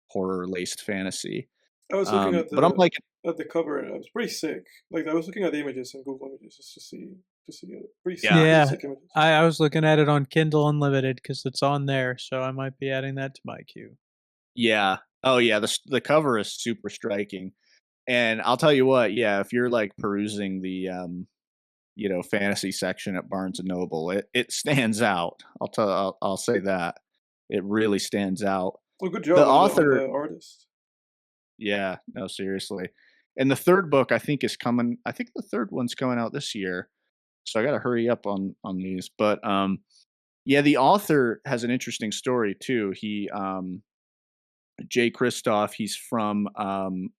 Speaker 3: horror laced fantasy.
Speaker 1: I was looking
Speaker 3: But I'm like,
Speaker 1: at the cover, and it was pretty sick. Like, I was looking at the images in Google Images just to see it.
Speaker 3: Yeah.
Speaker 1: Pretty
Speaker 2: Yeah,
Speaker 1: sick images.
Speaker 2: I was looking at it on Kindle Unlimited because it's on there, so I might be adding that to my queue.
Speaker 3: yeah. Oh, yeah. The cover is super striking. And I'll tell you what, yeah, if you're like perusing the, fantasy section at Barnes and Noble, it stands out. I'll say that. It really stands out.
Speaker 1: Well, good
Speaker 3: The
Speaker 1: job on
Speaker 3: author,
Speaker 1: the artist.
Speaker 3: yeah, no, seriously. And the third book, I think, is coming. I think the third one's coming out this year, so I got to hurry up on these. But yeah, the author has an interesting story too. Jay Kristoff. He's from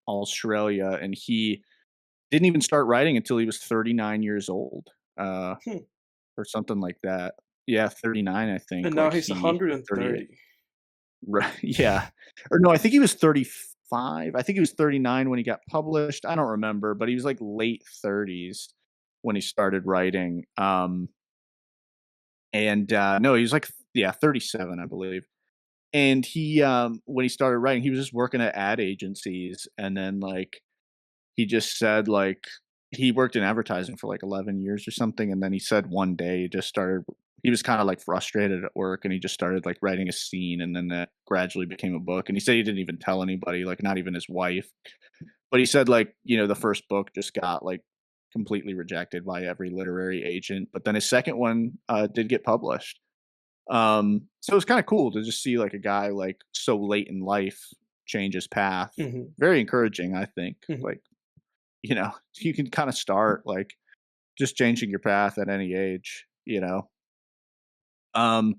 Speaker 3: Australia, and he didn't even start writing until he was 39 years old,
Speaker 1: Hmm.
Speaker 3: or something like that. Yeah, 39, I think.
Speaker 1: And now
Speaker 3: Like
Speaker 1: he's
Speaker 3: he 38.
Speaker 1: 130.
Speaker 3: Right. Yeah. Or no, I think he was 35. I think he was 39 when he got published. I don't remember, but he was like late 30s when he started writing. And no, he was like, yeah, 37, I believe. And he when he started writing, he was just working at ad agencies, and then like he just said like he worked in advertising for like 11 years or something, and then he said one day he just started, he was kind of like frustrated at work, and he just started like writing a scene, and then that gradually became a book. And he said he didn't even tell anybody, like not even his wife. But he said like, the first book just got like completely rejected by every literary agent, but then his second one did get published. So it's kind of cool to just see like a guy like so late in life change his path.
Speaker 1: Hmm.
Speaker 3: Very encouraging, I think.
Speaker 1: Hmm.
Speaker 3: Like, you can kind of start like just changing your path at any age. Um,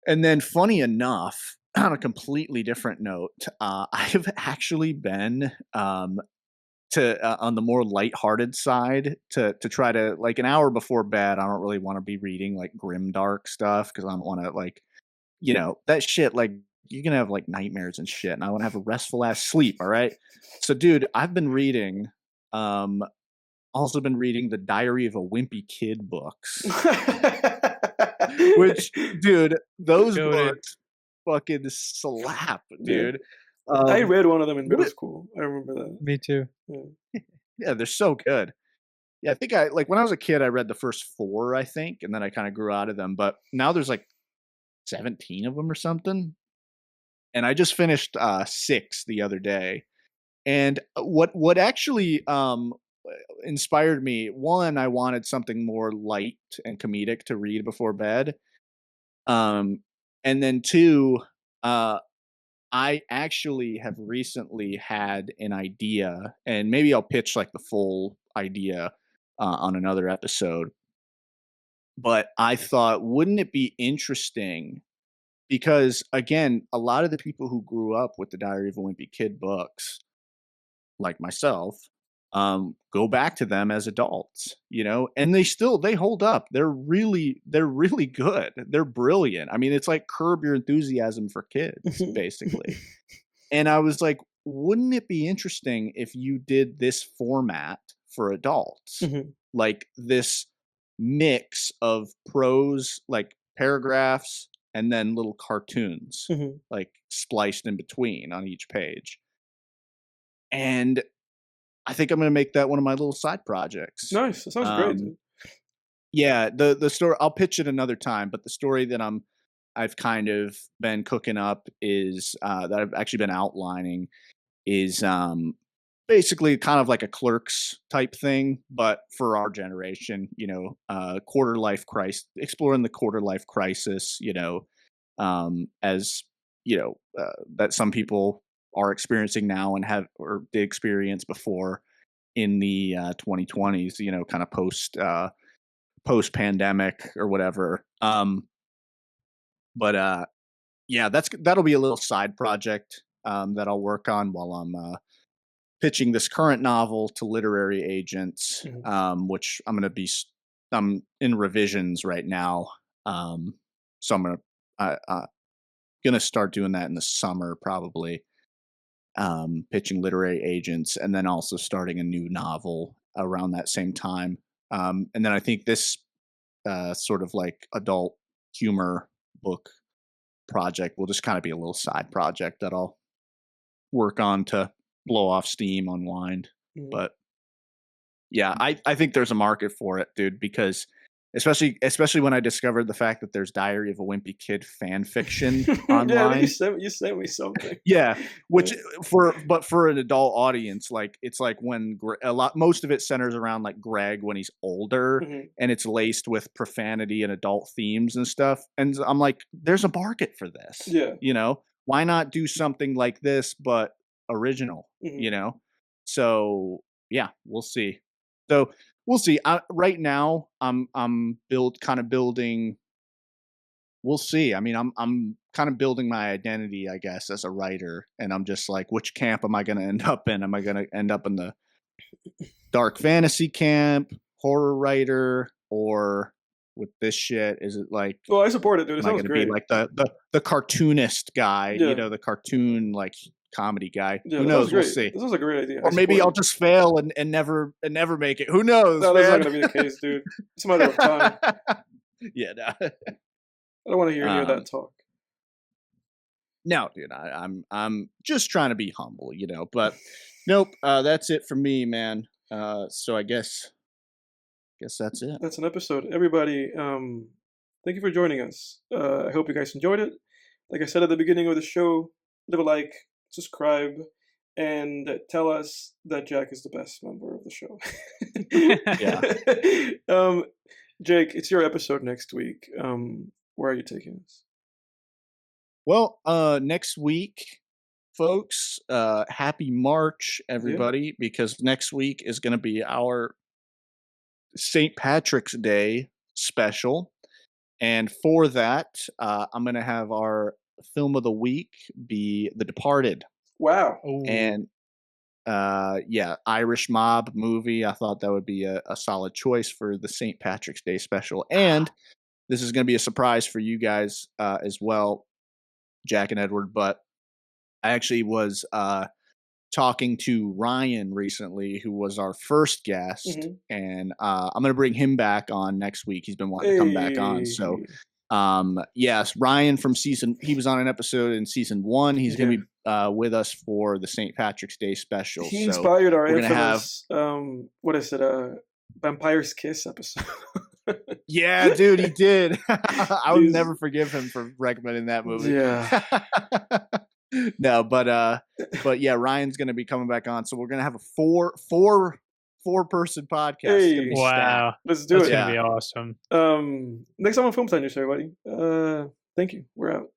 Speaker 3: and then funny enough, on a completely different note, I have actually been to on the more lighthearted side to try to like an hour before bed. I don't really want to be reading like grim dark stuff because I don't want to like that shit, like, you're gonna have, like, nightmares and shit, and I wanna have a restful ass sleep, alright? So, dude, I've been reading, um also been reading the Diary of a Wimpy Kid books, which, dude, those
Speaker 2: Goated.
Speaker 3: books fucking slap,
Speaker 1: Yeah.
Speaker 3: dude.
Speaker 1: I read one of them in
Speaker 3: What
Speaker 1: middle
Speaker 3: it
Speaker 1: school. I remember that.
Speaker 2: Me too.
Speaker 1: Yeah.
Speaker 3: Yeah, they're so good. Yeah, I think I like, when I was a kid, I read the first 4, I think, and then I kinda grew out of them, but now there's, like, 17 of them or something, and I just finished, 6 the other day. And what actually inspired me, one, I wanted something more light and comedic to read before bed. Um, and then two, uh, I actually have recently had an idea, and maybe I'll pitch like the full idea on another episode. But I thought, wouldn't it be interesting? Because again, a lot of the people who grew up with the Diary of a Wimpy Kid books, like myself, go back to them as adults, and they hold up. They're really good. They're brilliant. I mean, it's like Curb Your Enthusiasm for kids, basically. And I was like, wouldn't it be interesting if you did this format for adults?
Speaker 1: Mhm.
Speaker 3: Like this mix of prose, like paragraphs, and then little cartoons,
Speaker 1: Mhm.
Speaker 3: like spliced in between on each page. And I think I'm gonna make that one of my little side projects.
Speaker 1: Nice. That sounds great,
Speaker 3: Um,
Speaker 1: dude.
Speaker 3: yeah, the story, I'll pitch it another time, but the story that I've kind of been cooking up is that I've actually been outlining is basically kind of like a Clerks type thing, but for our generation, quarter life crisis, exploring the quarter life crisis, as that some people are experiencing now and have or did experience before in the 2020s, kind of post pandemic or whatever. But yeah, that'll be a little side project that I'll work on while I'm pitching this current novel to literary agents,
Speaker 1: Mhm.
Speaker 3: which I'm in revisions right now. So gonna start doing that in the summer probably. Pitching literary agents, and then also starting a new novel around that same time. And then I think this sort of like adult humor book project will just kind of be a little side project that I'll work on to blow off steam, unwind.
Speaker 1: Mhm.
Speaker 3: But yeah, I think there's a market for it, dude, because especially when I discovered the fact that there's Diary of a Wimpy Kid fan fiction
Speaker 1: Yeah,
Speaker 3: online.
Speaker 1: you sent me something.
Speaker 3: Yeah,
Speaker 1: Yeah.
Speaker 3: which for an adult audience, like it's like when most of it centers around like Greg when he's older,
Speaker 1: Mhm.
Speaker 3: and it's laced with profanity and adult themes and stuff. And I'm like, there's a market for this.
Speaker 1: Yeah.
Speaker 3: Why not do something like this but original?
Speaker 1: Mhm.
Speaker 3: So yeah, we'll see. So we'll see. Right now, I'm building. We'll see. I mean, I'm kind of building my identity, I guess, as a writer. And I'm just like, which camp am I going to end up in? Am I going to end up in the dark fantasy camp, horror writer, or with this shit, is it like?
Speaker 1: Well, I support it, dude. It
Speaker 3: am I
Speaker 1: sounds
Speaker 3: going to
Speaker 1: great.
Speaker 3: be like the cartoonist guy?
Speaker 1: Yeah.
Speaker 3: You know, the cartoon like comedy guy.
Speaker 1: Yeah,
Speaker 3: Who knows? We'll
Speaker 1: great.
Speaker 3: see.
Speaker 1: This is a great idea.
Speaker 3: Or maybe I'll just fail and never make it. Who knows?
Speaker 1: No, that's not going to be the case, dude. It's a matter of time.
Speaker 3: Yeah, no.
Speaker 1: I don't want to hear any of that talk.
Speaker 3: No, dude, I'm just trying to be humble, you know. But nope, that's it for me, man. So I guess that's it.
Speaker 1: That's an episode. Everybody, thank you for joining us. I hope you guys enjoyed it. Like I said at the beginning of the show, leave a like, subscribe, and tell us that Jack is the best member of the show.
Speaker 3: Yeah.
Speaker 1: Jake, it's your episode next week. Where are you taking us?
Speaker 3: Well, next week, folks, happy March, everybody, because next week is going to be our St. Patrick's Day special. And for that, I'm going to have our film of the week be The Departed.
Speaker 1: Wow.
Speaker 2: Ooh.
Speaker 3: And Irish mob movie. I thought that would be a solid choice for the St. Patrick's Day special. And this is going to be a surprise for you guys as well, Jack and Edward. But I actually was talking to Ryan recently, who was our first guest, and I'm going to bring him back on next week. He's been wanting to come back on. So yes, Ryan from he was on an episode in season 1. He's going to be with us for the St. Patrick's Day special.
Speaker 1: He inspired our infamous,
Speaker 3: have,
Speaker 1: what is it, Vampire's Kiss episode.
Speaker 3: Yeah, dude, he did. I would never forgive him for recommending that movie.
Speaker 1: Yeah.
Speaker 3: No, but yeah, Ryan's going to be coming back on. So we're going to have a four-person podcast.
Speaker 1: Hey.
Speaker 2: Wow.
Speaker 1: Let's do
Speaker 2: That's
Speaker 1: it.
Speaker 2: going to be awesome.
Speaker 1: Next time on Film Time, everybody. Thank you. We're out.